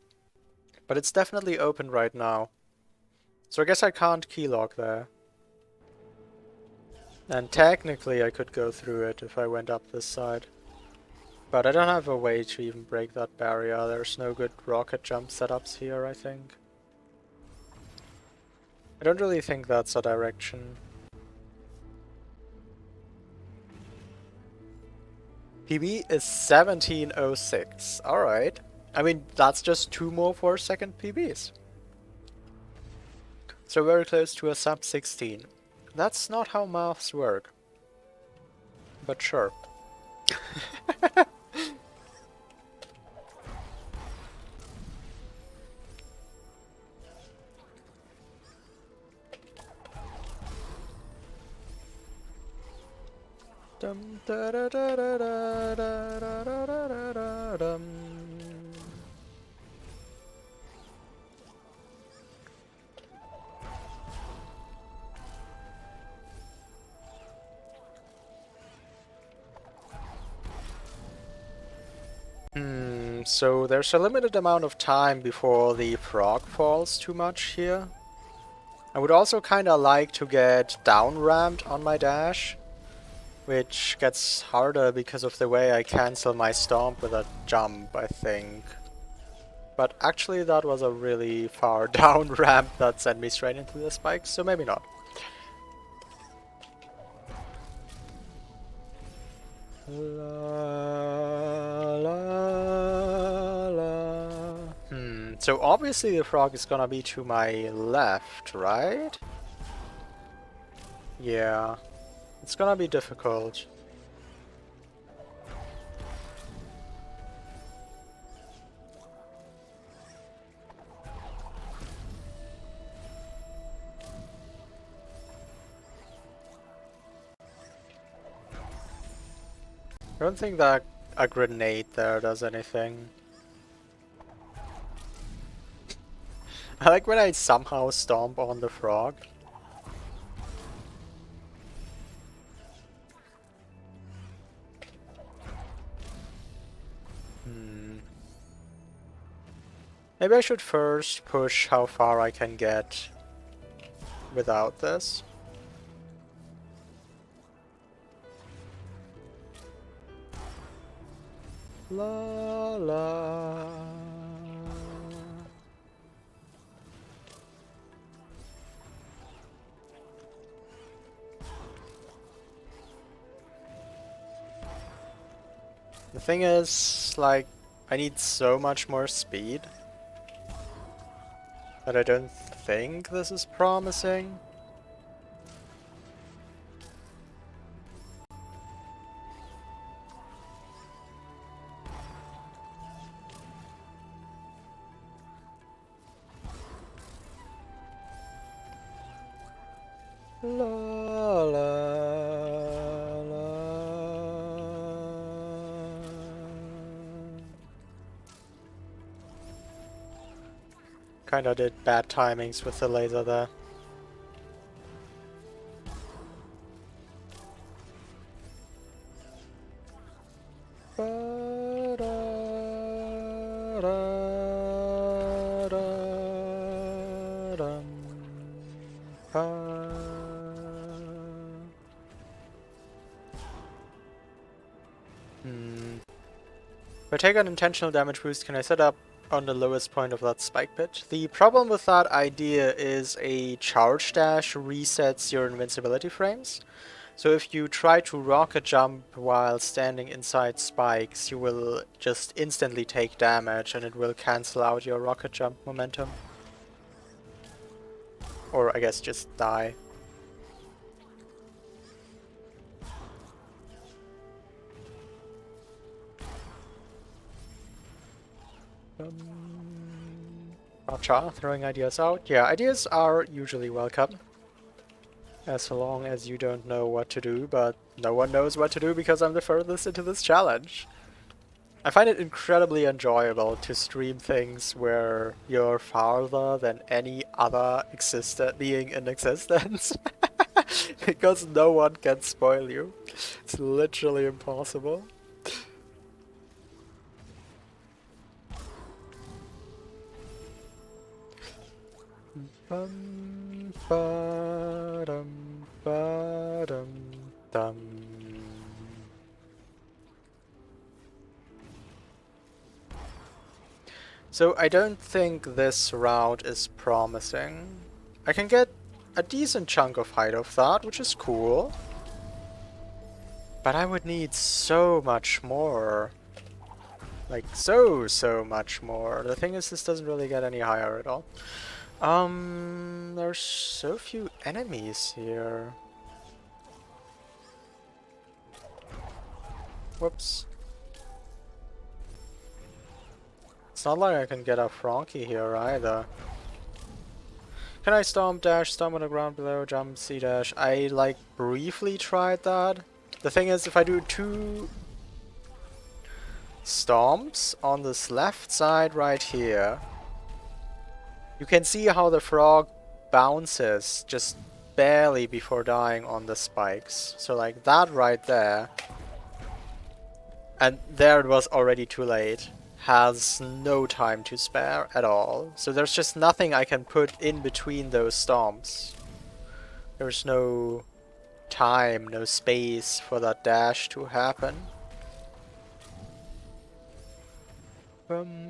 But it's definitely open right now. So I guess I can't keylock there. And technically I could go through it if I went up this side. But I don't have a way to even break that barrier. There's no good rocket jump setups here, I think. I don't really think that's a direction. PB is 1706. Alright. I mean, that's just 2 more 4-second PBs. So very close to a sub 16. That's not how maths work. But sure. Dum da da da da da da da da da da dum. So there's a limited amount of time before the frog falls too much here. I would also kinda like to get down ramped on my dash, which gets harder because of the way I cancel my stomp with a jump, I think. But actually that was a really far down ramp that sent me straight into the spikes, so maybe not. La, la, la. So obviously the frog is gonna be to my left, right? Yeah. It's gonna be difficult. I don't think that a grenade there does anything. I like when I somehow stomp on the frog. Maybe I should first push how far I can get without this. La la. The thing is, like, I need so much more speed that I don't think this is promising. La la la. Kinda did bad timings with the laser there. If I take an intentional damage boost, can I set up on the lowest point of that spike pit? The problem with that idea is a charge dash resets your invincibility frames. So if you try to rocket jump while standing inside spikes, you will just instantly take damage and it will cancel out your rocket jump momentum. Or I guess just die. Gotcha, throwing ideas out. Yeah, ideas are usually welcome. As long as you don't know what to do, but no one knows what to do because I'm the furthest into this challenge. I find it incredibly enjoyable to stream things where you're farther than any other being in existence. Because no one can spoil you. It's literally impossible. So I don't think this route is promising. I can get a decent chunk of height of that, which is cool. But I would need so much more. Like, so much more. The thing is, this doesn't really get any higher at all. There's so few enemies here. Whoops. It's not like I can get a Frankie here either. Can I stomp, dash, stomp on the ground below, jump, C-dash? I, like, briefly tried that. The thing is, if I do 2 stomps on this left side right here, you can see how the frog bounces just barely before dying on the spikes. So like that right there, and there it was already too late, has no time to spare at all. So there's just nothing I can put in between those stomps. There's no time, no space for that dash to happen.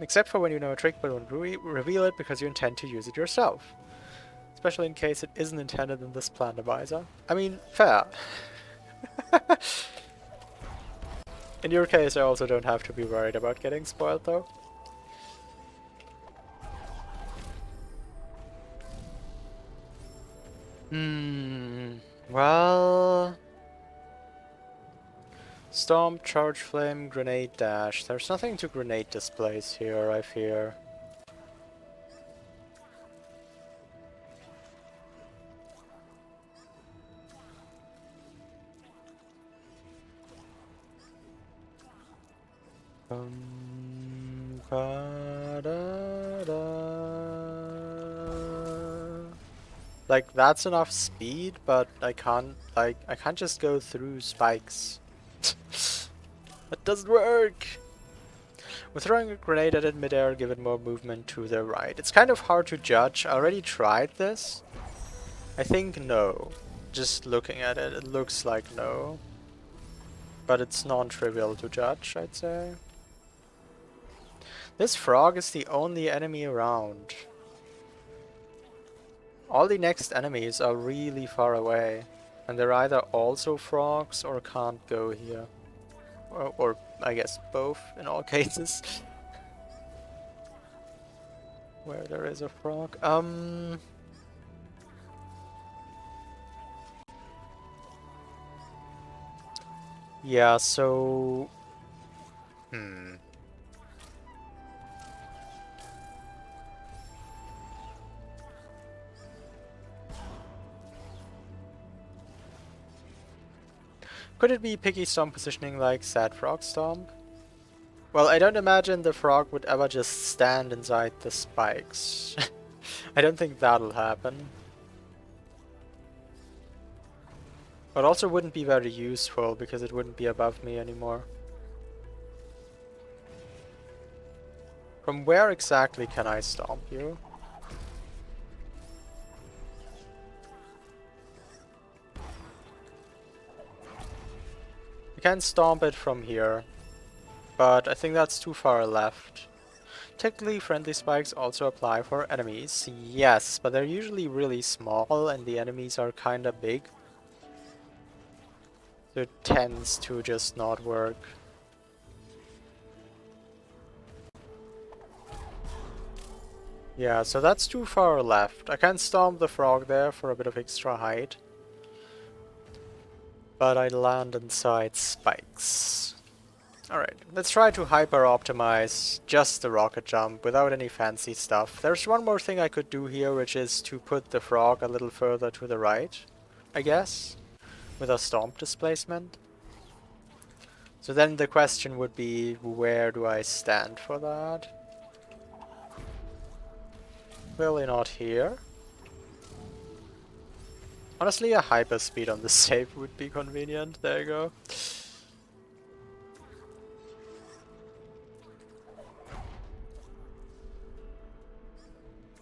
Except for when you know a trick but don't reveal it because you intend to use it yourself. Especially in case it isn't intended in this plan divisor. I mean, fair. In your case, I also don't have to be worried about getting spoiled though. Well... Stomp, charge flame, grenade dash. There's nothing to grenade this place here, I fear. Like, that's enough speed, but I can't just go through spikes. That doesn't work! With throwing a grenade at it midair, give it more movement to the right. It's kind of hard to judge. I already tried this. I think no. Just looking at it, it looks like no. But it's non-trivial to judge, I'd say. This frog is the only enemy around. All the next enemies are really far away. And they're either also frogs or can't go here. Or I guess both in all cases. Where there is a frog. Yeah, so... Could it be Piggy Stomp positioning like Sad Frog Stomp? Well, I don't imagine the frog would ever just stand inside the spikes. I don't think that'll happen. But also wouldn't be very useful because it wouldn't be above me anymore. From where exactly can I stomp you? I can stomp it from here, but I think that's too far left. Technically, friendly spikes also apply for enemies. Yes, but they're usually really small and the enemies are kinda big. So it tends to just not work. Yeah, so that's too far left. I can stomp the frog there for a bit of extra height. But I land inside spikes. Alright, let's try to hyper-optimize just the rocket jump without any fancy stuff. There's one more thing I could do here, which is to put the frog a little further to the right, I guess, with a stomp displacement. So then the question would be, where do I stand for that? Clearly not here. Honestly, a hyperspeed on the save would be convenient. There you go.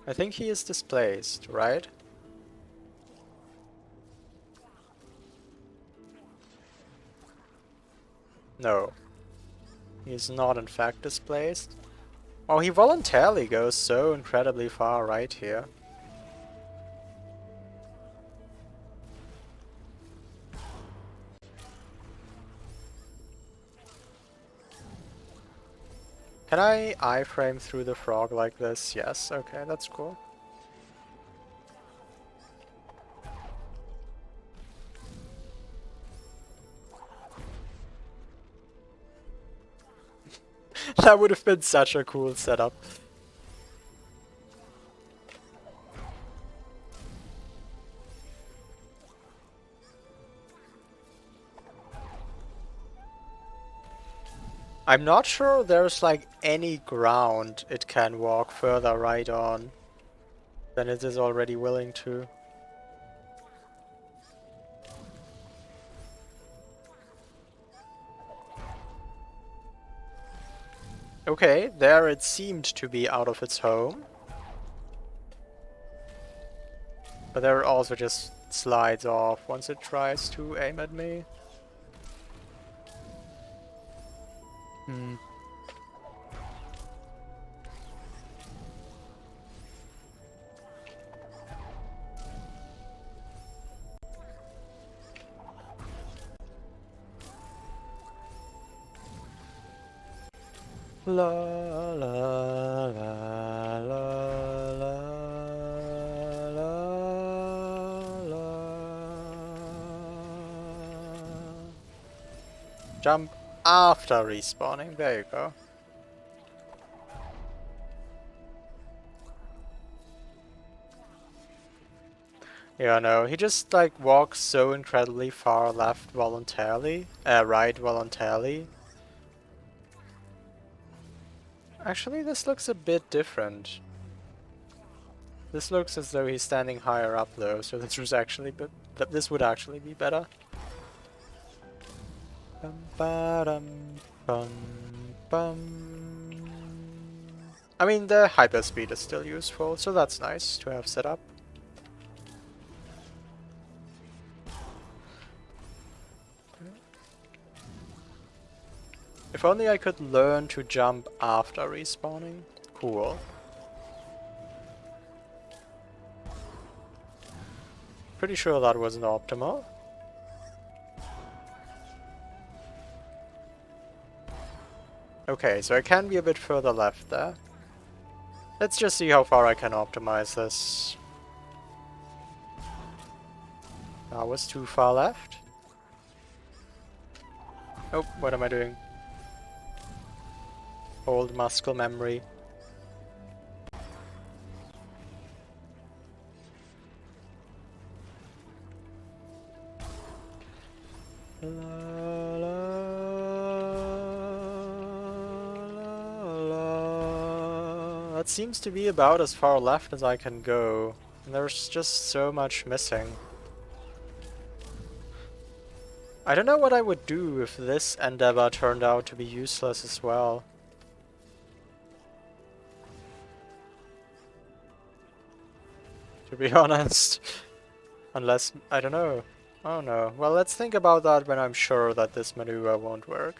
I think he is displaced, right? No. He is not in fact displaced. Oh, he voluntarily goes so incredibly far right here. Can I iframe through the frog like this? Yes, okay, that's cool. That would have been such a cool setup. I'm not sure there's like any ground it can walk further right on than it is already willing to. Okay, there it seemed to be out of its home. But there it also just slides off once it tries to aim at me. Hmm. La la la la la la la. Jump after respawning, there you go. Yeah, no, he just like walks so incredibly far left voluntarily, right voluntarily. Actually, this looks a bit different. This looks as though he's standing higher up though, so this was actually, this would actually be better. Bum, ba-dum, bum, bum. I mean, the hyperspeed is still useful, so that's nice to have set up. If only I could learn to jump after respawning. Cool. Pretty sure that wasn't optimal. Okay, so I can be a bit further left there. Let's just see how far I can optimize this. That was too far left. Oh, what am I doing? Old muscle memory. La, la, la. That seems to be about as far left as I can go. And there's just so much missing. I don't know what I would do if this endeavor turned out to be useless as well. To be honest. Unless, I don't know. Oh no. Well, let's think about that when I'm sure that this maneuver won't work.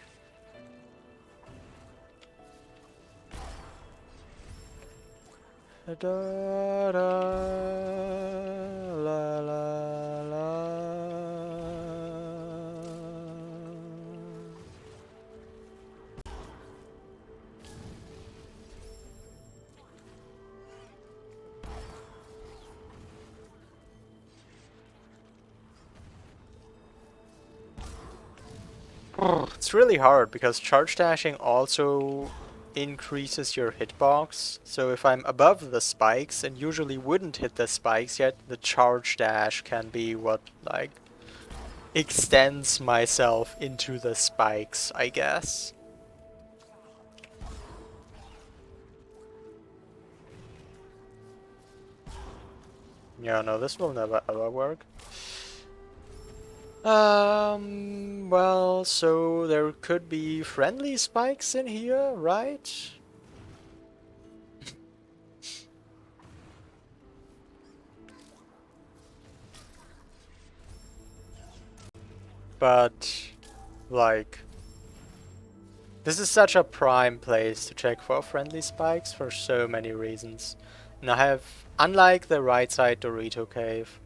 Da, da, la, la, la. It's really hard because charge dashing also increases your hitbox. So if I'm above the spikes and usually wouldn't hit the spikes yet, the charge dash can be what like extends myself into the spikes, I guess. Yeah, no, this will never ever work. Well, so there could be friendly spikes in here, right? But, like, this is such a prime place to check for friendly spikes for so many reasons. And I have, unlike the right side Dorito Cave,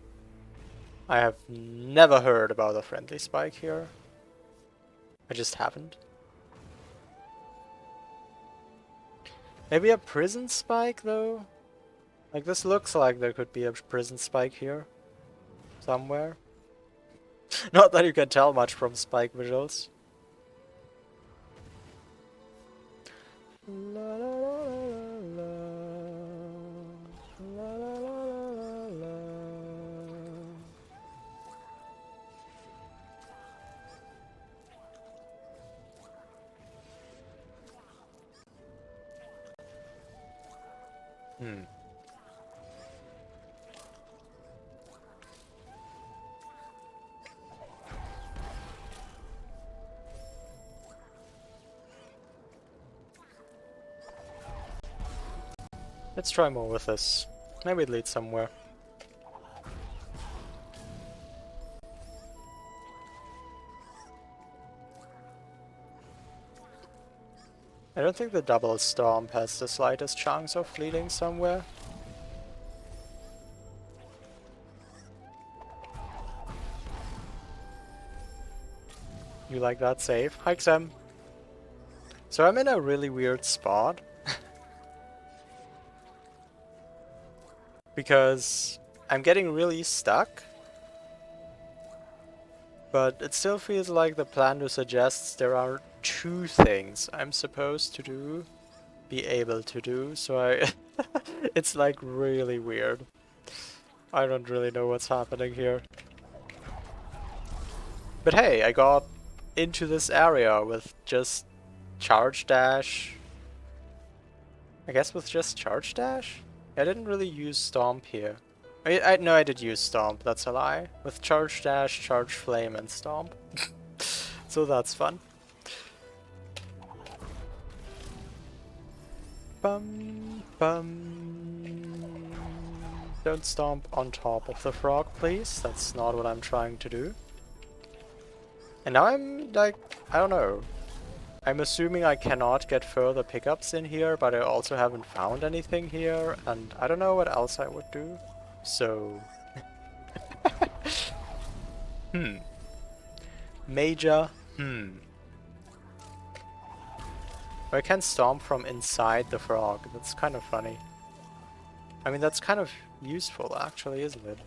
I have never heard about a friendly spike here. I just haven't. Maybe a prison spike though? Like this looks like there could be a prison spike here. Somewhere. Not that you can tell much from spike visuals. La, la, la, la, la, la, la, la, la. Let's try more with this. Maybe it leads somewhere. I don't think the double stomp has the slightest chance of leading somewhere. You like that save? Hi Xem. So I'm in a really weird spot. Because I'm getting really stuck. But it still feels like the planner suggests there are 2 things I'm supposed to do, be able to do, so I it's like really weird. I don't really know what's happening here. But hey, I got into this area with just charge dash. I guess with just charge dash? I didn't really use stomp here. No, I did use stomp, that's a lie. With charge dash, charge flame, and stomp. So that's fun. Bum, bum. Don't stomp on top of the frog, please. That's not what I'm trying to do. And now I'm like, I don't know. I'm assuming I cannot get further pickups in here, but I also haven't found anything here, and I don't know what else I would do. So... Major, I can stomp from inside the frog. That's kind of funny. I mean, that's kind of useful, actually, isn't it?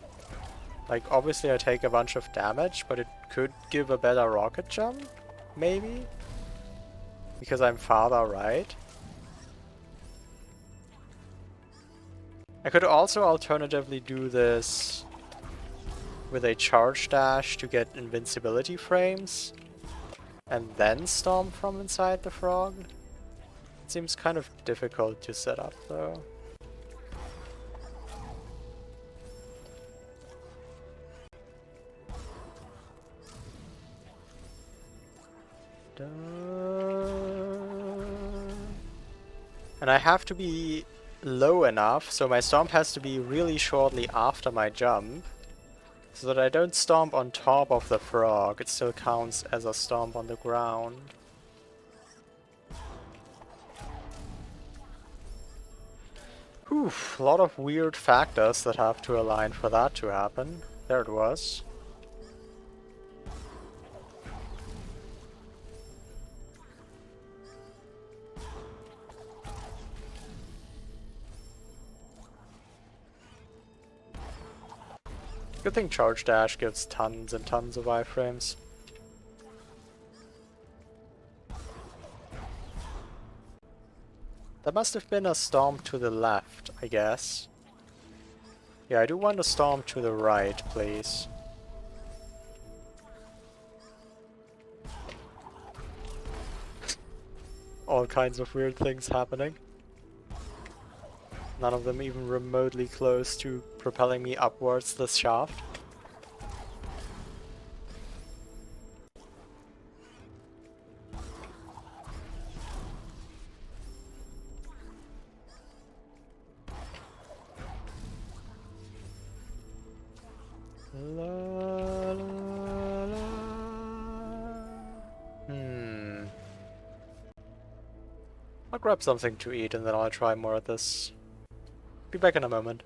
Like, obviously I take a bunch of damage, but it could give a better rocket jump? Maybe? Because I'm farther right? I could also alternatively do this with a charge dash to get invincibility frames, and then stomp from inside the frog. It seems kind of difficult to set up, though. And I have to be low enough, so my stomp has to be really shortly after my jump, so that I don't stomp on top of the frog. It still counts as a stomp on the ground. Oof, a lot of weird factors that have to align for that to happen. There it was. Good thing Charge Dash gives tons and tons of iframes. That must have been a stomp to the left, I guess. Yeah, I do want a stomp to the right, please. All kinds of weird things happening. None of them even remotely close to propelling me upwards this shaft. La, la, la. I'll grab something to eat and then I'll try more of this. Be back in a moment.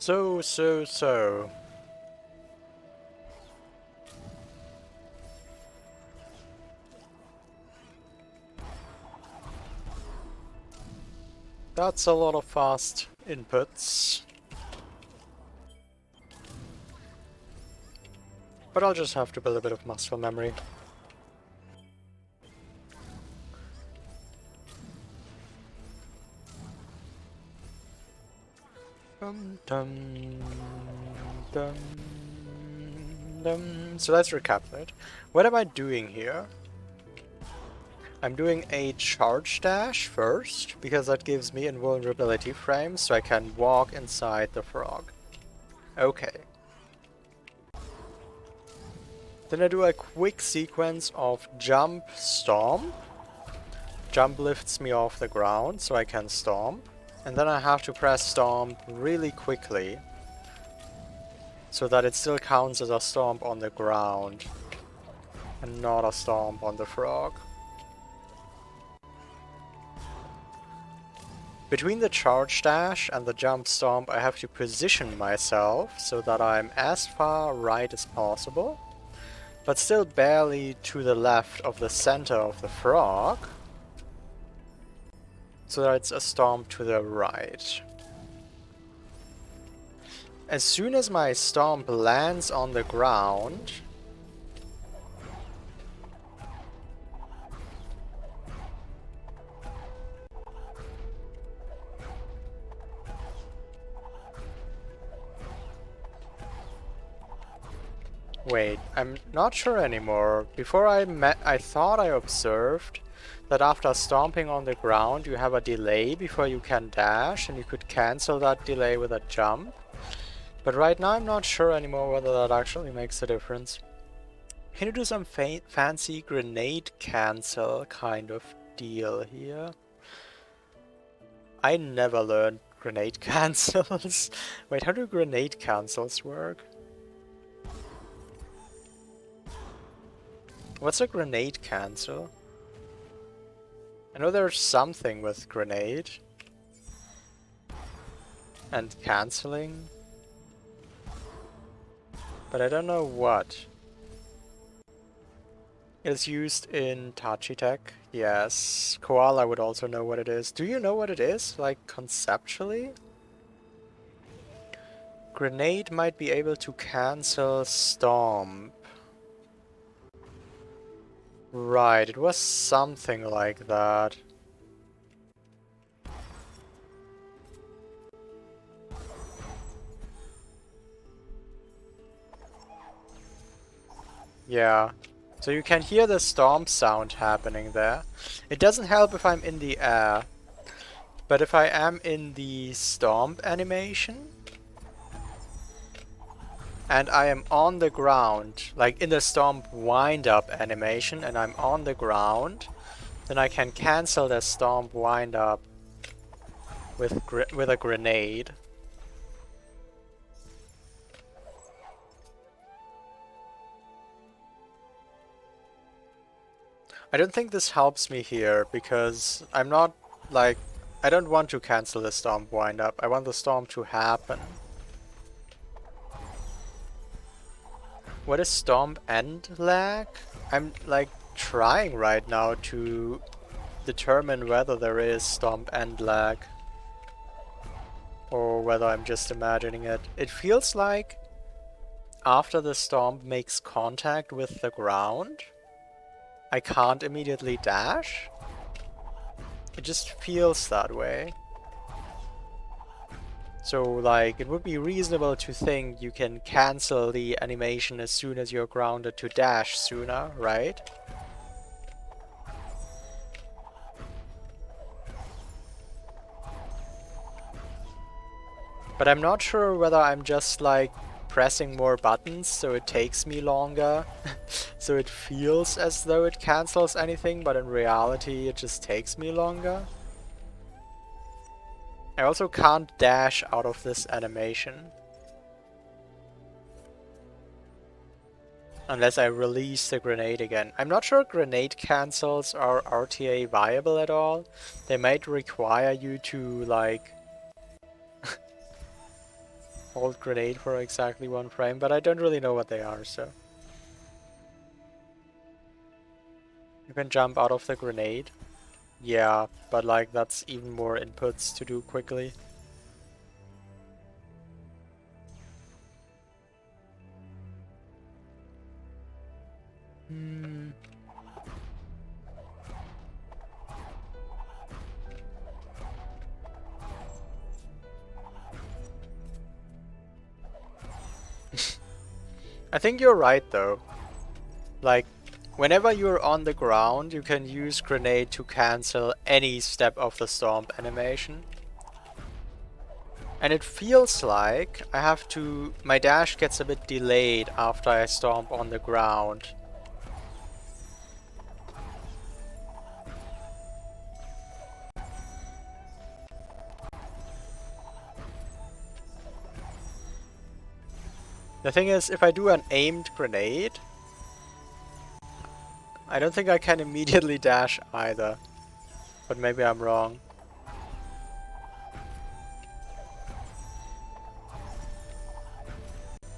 So. That's a lot of fast inputs. But I'll just have to build a bit of muscle memory. Dum dum dum dum. So let's recapitulate. What am I doing here? I'm doing a charge dash first, because that gives me invulnerability frames, so I can walk inside the frog. Okay. Then I do a quick sequence of jump, stomp, Jump lifts me off the ground so I can stomp. And then I have to press stomp really quickly so that it still counts as a stomp on the ground and not a stomp on the frog. Between the charge dash and the jump stomp, I have to position myself so that I'm as far right as possible, but still barely to the left of the center of the frog, so that it's a stomp to the right. As soon as my stomp lands on the ground, wait, I'm not sure anymore. Before I thought I observed that after stomping on the ground you have a delay before you can dash, and you could cancel that delay with a jump. But right now I'm not sure anymore whether that actually makes a difference. Can you do some fancy grenade cancel kind of deal here? I never learned grenade cancels. Wait, how do grenade cancels work? What's a grenade cancel? I know there's something with grenade and cancelling, but I don't know what. It's used in Tachi Tech. Yes. Koala would also know what it is. Do you know what it is? Like, conceptually? Grenade might be able to cancel Stomp. Right, it was something like that. Yeah. So you can hear the stomp sound happening there. It doesn't help if I'm in the air. But if I am in the stomp animation, and I am on the ground, like in the stomp wind-up animation, and I'm on the ground, then I can cancel the stomp wind-up with a grenade. I don't think this helps me here, because I'm not, like, I don't want to cancel the stomp wind-up. I want the stomp to happen. What is stomp end lag? I'm, like, trying right now to determine whether there is stomp end lag, or whether I'm just imagining it. It feels like after the stomp makes contact with the ground, I can't immediately dash. It just feels that way. So, like, it would be reasonable to think you can cancel the animation as soon as you're grounded to dash sooner, right? But I'm not sure whether I'm just, like, pressing more buttons so it takes me longer. So it feels as though it cancels anything, but in reality it just takes me longer. I also can't dash out of this animation. Unless I release the grenade again. I'm not sure grenade cancels are RTA viable at all. They might require you to, like, hold grenade for exactly 1 frame, but I don't really know what they are, so. You can jump out of the grenade. Yeah, but like that's even more inputs to do quickly. I think you're right though. Like, whenever you're on the ground, you can use grenade to cancel any step of the stomp animation. And it feels like I have to... my dash gets a bit delayed after I stomp on the ground. The thing is, if I do an aimed grenade, I don't think I can immediately dash either. But maybe I'm wrong.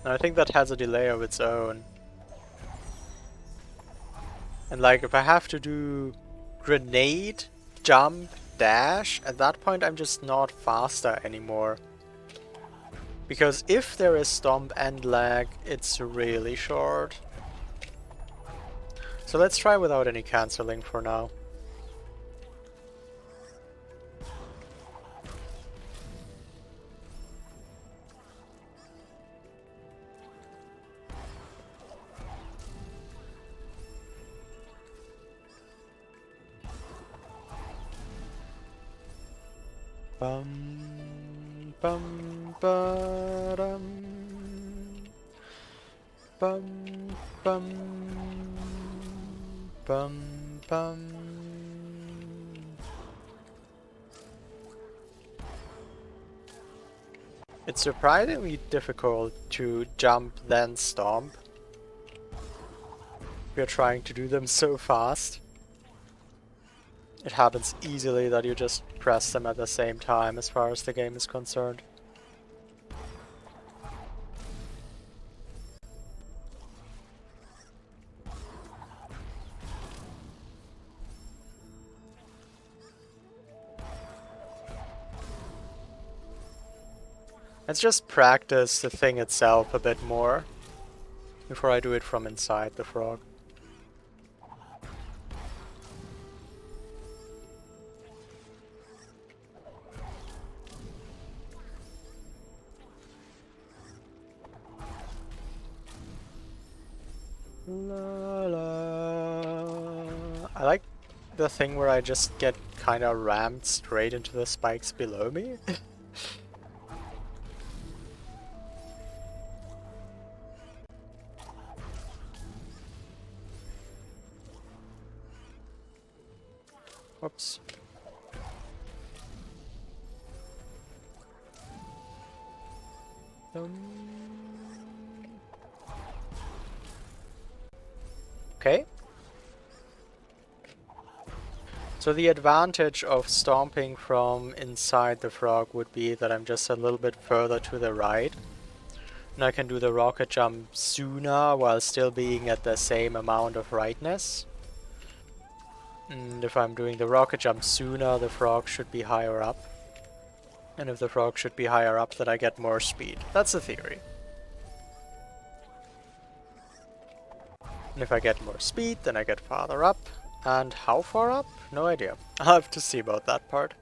And I think that has a delay of its own. And like, if I have to do grenade, jump, dash, at that point I'm just not faster anymore. Because if there is stomp and lag, it's really short. So let's try without any cancelling for now. Bum bum ba-dum. Bum bum bum bum. It's surprisingly difficult to jump then stomp. We are trying to do them so fast. It happens easily that you just press them at the same time as far as the game is concerned. Let's just practice the thing itself a bit more before I do it from inside the frog. La, la. I like the thing where I just get kinda rammed straight into the spikes below me. Whoops. Okay. So the advantage of stomping from inside the frog would be that I'm just a little bit further to the right. And I can do the rocket jump sooner while still being at the same amount of rightness. And if I'm doing the rocket jump sooner, the frog should be higher up. And if the frog should be higher up, then I get more speed. That's the theory. And if I get more speed, then I get farther up. And how far up? No idea. I'll have to see about that part.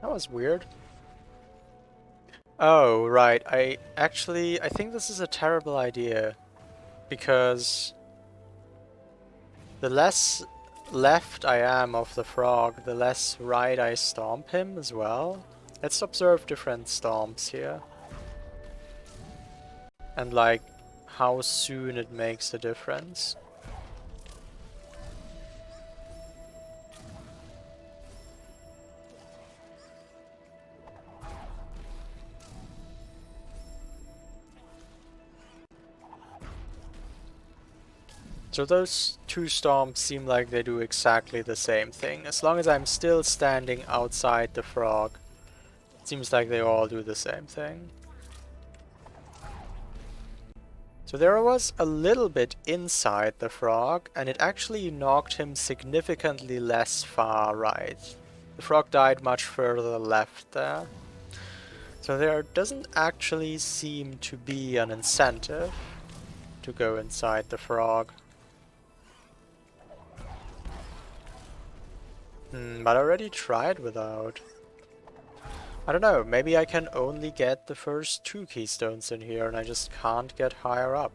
That was weird. Oh, right. I think this is a terrible idea. Because the less left I am of the frog, the less right I stomp him as well. Let's observe different stomps here. And like, how soon it makes a difference. So those two stomps seem like they do exactly the same thing. As long as I'm still standing outside the frog, it seems like they all do the same thing. So there was a little bit inside the frog, and it actually knocked him significantly less far right. The frog died much further left there. So there doesn't actually seem to be an incentive to go inside the frog. But I already tried without. I don't know, maybe I can only get the first 2 keystones in here and I just can't get higher up.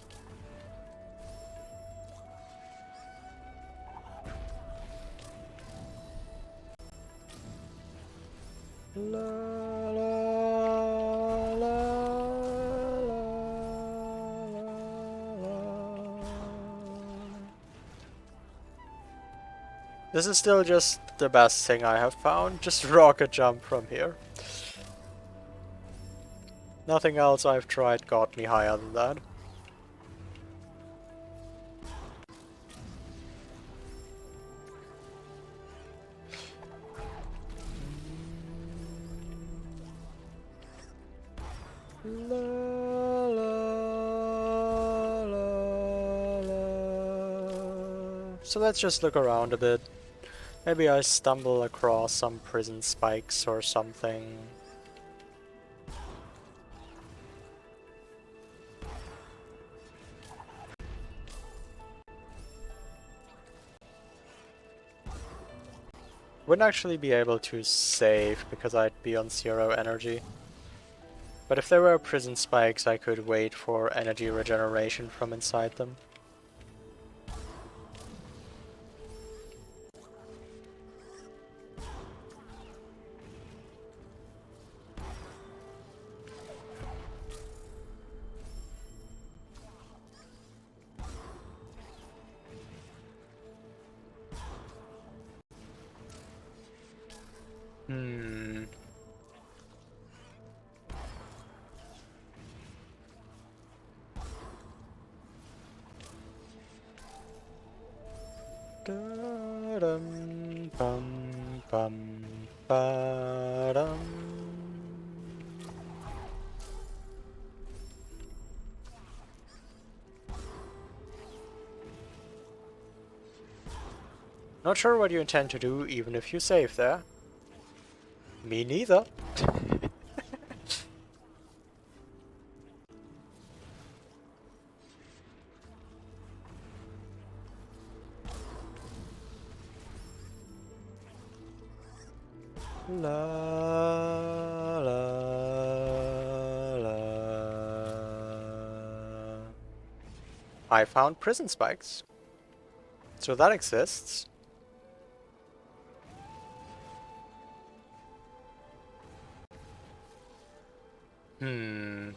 La, la, la, la. This is still just the best thing I have found. Just rocket jump from here. Nothing else I've tried got me higher than that. La, la, la, la. So let's just look around a bit. Maybe I stumble across some prison spikes or something. Wouldn't actually be able to save because I'd be on 0 energy. But if there were prison spikes, I could wait for energy regeneration from inside them. Hmm. Da-dum, bum, bum, ba-dum. Not sure what you intend to do, even if you save there. Me neither. La la la. I found prison spikes. So that exists. Hmm.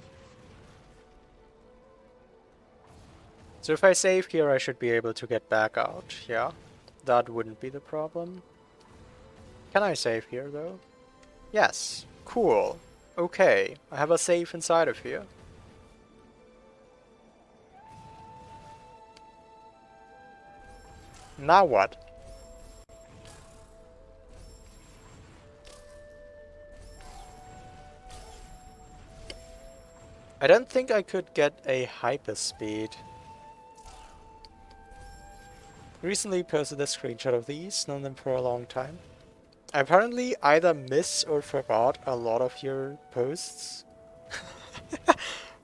So if I save here, I should be able to get back out, yeah? That wouldn't be the problem. Can I save here, though? Yes. Cool. Okay, I have a safe inside of here. Now what? I don't think I could get a hyperspeed. Recently posted a screenshot of these, known them for a long time. I apparently either miss or forgot a lot of your posts.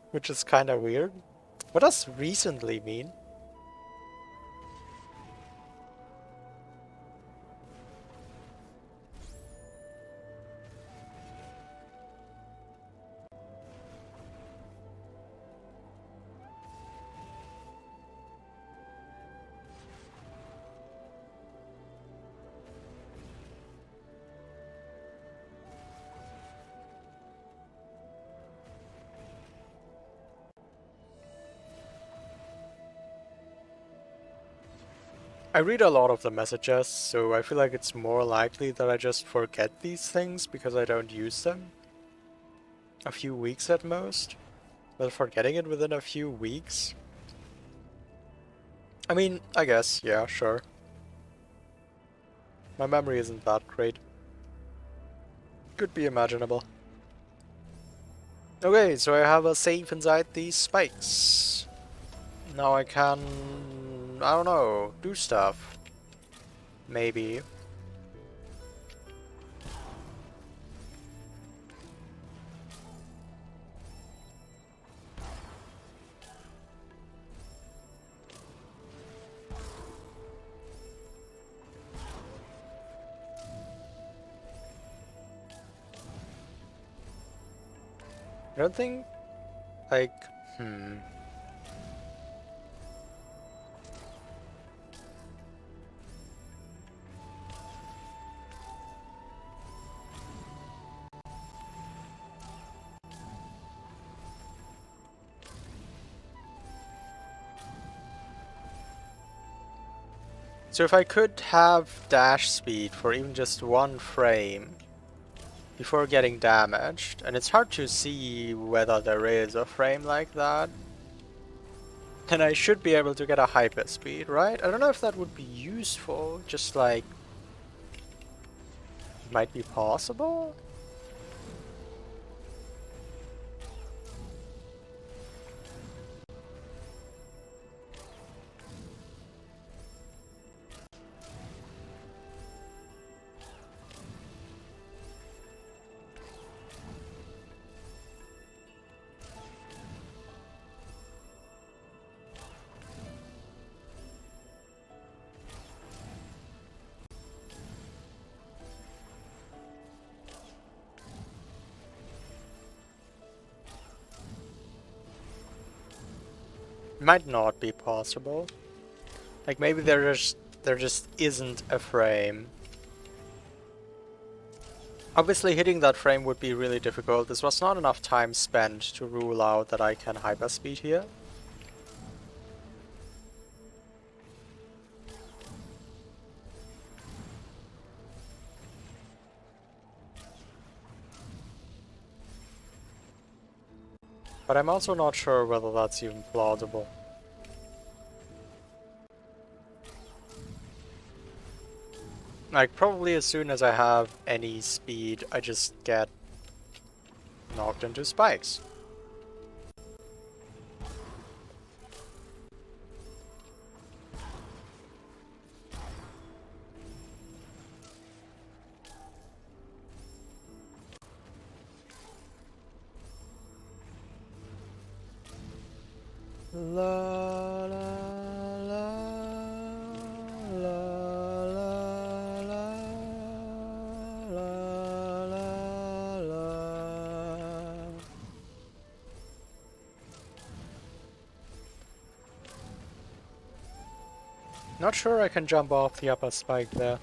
Which is kinda weird. What does recently mean? I read a lot of the messages, so I feel like it's more likely that I just forget these things because I don't use them. A few weeks at most. But forgetting it within a few weeks? I mean, I guess, yeah, sure. My memory isn't that great. Could be imaginable. Okay, so I have a safe inside these spikes. Now I can... I don't know, do stuff. Maybe. I don't think... like... So if I could have dash speed for even just one frame before getting damaged, and it's hard to see whether there is a frame like that, then I should be able to get a hyper speed, right? I don't know if that would be useful, just like, might be possible? Might not be possible. Like maybe there just isn't a frame. Obviously hitting that frame would be really difficult. This was not enough time spent to rule out that I can hyperspeed here. But I'm also not sure whether that's even plausible. Like, probably as soon as I have any speed, I just get knocked into spikes. La la la la la la la la. Not sure I can jump off the upper spike there.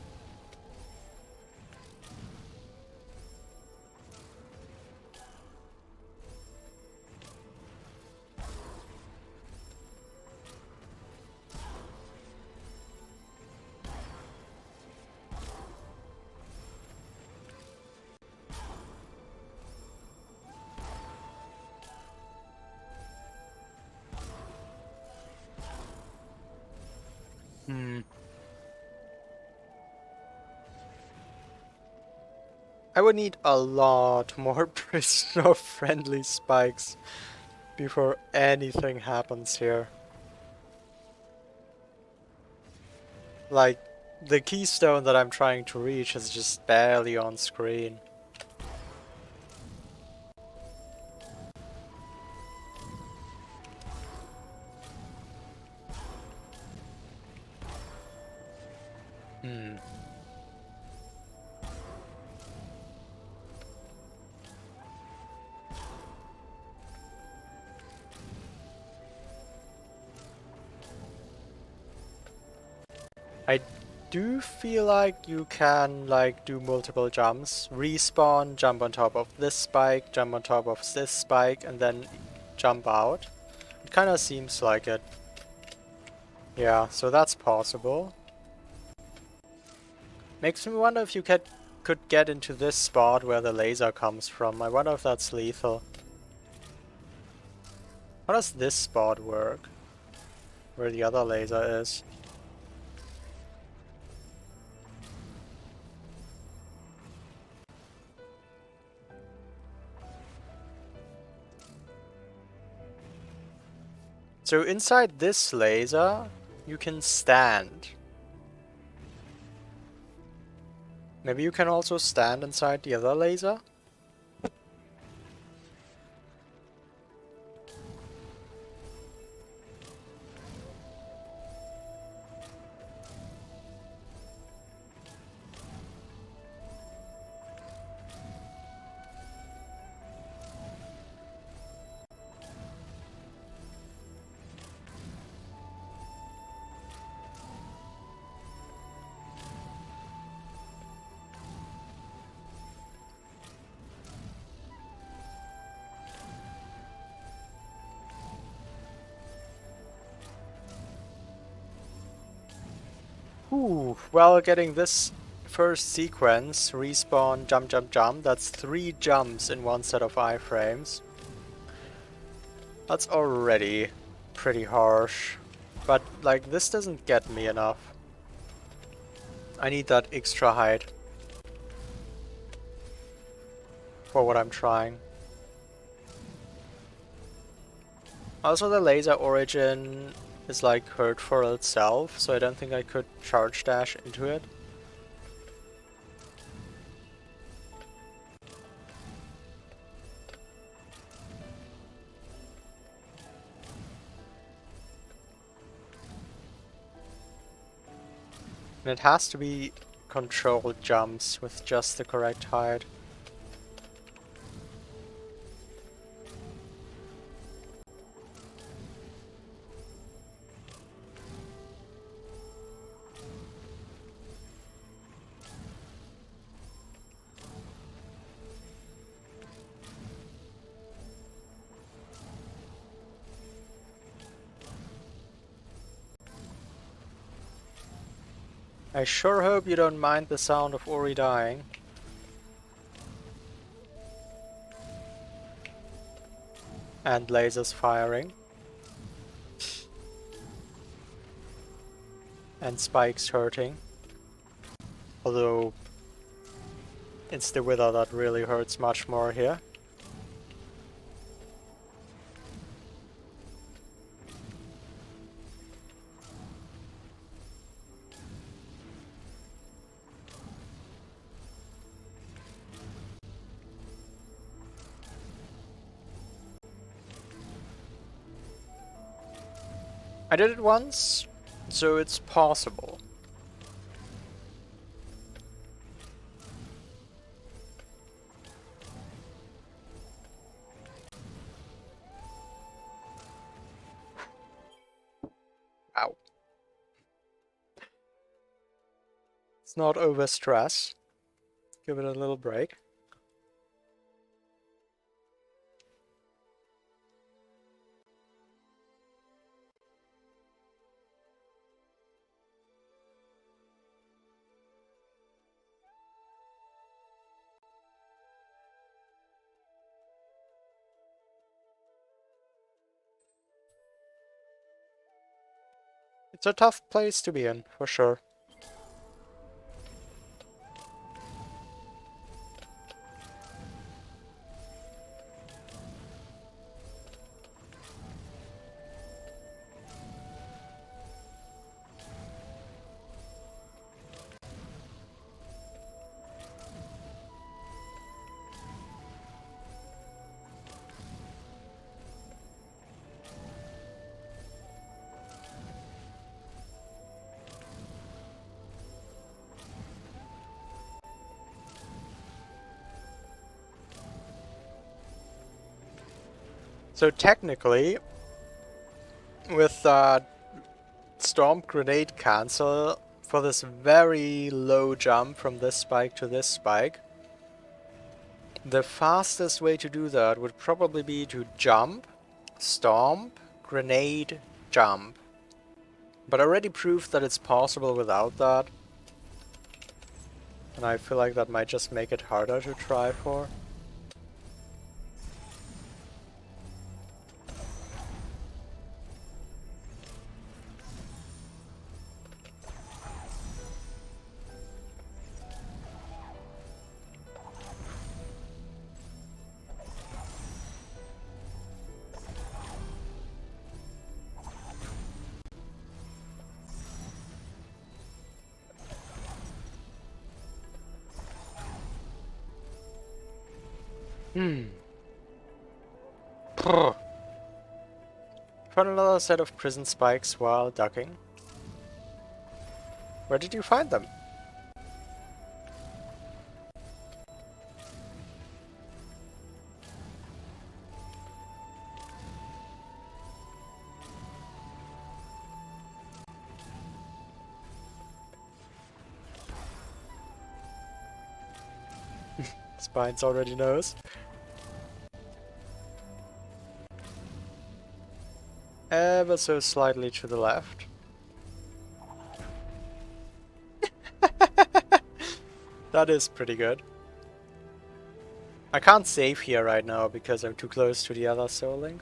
I would need a lot more prisoner-friendly spikes before anything happens here. Like, the keystone that I'm trying to reach is just barely on screen. I do feel like you can like do multiple jumps, respawn, jump on top of this spike, jump on top of this spike, and then jump out. It kind of seems like it. Yeah, so that's possible. Makes me wonder if you could get into this spot where the laser comes from. I wonder if that's lethal. How does this spot work? Where the other laser is? So inside this laser, you can stand. Maybe you can also stand inside the other laser? Ooh, well, getting this first sequence, respawn, jump, jump, jump, that's 3 jumps in one set of iframes. That's already pretty harsh. But, like, this doesn't get me enough. I need that extra height for what I'm trying. Also, the laser origin is like hurt for itself, so I don't think I could charge dash into it. And it has to be controlled jumps with just the correct height. I sure hope you don't mind the sound of Ori dying. And lasers firing. And spikes hurting. Although it's the wither that really hurts much more here. I did it once, so it's possible. Ow. It's not over stress. Give it a little break. It's a tough place to be in, for sure. So technically, with Storm Grenade cancel for this very low jump from this spike to this spike, the fastest way to do that would probably be to jump, stomp, grenade, jump. But I already proved that it's possible without that. And I feel like that might just make it harder to try for. Found another set of prison spikes while ducking. Where did you find them? Spines already knows. Ever so slightly to the left. That is pretty good. I can't save here right now because I'm too close to the other soul link.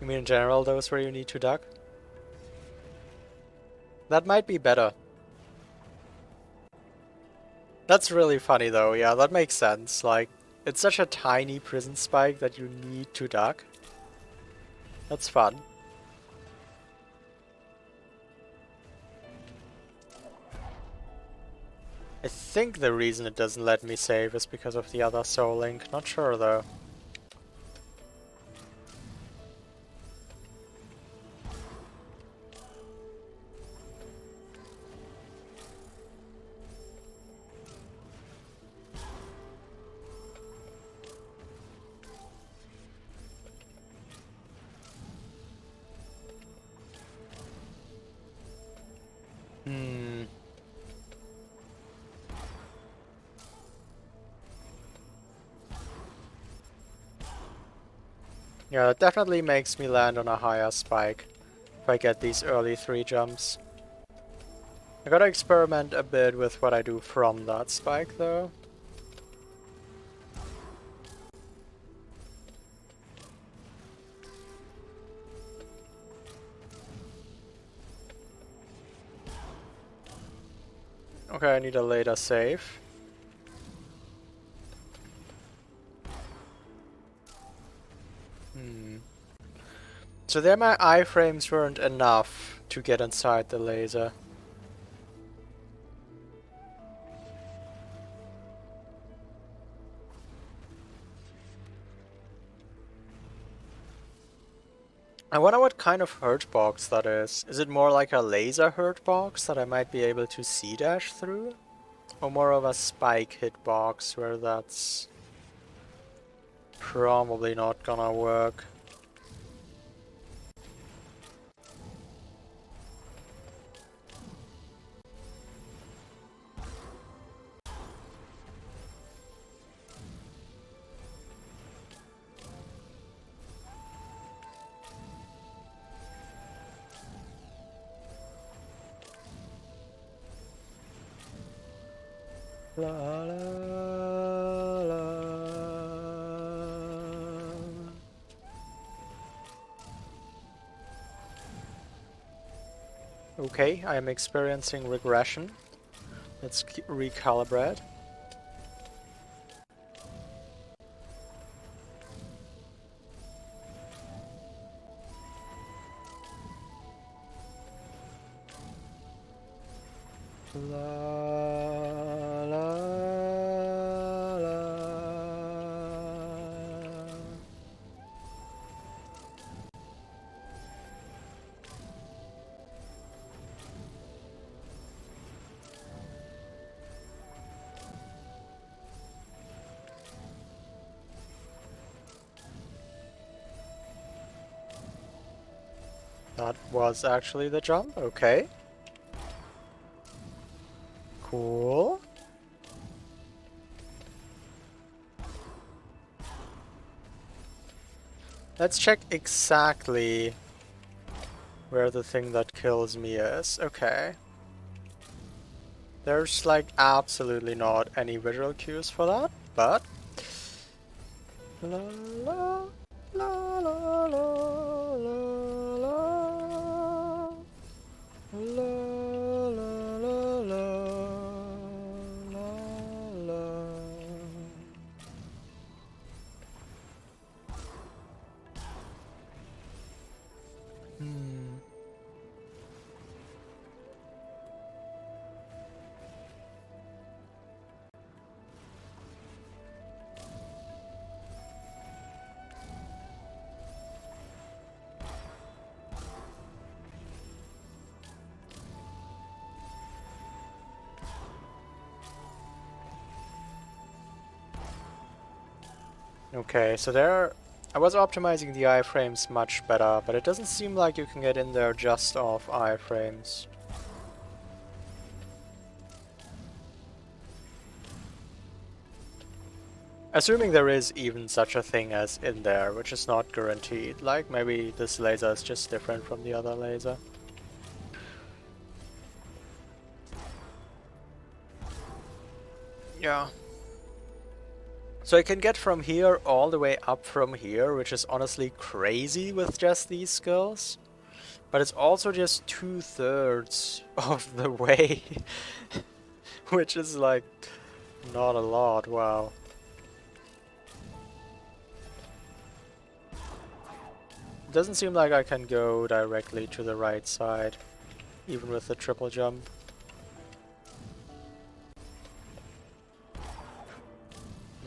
You mean in general those where you need to duck? That might be better. That's really funny though, yeah, that makes sense. Like, it's such a tiny prison spike that you need to duck. That's fun. I think the reason it doesn't let me save is because of the other soul link. Not sure though. Hmm. Yeah, that definitely makes me land on a higher spike if I get these early 3 jumps. I gotta experiment a bit with what I do from that spike though. Okay, I need a later save. So there my iframes weren't enough to get inside the laser. I wonder what kind of hurt box that is. Is it more like a laser hurt box that I might be able to C-dash through? Or more of a spike hitbox where that's probably not gonna work? La la la. Okay, I am experiencing regression. Let's recalibrate. La la la. That was actually the jump, okay. Cool. Let's check exactly where the thing that kills me is. Okay. There's like absolutely not any visual cues for that, but... La la la la la la la la la la la. Hmm. Okay, so there... I was optimizing the iframes much better, but it doesn't seem like you can get in there just off iframes. Assuming there is even such a thing as in there, which is not guaranteed. Like, maybe this laser is just different from the other laser. Yeah. So I can get from here all the way up from here, which is honestly crazy with just these skills. But it's also just 2/3 of the way, which is like not a lot, wow. Doesn't seem like I can go directly to the right side, even with the triple jump.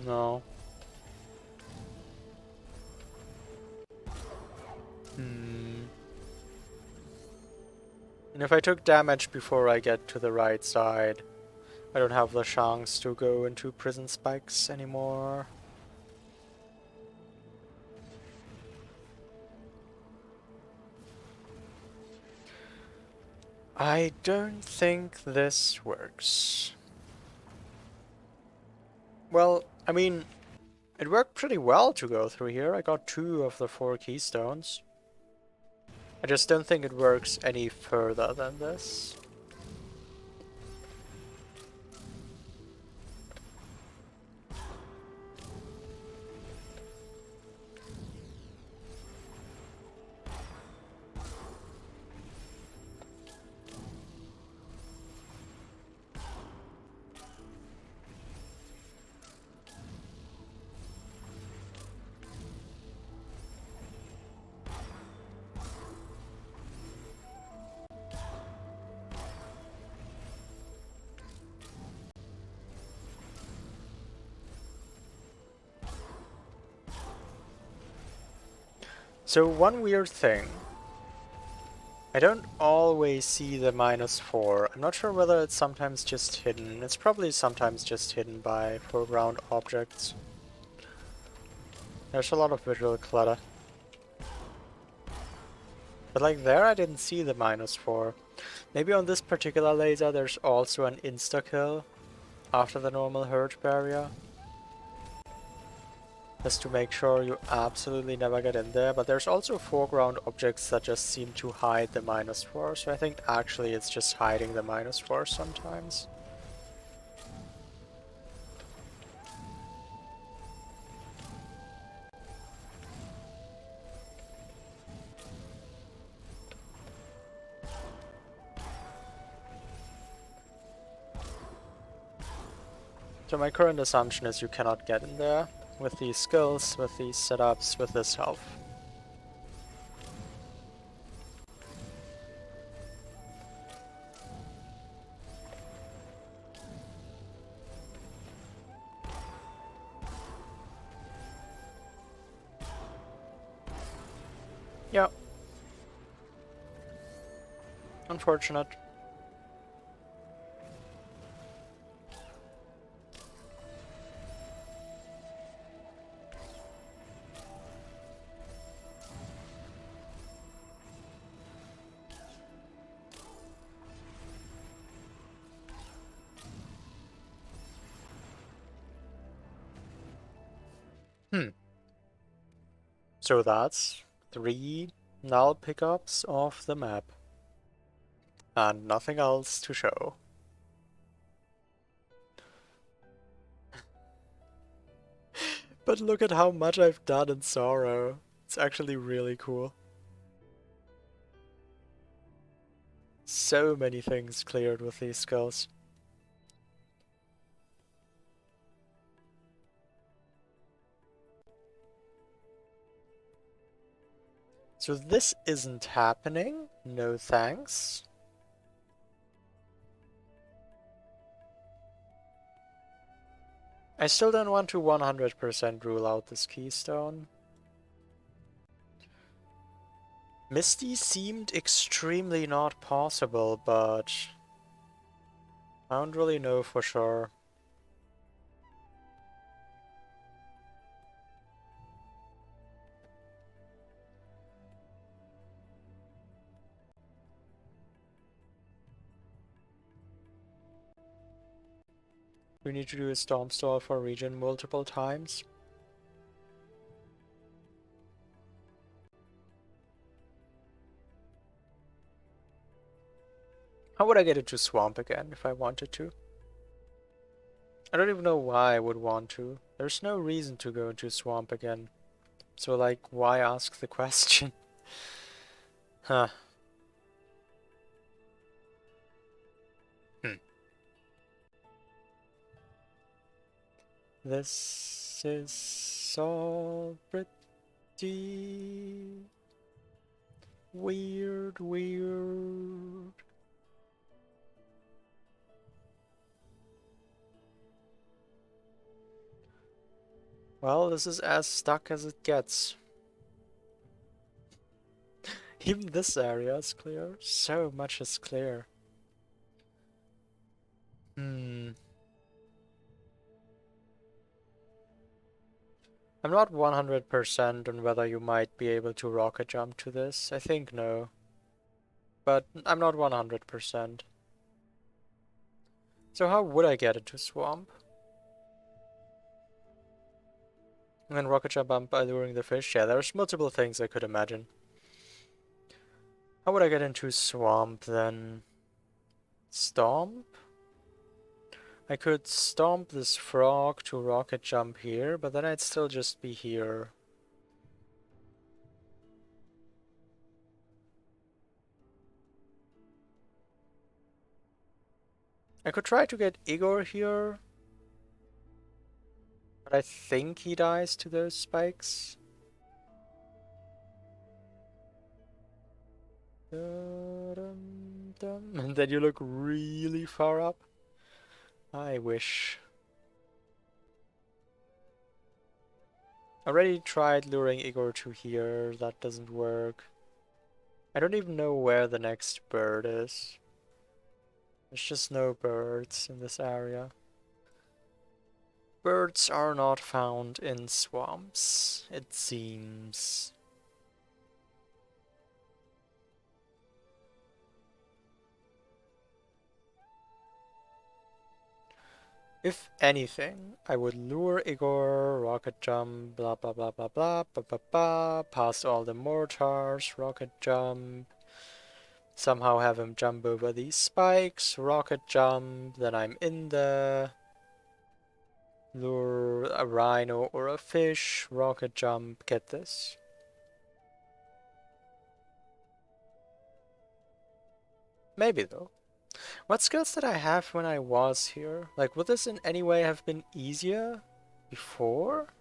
No. Hmm. And if I took damage before I get to the right side, I don't have the chance to go into prison spikes anymore. I don't think this works. Well, I mean, it worked pretty well to go through here. I got 2 of the 4 keystones. I just don't think it works any further than this. So one weird thing. I don't always see the -4. I'm not sure whether it's sometimes just hidden. It's probably sometimes just hidden by foreground objects. There's a lot of visual clutter. But like there I didn't see the -4. Maybe on this particular laser there's also an insta-kill after the normal hurt barrier. Just to make sure you absolutely never get in there, but there's also foreground objects that just seem to hide the -4, so I think actually it's just hiding the -4 sometimes. So my current assumption is you cannot get in there with these skills, with these setups, with this health. Yeah. Unfortunate. So that's 3 null pickups off the map. And nothing else to show. But look at how much I've done in Sorrow. It's actually really cool. So many things cleared with these skills. So this isn't happening. No thanks. I still don't want to 100% rule out this keystone. Misty seemed extremely not possible, but I don't really know for sure. We need to do a storm stall for region multiple times. How would I get it to swamp again if I wanted to? I don't even know why I would want to. There's no reason to go into swamp again. So like, why ask the question? Huh. Hmm. This is all pretty weird. Well, this is as stuck as it gets. Even this area is clear. So much is clear. Hmm. I'm not 100% on whether you might be able to rocket jump to this. I think no. But I'm not 100%. So how would I get into swamp? And then rocket jump by luring the fish? Yeah, there's multiple things I could imagine. How would I get into swamp then? Stomp? I could stomp this frog to rocket jump here, but then I'd still just be here. I could try to get Igor here, but I think he dies to those spikes. And then you look really far up. I wish. Already tried luring Igor to here, that doesn't work. I don't even know where the next bird is. There's just no birds in this area. Birds are not found in swamps, it seems. If anything, I would lure Igor, rocket jump, blah blah blah blah blah, blah blah blah, past all the mortars, rocket jump, somehow have him jump over these spikes, rocket jump, then I'm in there, lure a rhino or a fish, rocket jump, get this. Maybe though. What skills did I have when I was here? Like, would this in any way have been easier before?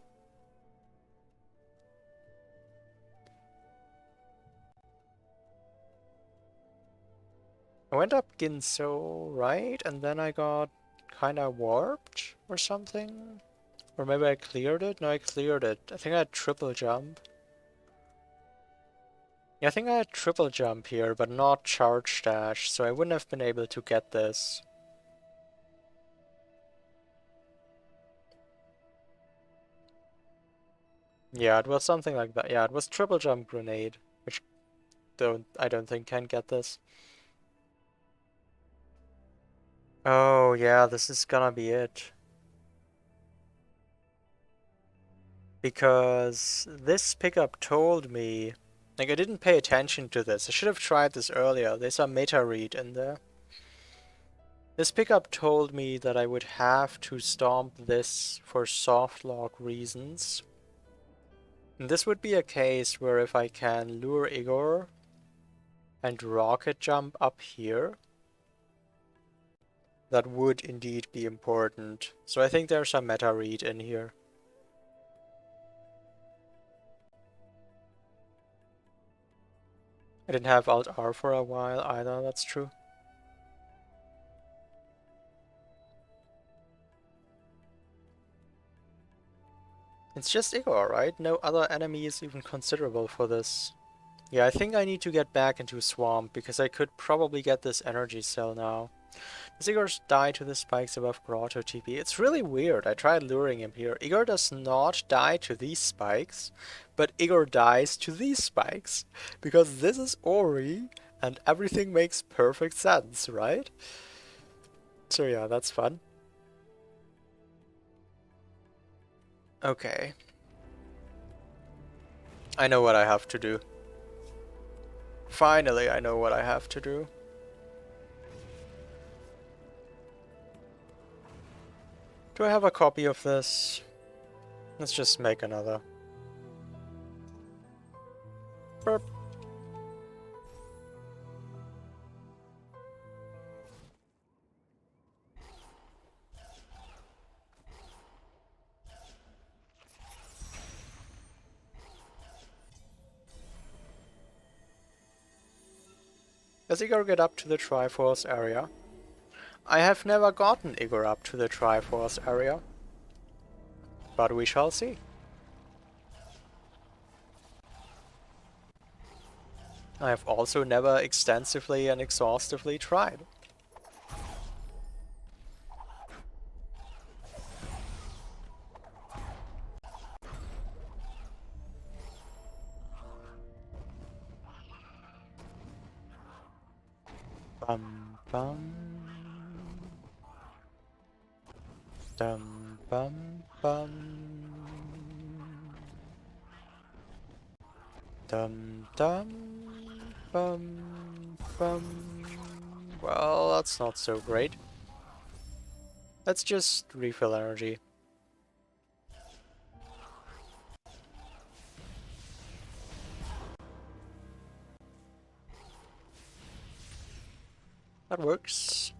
I went up Ginso, right? And then I got kinda warped or something? Or maybe I cleared it? No, I cleared it. I think I had triple jump. Yeah, I think I had triple jump here, but not charge dash, so I wouldn't have been able to get this. Yeah, it was something like that. Yeah, it was triple jump grenade, which I don't think can get this. Oh yeah, this is gonna be it. Because this pickup told me, like I didn't pay attention to this. I should have tried this earlier. There's a meta read in there. This pickup told me that I would have to stomp this for soft lock reasons. And this would be a case where if I can lure Igor and rocket jump up here, that would indeed be important. So I think there's a meta read in here. I didn't have Alt R for a while either, that's true. It's just Igor, right? No other enemy is even considerable for this. Yeah, I think I need to get back into Swamp, because I could probably get this energy cell now. Does Igor die to the spikes above Grotto TP? It's really weird. I tried luring him here. Igor does not die to these spikes, but Igor dies to these spikes. Because this is Ori, and everything makes perfect sense, right? So yeah, that's fun. Okay. I know what I have to do. Finally, I know what I have to do. Do I have a copy of this? Let's just make another. Burp. Does Igor get up to the Triforce area? I have never gotten Igor up to the Triforce area, but we shall see. I have also never extensively and exhaustively tried. Bum bum. Dum bum bum. Dum dum bum bum. Well, that's not so great. Let's just refill energy. That works.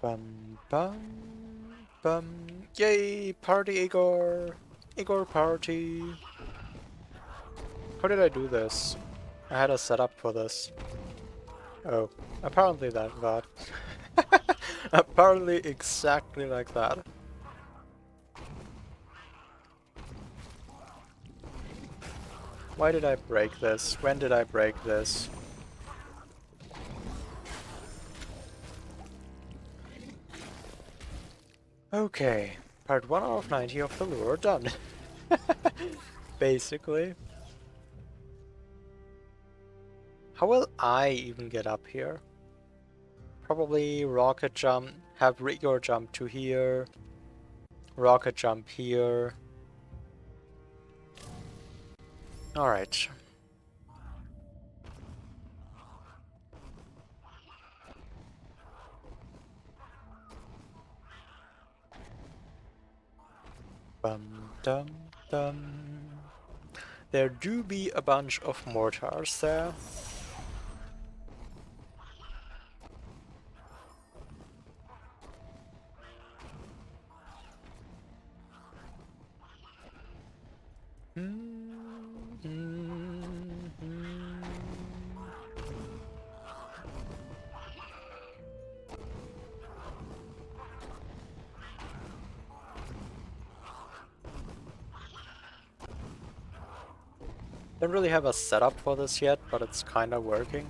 Bum bum bum. Yay! Party Igor! Igor party! How did I do this? I had a setup for this. Oh, apparently that. Apparently exactly like that. Why did I break this? When did I break this? Okay, part 1 out of 90 of the lure done. Basically. How will I even get up here? Probably rocket jump, have Rigor jump to here, rocket jump here. Alright. Bum dum dum. There do be a bunch of mortars there. Don't really have a setup for this yet, but it's kinda working.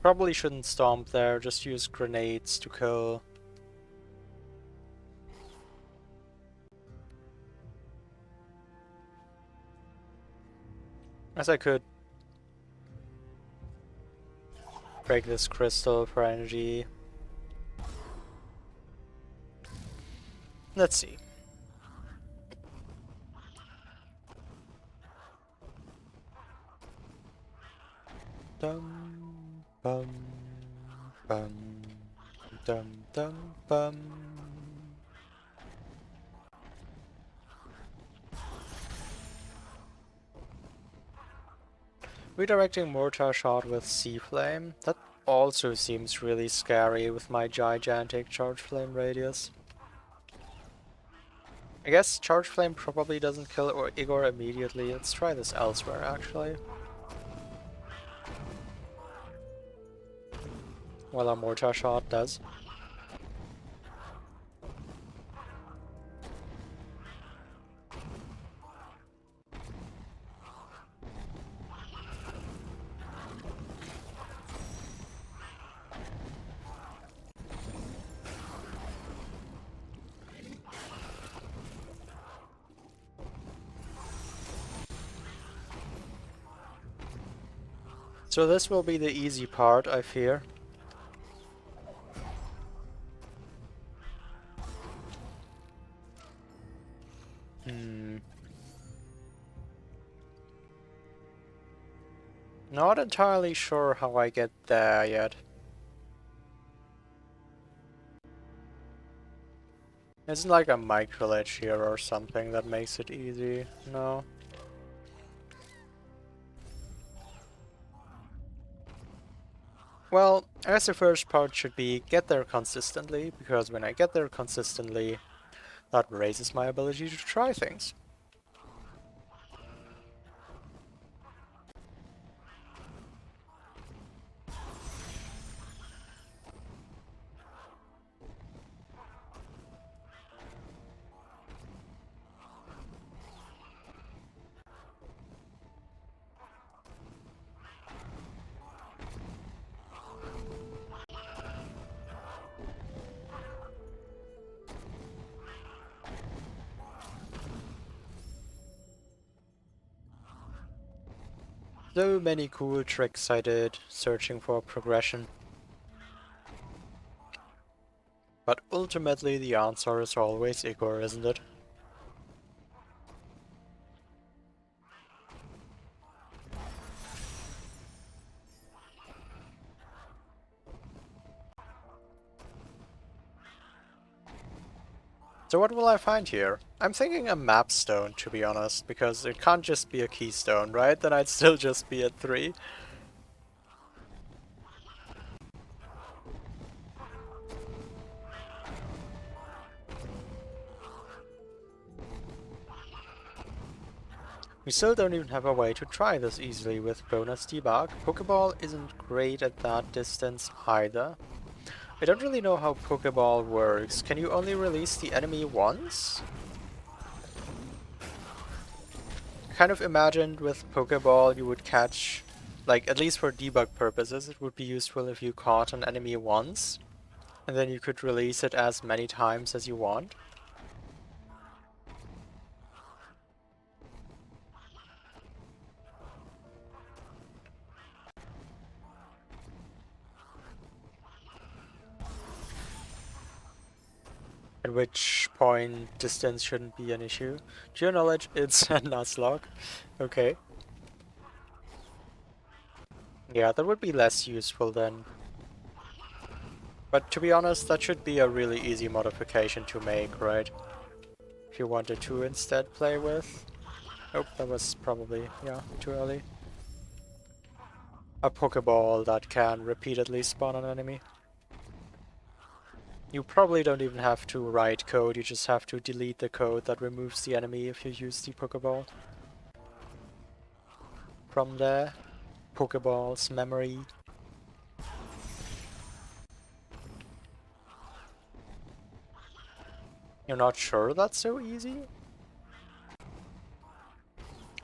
Probably shouldn't stomp there, just use grenades to kill. As I could break this crystal for energy. Let's see. Dum bum bum dum dum bum. Redirecting mortar shot with Sea Flame. That also seems really scary with my gigantic charge flame radius. I guess charge flame probably doesn't kill Igor immediately. Let's try this elsewhere actually. Well, a mortar shot does. So this will be the easy part, I fear. Not entirely sure how I get there yet. Isn't like a micro ledge here or something that makes it easy? No. Well, I guess the first part should be get there consistently, because when I get there consistently, that raises my ability to try things. So many cool tricks I did, searching for progression. But ultimately the answer is always Igor, isn't it? So what will I find here? I'm thinking a map stone, to be honest, because it can't just be a keystone, right? Then I'd still just be at 3. We still don't even have a way to try this easily with bonus debug. Pokeball isn't great at that distance either. I don't really know how Pokeball works. Can you only release the enemy once? Kind of imagined with Pokeball you would catch, like at least for debug purposes, it would be useful if you caught an enemy once, and then you could release it as many times as you want. At which point distance shouldn't be an issue. To your knowledge, it's a Nuzlocke. Okay. Yeah, that would be less useful then. But to be honest, that should be a really easy modification to make, right? If you wanted to instead play with... Oh, that was probably, yeah, too early. A Pokeball that can repeatedly spawn an enemy. You probably don't even have to write code, you just have to delete the code that removes the enemy if you use the Pokeball. From there, Pokeball's memory. You're not sure that's so easy?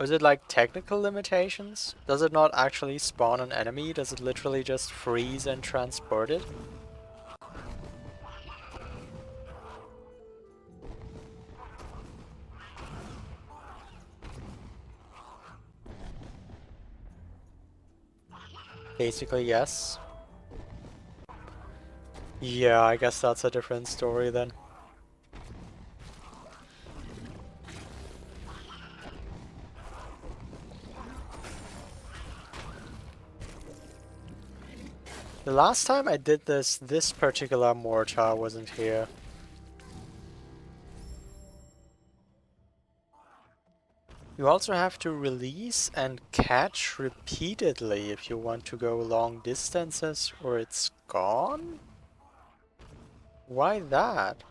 Is it like technical limitations? Does it not actually spawn an enemy? Does it literally just freeze and transport it? Basically, yes. Yeah, I guess that's a different story then. The last time I did this particular Mortar wasn't here. You also have to release and catch repeatedly if you want to go long distances or it's gone? Why that?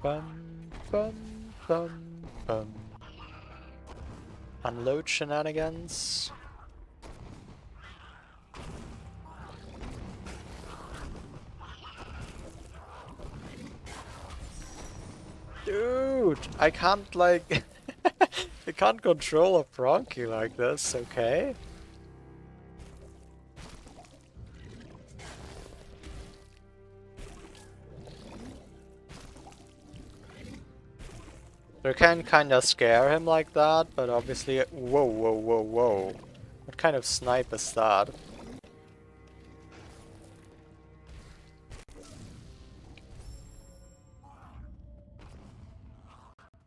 Bum, bum, bum, bum. Unload shenanigans. Dude, I can't like... I can't control a Bronchi like this, okay? You can kinda scare him like that, but obviously... Whoa, whoa, whoa, whoa. What kind of snipe is that?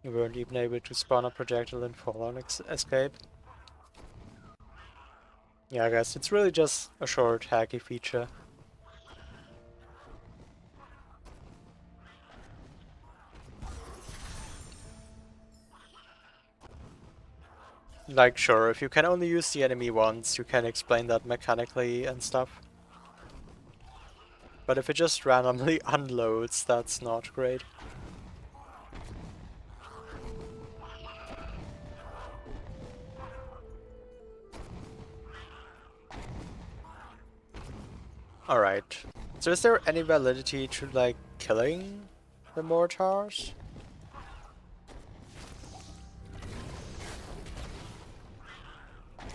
You weren't even able to spawn a projectile and fall on escape. Yeah, I guess it's really just a short, hacky feature. Like, sure, if you can only use the enemy once, you can explain that mechanically and stuff. But if it just randomly unloads, that's not great. Alright. So is there any validity to, like, killing the mortars?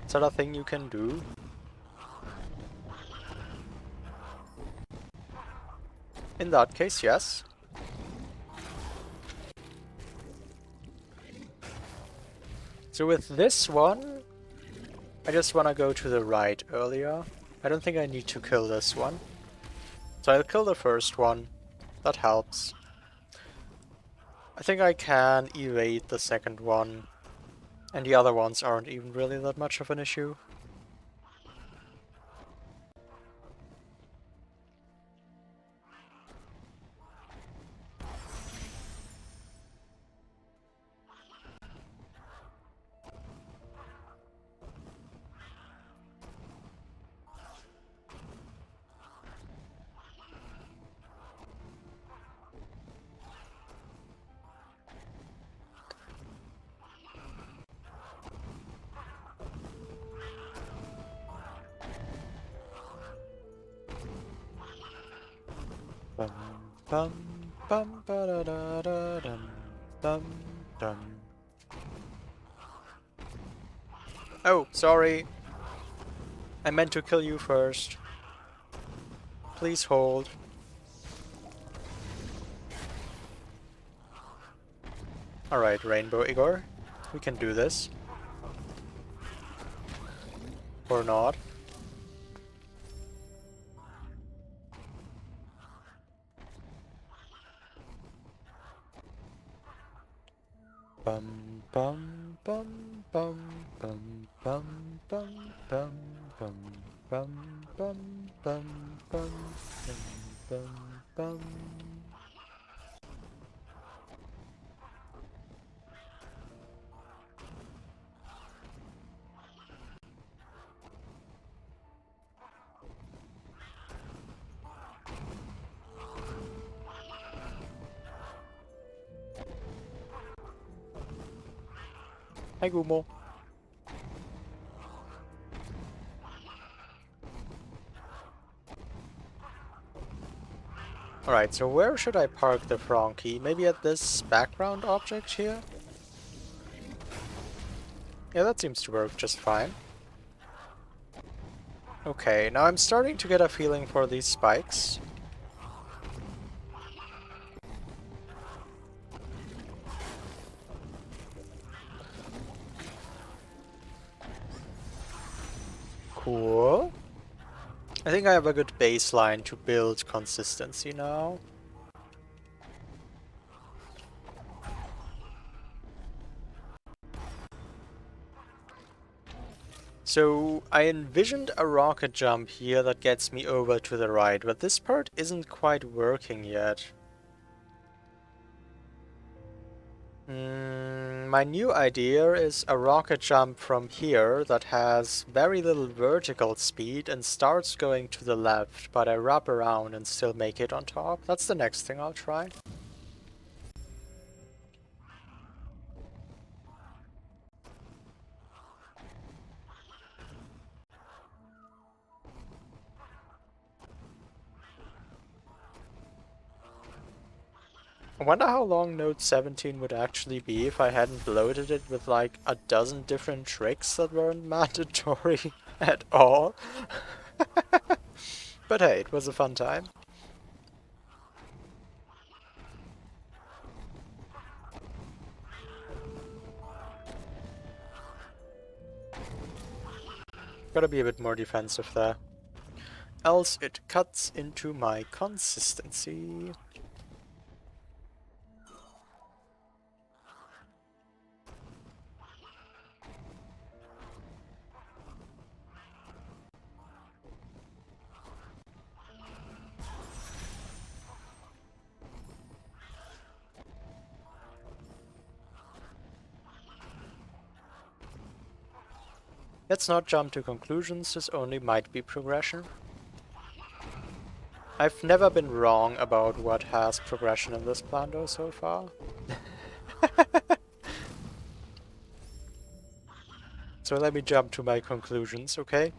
Is that a thing you can do? In that case, yes. So with this one, I just want to go to the right earlier. I don't think I need to kill this one. So I'll kill the first one. That helps. I think I can evade the second one. And the other ones aren't even really that much of an issue. Bum bum bum ba da da da dum dum dum. Oh, sorry. I meant to kill you first. Please hold. Alright, Rainbow Igor. We can do this. Or not. Bum bum bum bum bum bum bum bum bum bum bum bum bum bum bum. Hi Gumo. Alright, so where should I park the Frankie? Maybe at this background object here? Yeah, that seems to work just fine. Okay, now I'm starting to get a feeling for these spikes. Cool. I think I have a good baseline to build consistency now. So I envisioned a rocket jump here that gets me over to the right, but this part isn't quite working yet. My new idea is a rocket jump from here that has very little vertical speed and starts going to the left, but I wrap around and still make it on top. That's the next thing I'll try. I wonder how long Node 17 would actually be if I hadn't loaded it with like a dozen different tricks that weren't mandatory at all. But hey, it was a fun time. Gotta be a bit more defensive there. Else it cuts into my consistency. Let's not jump to conclusions, this only might be progression. I've never been wrong about what has progression in this plan though so far. So let me jump to my conclusions, okay?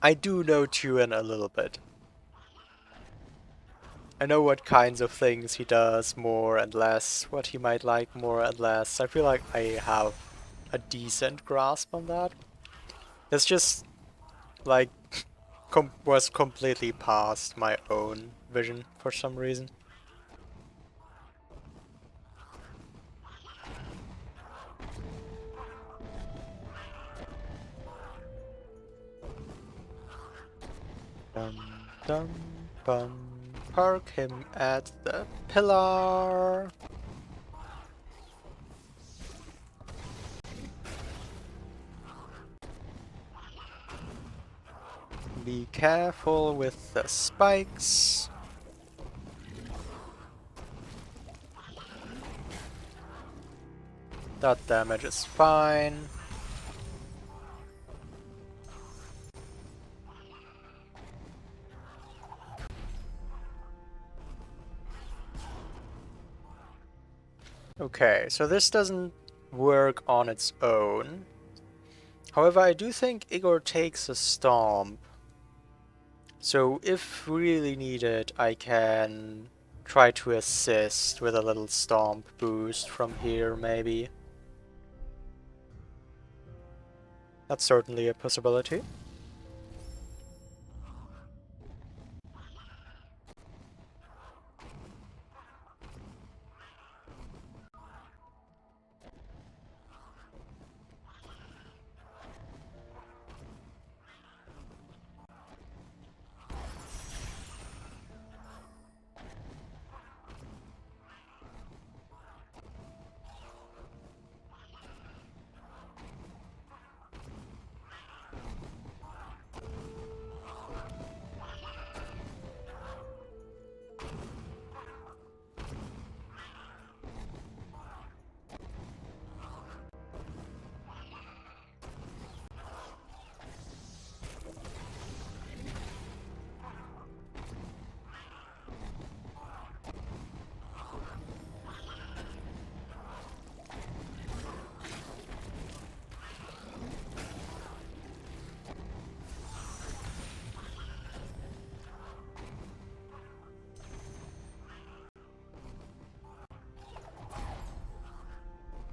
I do know Tuan a little bit. I know what kinds of things he does more and less, what he might like more and less. I feel like I have a decent grasp on that. It's just, like, was completely past my own vision for some reason. Dum dum bum. Park him at the pillar. Be careful with the spikes. That damage is fine. Okay, so this doesn't work on its own. However, I do think Igor takes a stomp. So if really needed, I can try to assist with a little stomp boost from here, maybe. That's certainly a possibility.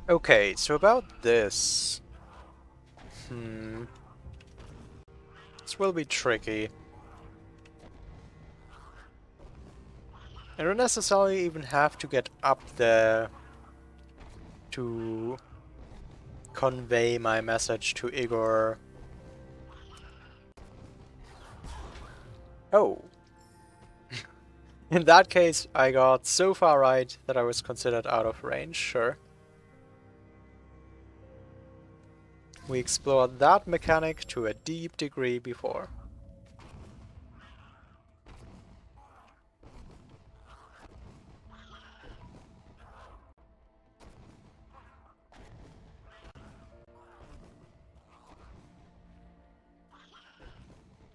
Okay, so about this... This will be tricky. I don't necessarily even have to get up there to convey my message to Igor. Oh. In that case, I got so far right that I was considered out of range, sure. We explored that mechanic to a deep degree before.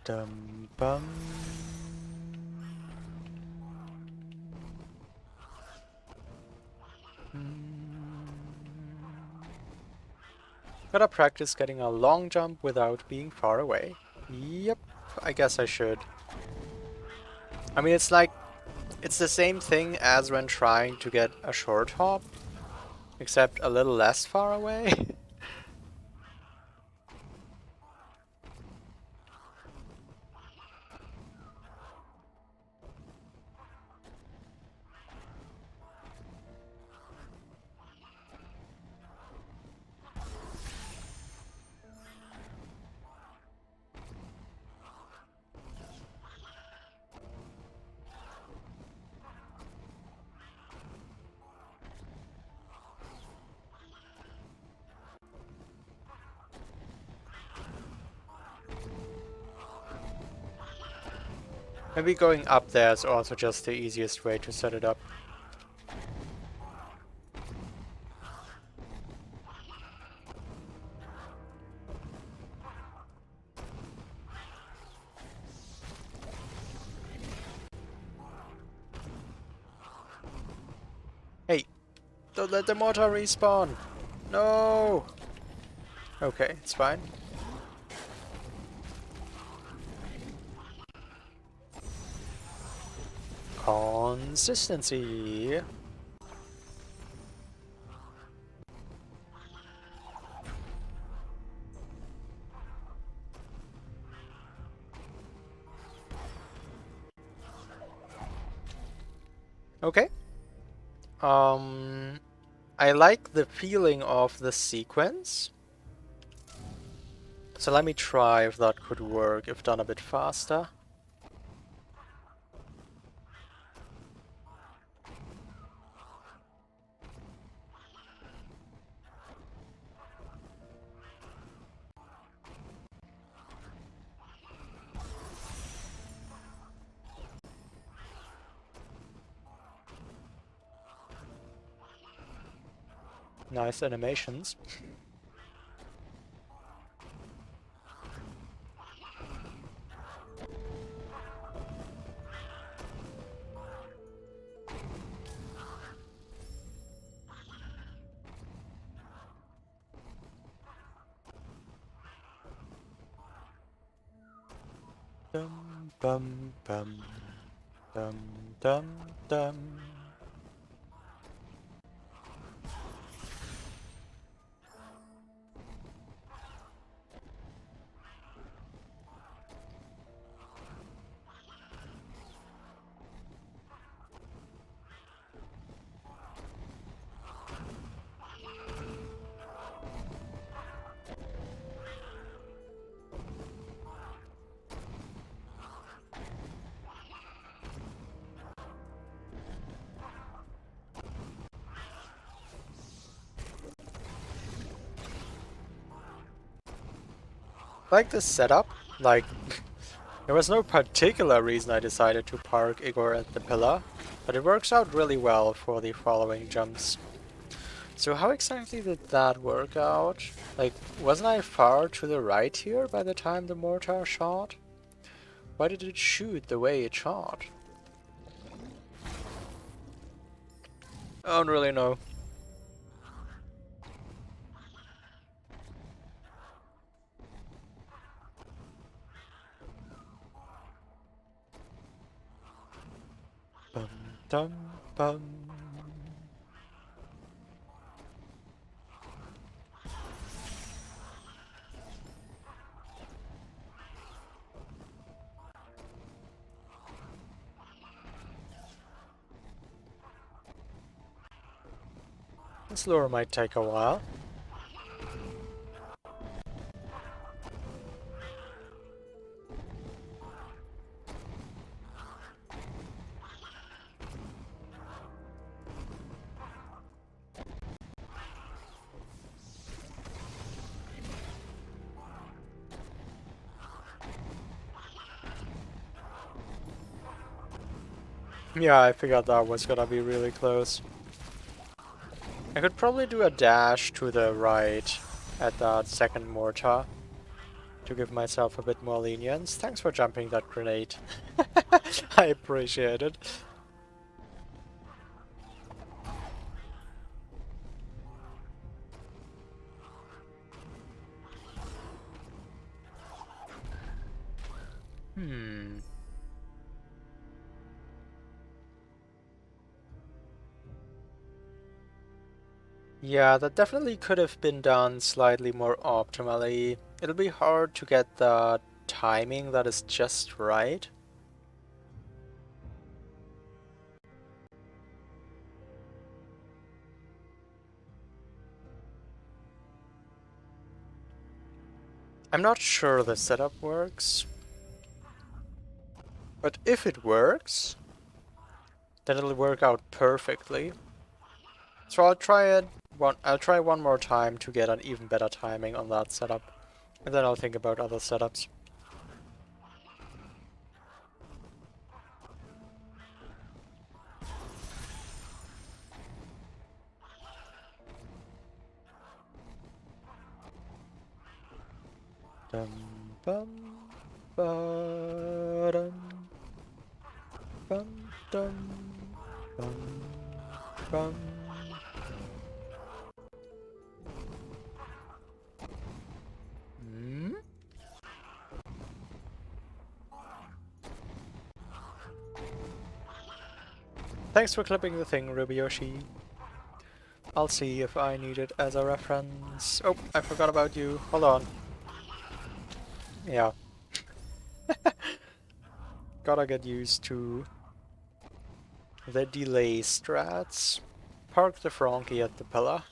Dum bum. Gotta practice getting a long jump without being far away. Yep, I guess I should. I mean, it's like, it's the same thing as when trying to get a short hop, except a little less far away. Maybe going up there is also just the easiest way to set it up. Hey, don't let the mortar respawn! No! Okay, it's fine. Consistency. Okay. I like the feeling of the sequence. So let me try if that could work, if done a bit faster. Nice animations. Dum bum bum dum dum dum. Like this setup, like there was no particular reason I decided to park Igor at the pillar, but it works out really well for the following jumps. So how exactly did that work out? Like, wasn't I far to the right here by the time the mortar shot? Why did it shoot the way it shot? I don't really know. Bum dum bum. This lure might take a while. Yeah, I figured that was gonna be really close. I could probably do a dash to the right at that second mortar to give myself a bit more lenience. Thanks for jumping that grenade. I appreciate it. Hmm. Yeah, that definitely could have been done slightly more optimally. It'll be hard to get the timing that is just right. I'm not sure the setup works, but if it works, then it'll work out perfectly. So I'll try one more time to get an even better timing on that setup, and then I'll think about other setups. Dum bum ba dum bum dum bum bum. Hmm? Thanks for clipping the thing, Rubiyoshi. I'll see if I need it as a reference. Oh, I forgot about you. Hold on. Yeah. Gotta get used to the delay strats. Park the Frankie at the pillar.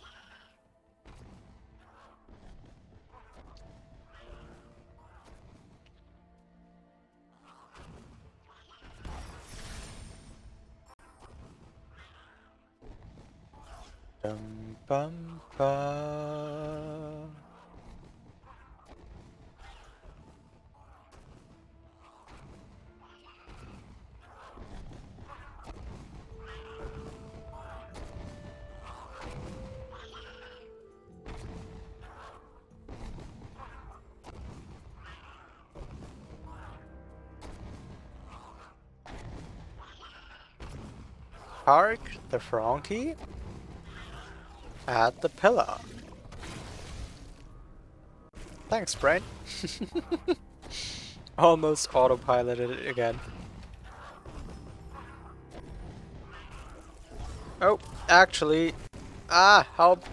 Dum bum ba. Park the Frankie at the pillar. Thanks, brain. Almost autopiloted it again. Oh, actually, help.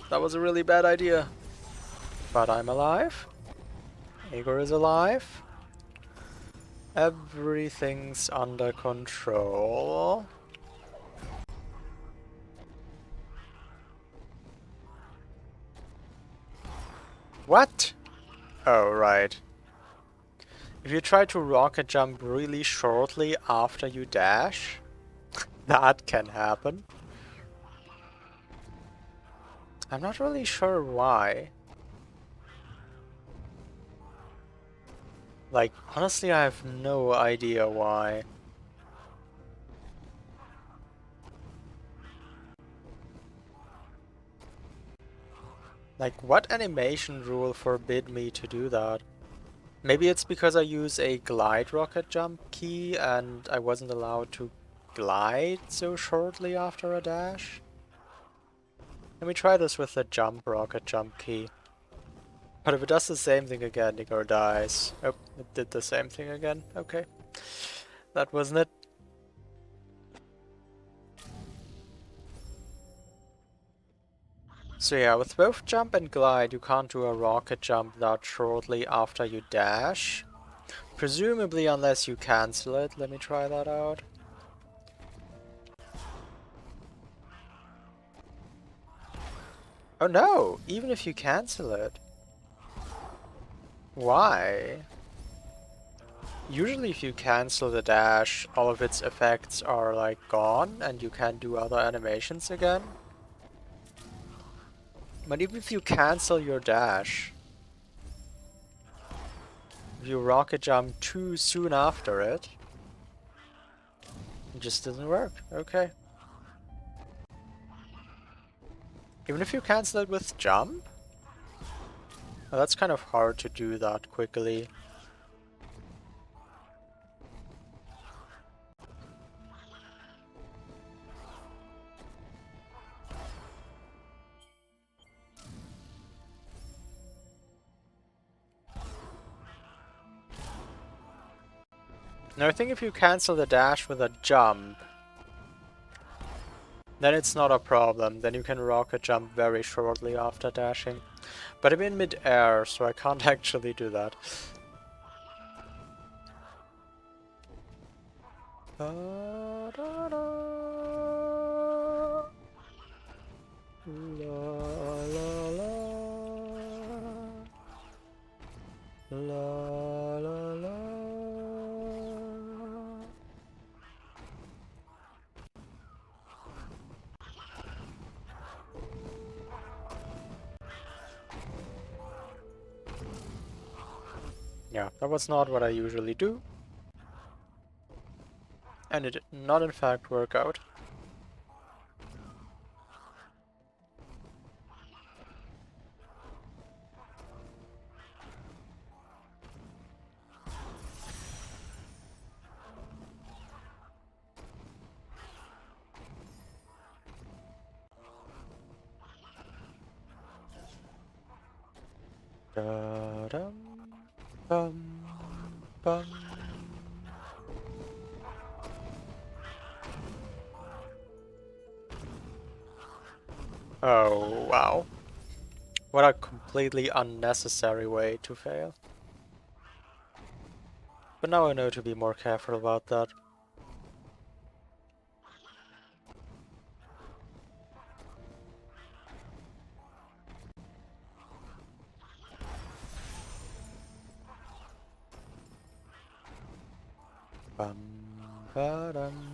That was a really bad idea. But I'm alive. Igor is alive. Everything's under control. What? Oh, right. If you try to rocket jump really shortly after you dash, that can happen. I'm not really sure why. Like, honestly, I have no idea why. Like, what animation rule forbid me to do that? Maybe it's because I use a glide rocket jump key and I wasn't allowed to glide so shortly after a dash? Let me try this with the jump rocket jump key. But if it does the same thing again, Igor dies. Oh, it did the same thing again. Okay. That wasn't it. So yeah, with both jump and glide, you can't do a rocket jump that shortly after you dash. Presumably unless you cancel it. Let me try that out. Oh no! Even if you cancel it. Why? Usually if you cancel the dash, all of its effects are like gone and you can't do other animations again. But even if you cancel your dash, if you rocket jump too soon after it, it just doesn't work. Okay. Even if you cancel it with jump? Well, that's kind of hard to do that quickly. Now I think if you cancel the dash with a jump, then it's not a problem. Then you can rocket jump very shortly after dashing. But I'm in mid-air, so I can't actually do that. Da, da, da. La, la, la. La, la, la. Yeah, that was not what I usually do. And it did not in fact work out. Da dum bum bum. Oh wow. What a completely unnecessary way to fail. But now I know to be more careful about that. Bum ba dum.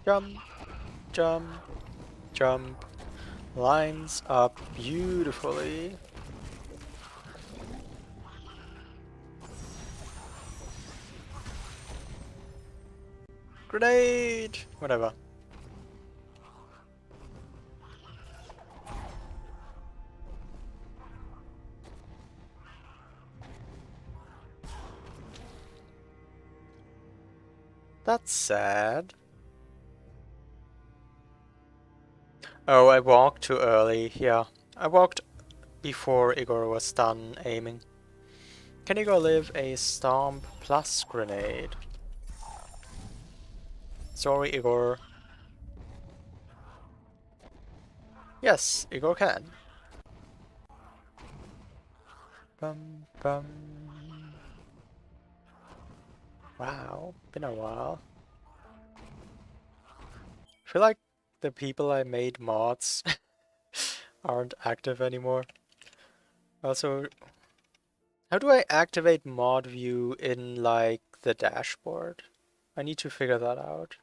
Jump, jump, jump. Lines up beautifully. Grenade! Whatever. That's sad. Oh, I walked too early. Yeah, I walked before Igor was done aiming. Can Igor live a stomp plus grenade? Sorry, Igor. Yes, Igor can. Bum bum. Wow, been a while. I feel like the people I made mods aren't active anymore. Also, how do I activate mod view in like the dashboard? I need to figure that out.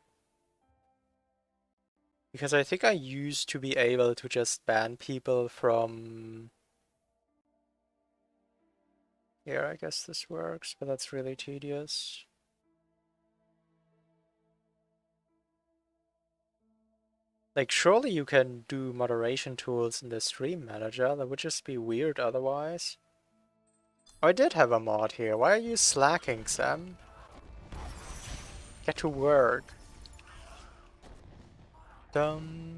Because I think I used to be able to just ban people from... Here, I guess this works, but that's really tedious. Like, surely you can do moderation tools in the stream manager. That would just be weird otherwise. Oh, I did have a mod here. Why are you slacking, Sam? Get to work. Ba-da-dum.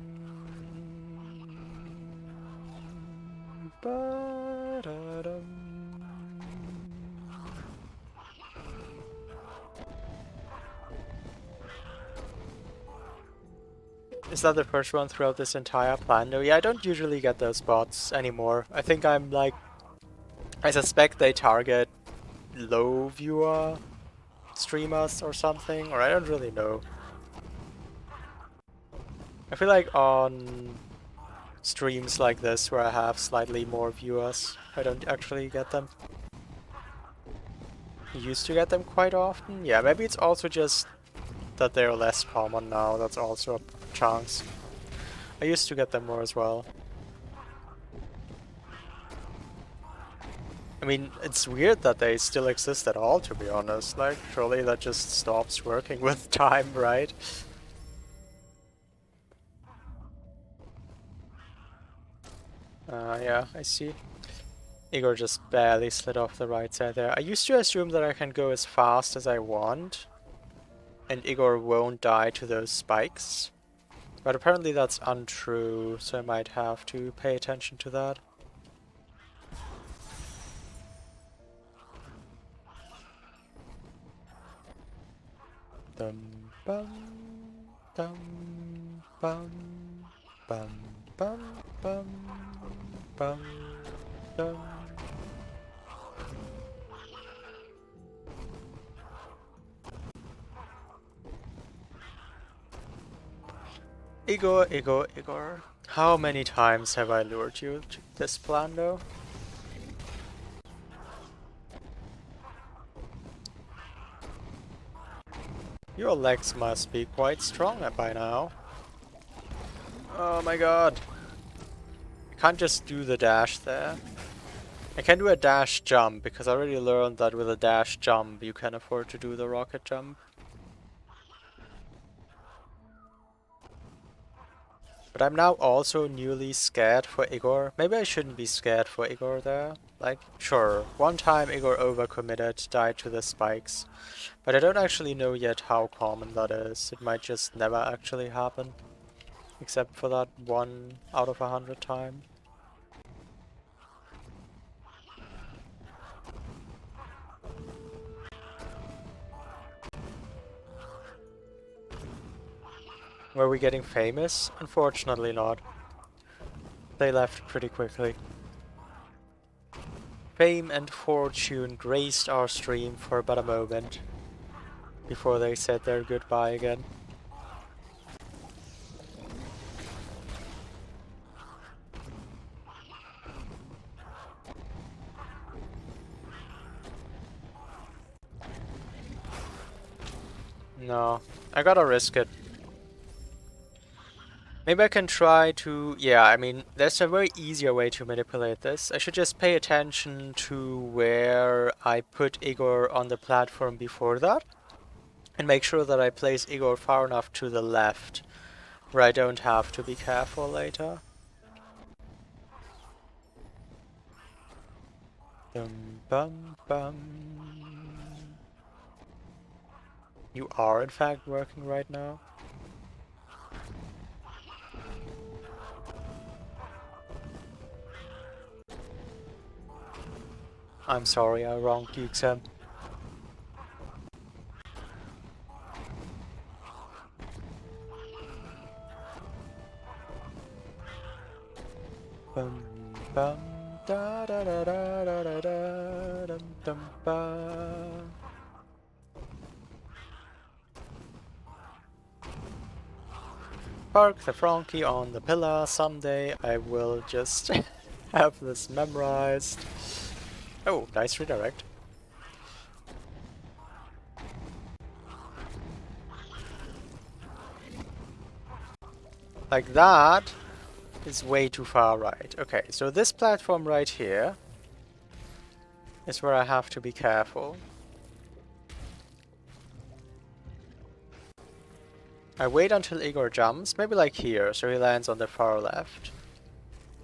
Is that the first one throughout this entire plan? No, yeah, I don't usually get those bots anymore. I think I'm like... I suspect they target low viewer streamers or something, or I don't really know. I feel like on streams like this where I have slightly more viewers, I don't actually get them. I used to get them quite often. Yeah, maybe it's also just that they're less common now. That's also a chance. I used to get them more as well. I mean, it's weird that they still exist at all, to be honest. Like, surely that just stops working with time, right? Yeah, I see. Igor just barely slid off the right side there. I used to assume that I can go as fast as I want, and Igor won't die to those spikes. But apparently that's untrue, so I might have to pay attention to that. Dum bum dum bum bum bum bum bum dum. Igor, Igor, Igor. How many times have I lured you to this plan though? Your legs must be quite strong by now. Oh my god. I can't just do the dash there. I can do a dash jump, because I already learned that with a dash jump you can afford to do the rocket jump. But I'm now also newly scared for Igor. Maybe I shouldn't be scared for Igor there. Like, sure, one time Igor overcommitted, died to the spikes. But I don't actually know yet how common that is. It might just never actually happen. Except for that 1 out of 100 time. Were we getting famous? Unfortunately not. They left pretty quickly. Fame and fortune graced our stream for but a moment before they said their goodbye again. No, I gotta risk it. Maybe I can try to... Yeah, I mean, there's a very easier way to manipulate this. I should just pay attention to where I put Igor on the platform before that. And make sure that I place Igor far enough to the left, where I don't have to be careful later. Dum bum bum. You are in fact working right now? I'm sorry, I wronged you, Xem. Bum bum da da da da da da da dum dum ba. Park the Frankie on the pillar. Someday I will just have this memorized. Oh, nice redirect. Like that is way too far right. Okay, so this platform right here is where I have to be careful. I wait until Igor jumps, maybe like here, so he lands on the far left.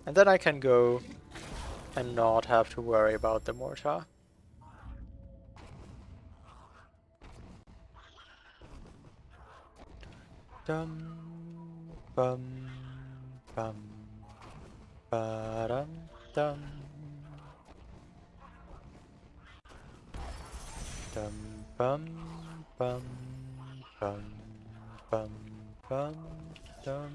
And then I can go and not have to worry about the mortar. Dum bum bum ba dum dum dum bum bum bum bum bum dum.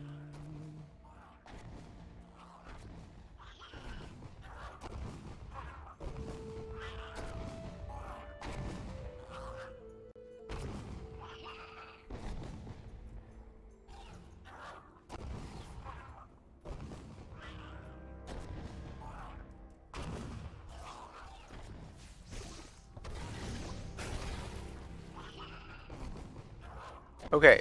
Okay.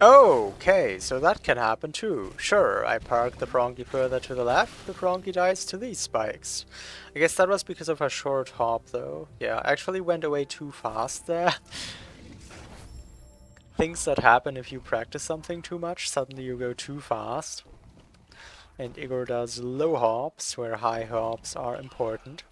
Okay, so that can happen too. Sure, I parked the Frankie further to the left, the Frankie dies to these spikes. I guess that was because of a short hop though. Yeah, I actually went away too fast there. things that happen if you practice something too much. Suddenly you go too fast. And Igor does low hops, where high hops are important.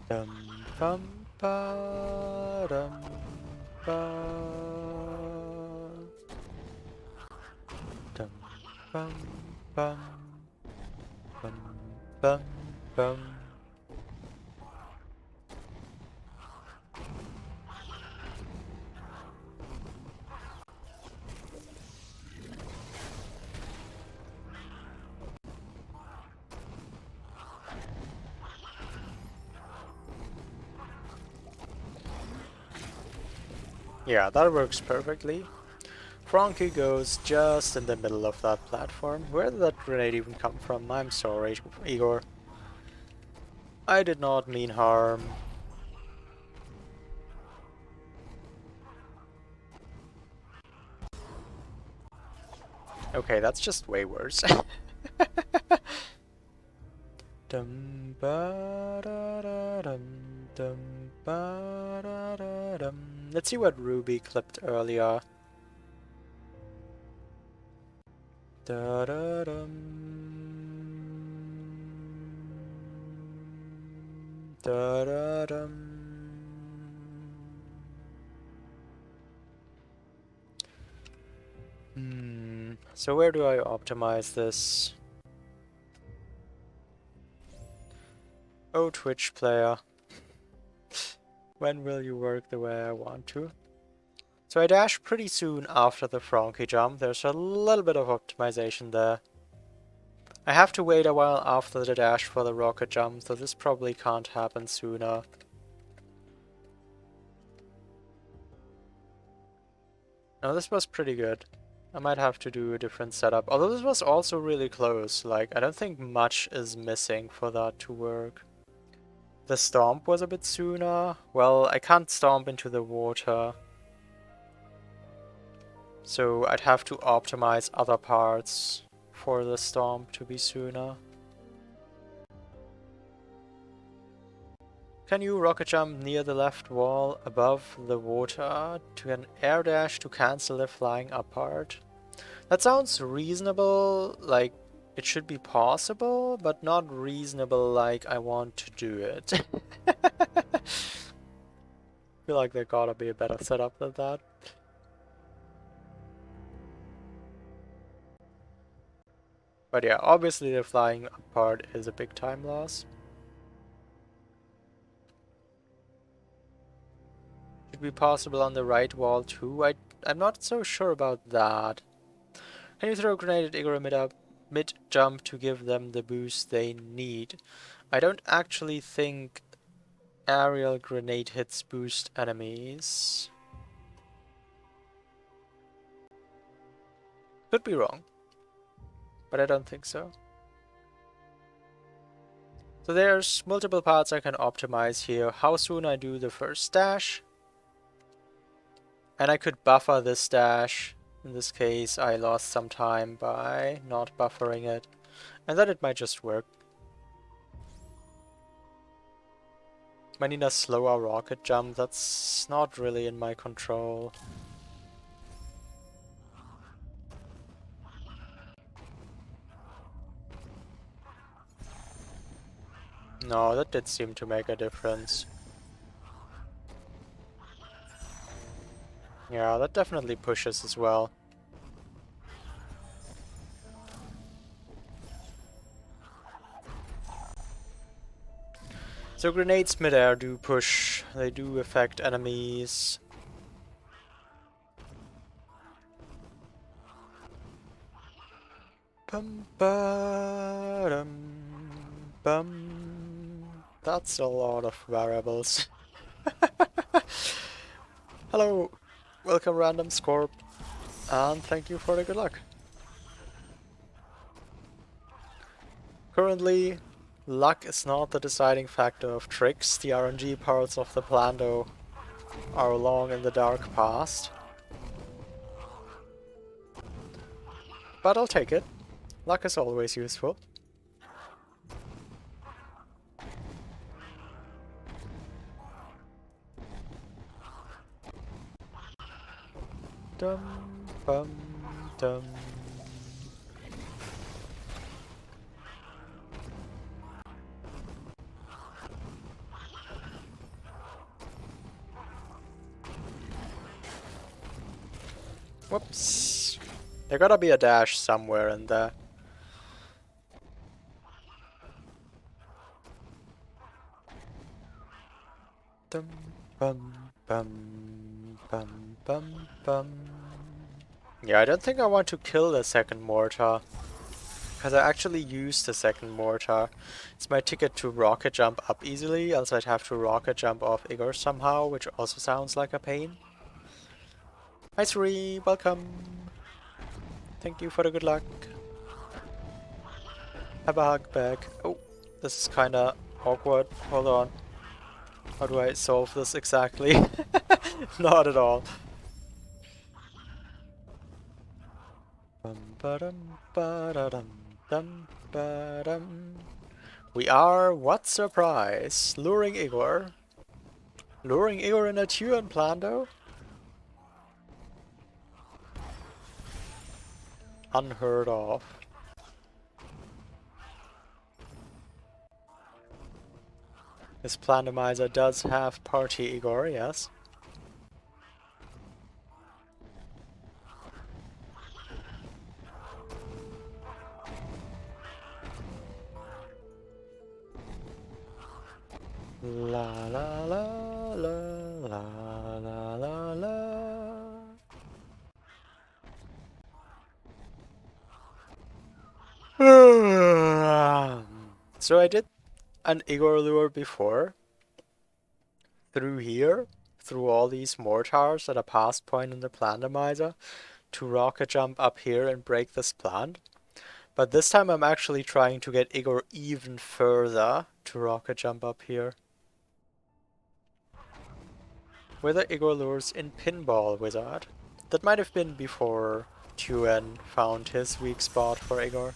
Dum bum ba dum ba dum bum bum bum bum bum. Yeah, that works perfectly. Frankie goes just in the middle of that platform. Where did that grenade even come from? I'm sorry, Igor. I did not mean harm. Okay, that's just way worse. Dum ba da da dum dum ba da da dum. Let's see what Ruby clipped earlier. Da da dum. Da da dum. So where do I optimize this? Oh, Twitch player. When will you work the way I want to? So I dash pretty soon after the Frankie jump. There's a little bit of optimization there. I have to wait a while after the dash for the rocket jump, so this probably can't happen sooner. No, this was pretty good. I might have to do a different setup. Although this was also really close. Like, I don't think much is missing for that to work. The stomp was a bit sooner. Well, I can't stomp into the water. So I'd have to optimize other parts for the stomp to be sooner. Can you rocket jump near the left wall above the water to an air dash to cancel the flying up part? That sounds reasonable, like it should be possible, but not reasonable like I want to do it. I feel like there gotta be a better setup than that. But yeah, obviously the flying up part is a big time loss. Should be possible on the right wall too. I'm not so sure about that. Can you throw a grenade at Igor mid-jump to give them the boost they need? I don't actually think aerial grenade hits boost enemies. Could be wrong, but I don't think so. So there's multiple parts I can optimize here. How soon I do the first dash. And I could buffer this dash. In this case, I lost some time by not buffering it. And then it might just work. I need a slower rocket jump. That's not really in my control. No, that did seem to make a difference. Yeah, that definitely pushes as well. So grenades mid-air do push. They do affect enemies. Bum ba dum bum. That's a lot of variables. Hello, welcome Random Scorp, and thank you for the good luck. Currently, Luck is not the deciding factor of tricks. The RNG parts of the plan, though, are long in the dark past. But I'll take it. Luck is always useful. Dum bum dum. Whoops. There gotta be a dash somewhere in there. Dum bum bum bum bum bum. Yeah, I don't think I want to kill the second mortar, because I actually used the second mortar. It's my ticket to rocket jump up easily, else I'd have to rocket jump off Igor somehow, which also sounds like a pain. Hi Suri, welcome. Thank you for the good luck. Have a hug back. Oh, this is kinda awkward. Hold on. How do I solve this exactly? Not at all. We are, what surprise, luring Igor. Luring Igor in a Tuan plan though? Unheard of. This Plandomizer does have party Igor, yes. La la la la la la la la. So I did an Igor lure before. Through here. Through all these mortars at a past point in the Plandomizer. To rocket jump up here and break this plant. But this time I'm actually trying to get Igor even further to rocket jump up here. With the Igor lures in Pinball Wizard. That might have been before Tuen found his weak spot for Igor.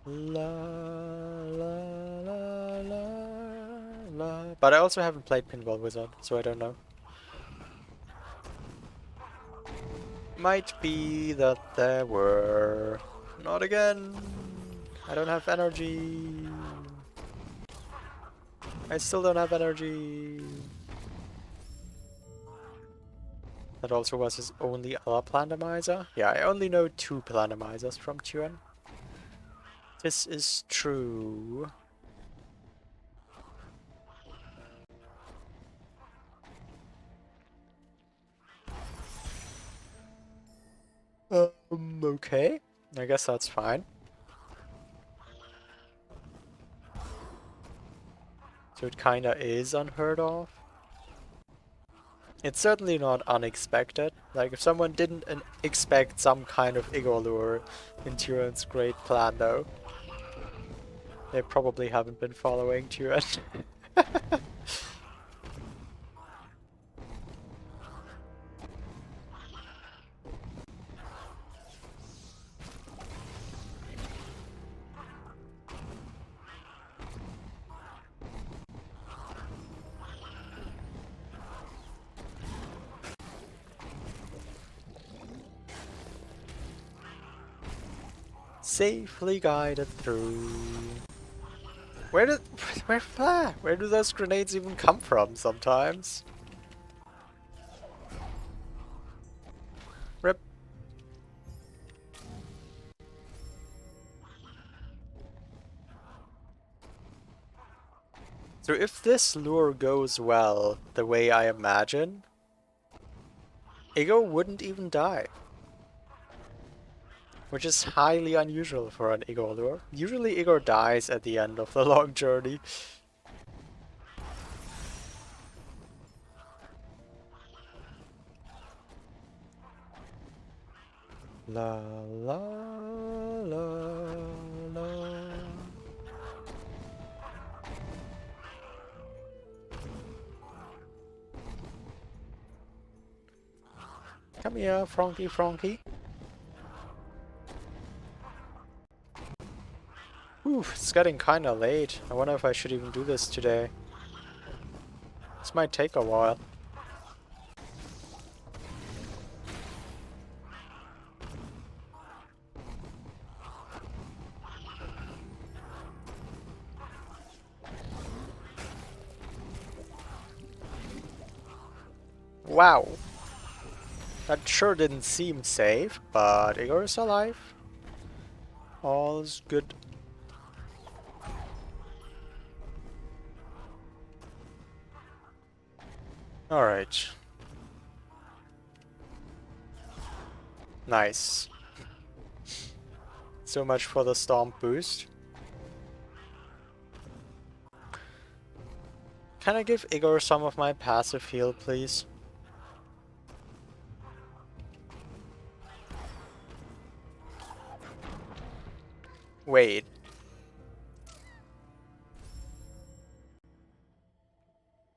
La la la la la. But I also haven't played Pinball Wizard, so I don't know. Might be that there were... Not again! I don't have energy! I still don't have energy! That also was his only other Plandomizer? Yeah, I only know 2 Plandomizers from Tuen. This is true. Okay. I guess that's fine. So it kinda is unheard of. It's certainly not unexpected. Like, if someone didn't expect some kind of Igor lure in Turen's great plan, though, they probably haven't been following Turen. Safely guided through. Where do those grenades even come from sometimes? Rip. So if this lure goes well, the way I imagine, Igor wouldn't even die. Which is highly unusual for an Igor lure. Usually Igor dies at the end of the long journey. La la la Come here, Frankie Frankie. Oof, it's getting kinda late. I wonder if I should even do this today. This might take a while. Wow. That sure didn't seem safe, but Igor is alive. All's good. Alright. Nice. So much for the Stomp boost. Can I give Igor some of my passive heal, please? Wait.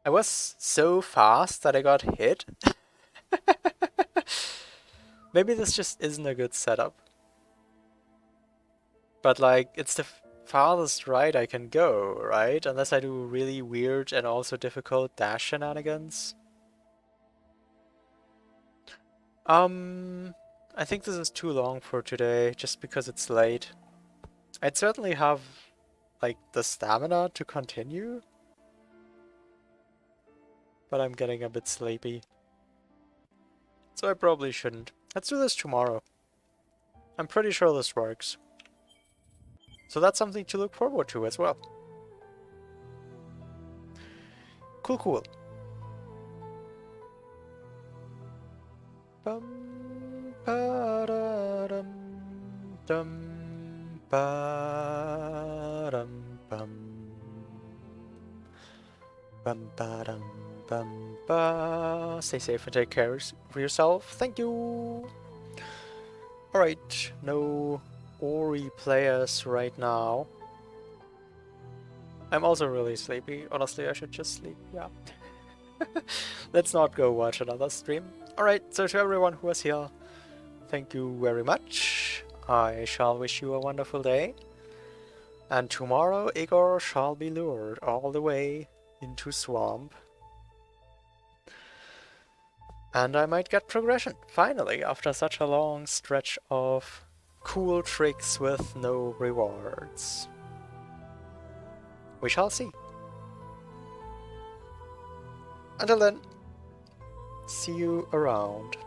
I was so fast that I got hit? Maybe this just isn't a good setup. But like, it's the farthest right I can go, right? Unless I do really weird and also difficult dash shenanigans. I think this is too long for today, just because it's late. I'd certainly have, like, the stamina to continue. But I'm getting a bit sleepy. So I probably shouldn't. Let's do this tomorrow. I'm pretty sure this works. So that's something to look forward to as well. Cool, cool. Bum, ba-da-dum, dum, ba-dum, bum. Bum, ba-dum, bum, ba. Stay safe and take care of yourself. Thank you. Alright, no Ori players right now. I'm also really sleepy. Honestly, I should just sleep. Yeah. Let's not go watch another stream. Alright, so to everyone who was here, thank you very much. I shall wish you a wonderful day. And tomorrow Igor shall be lured all the way into Swamp. And I might get progression, finally, after such a long stretch of cool tricks with no rewards. We shall see. Until then, see you around.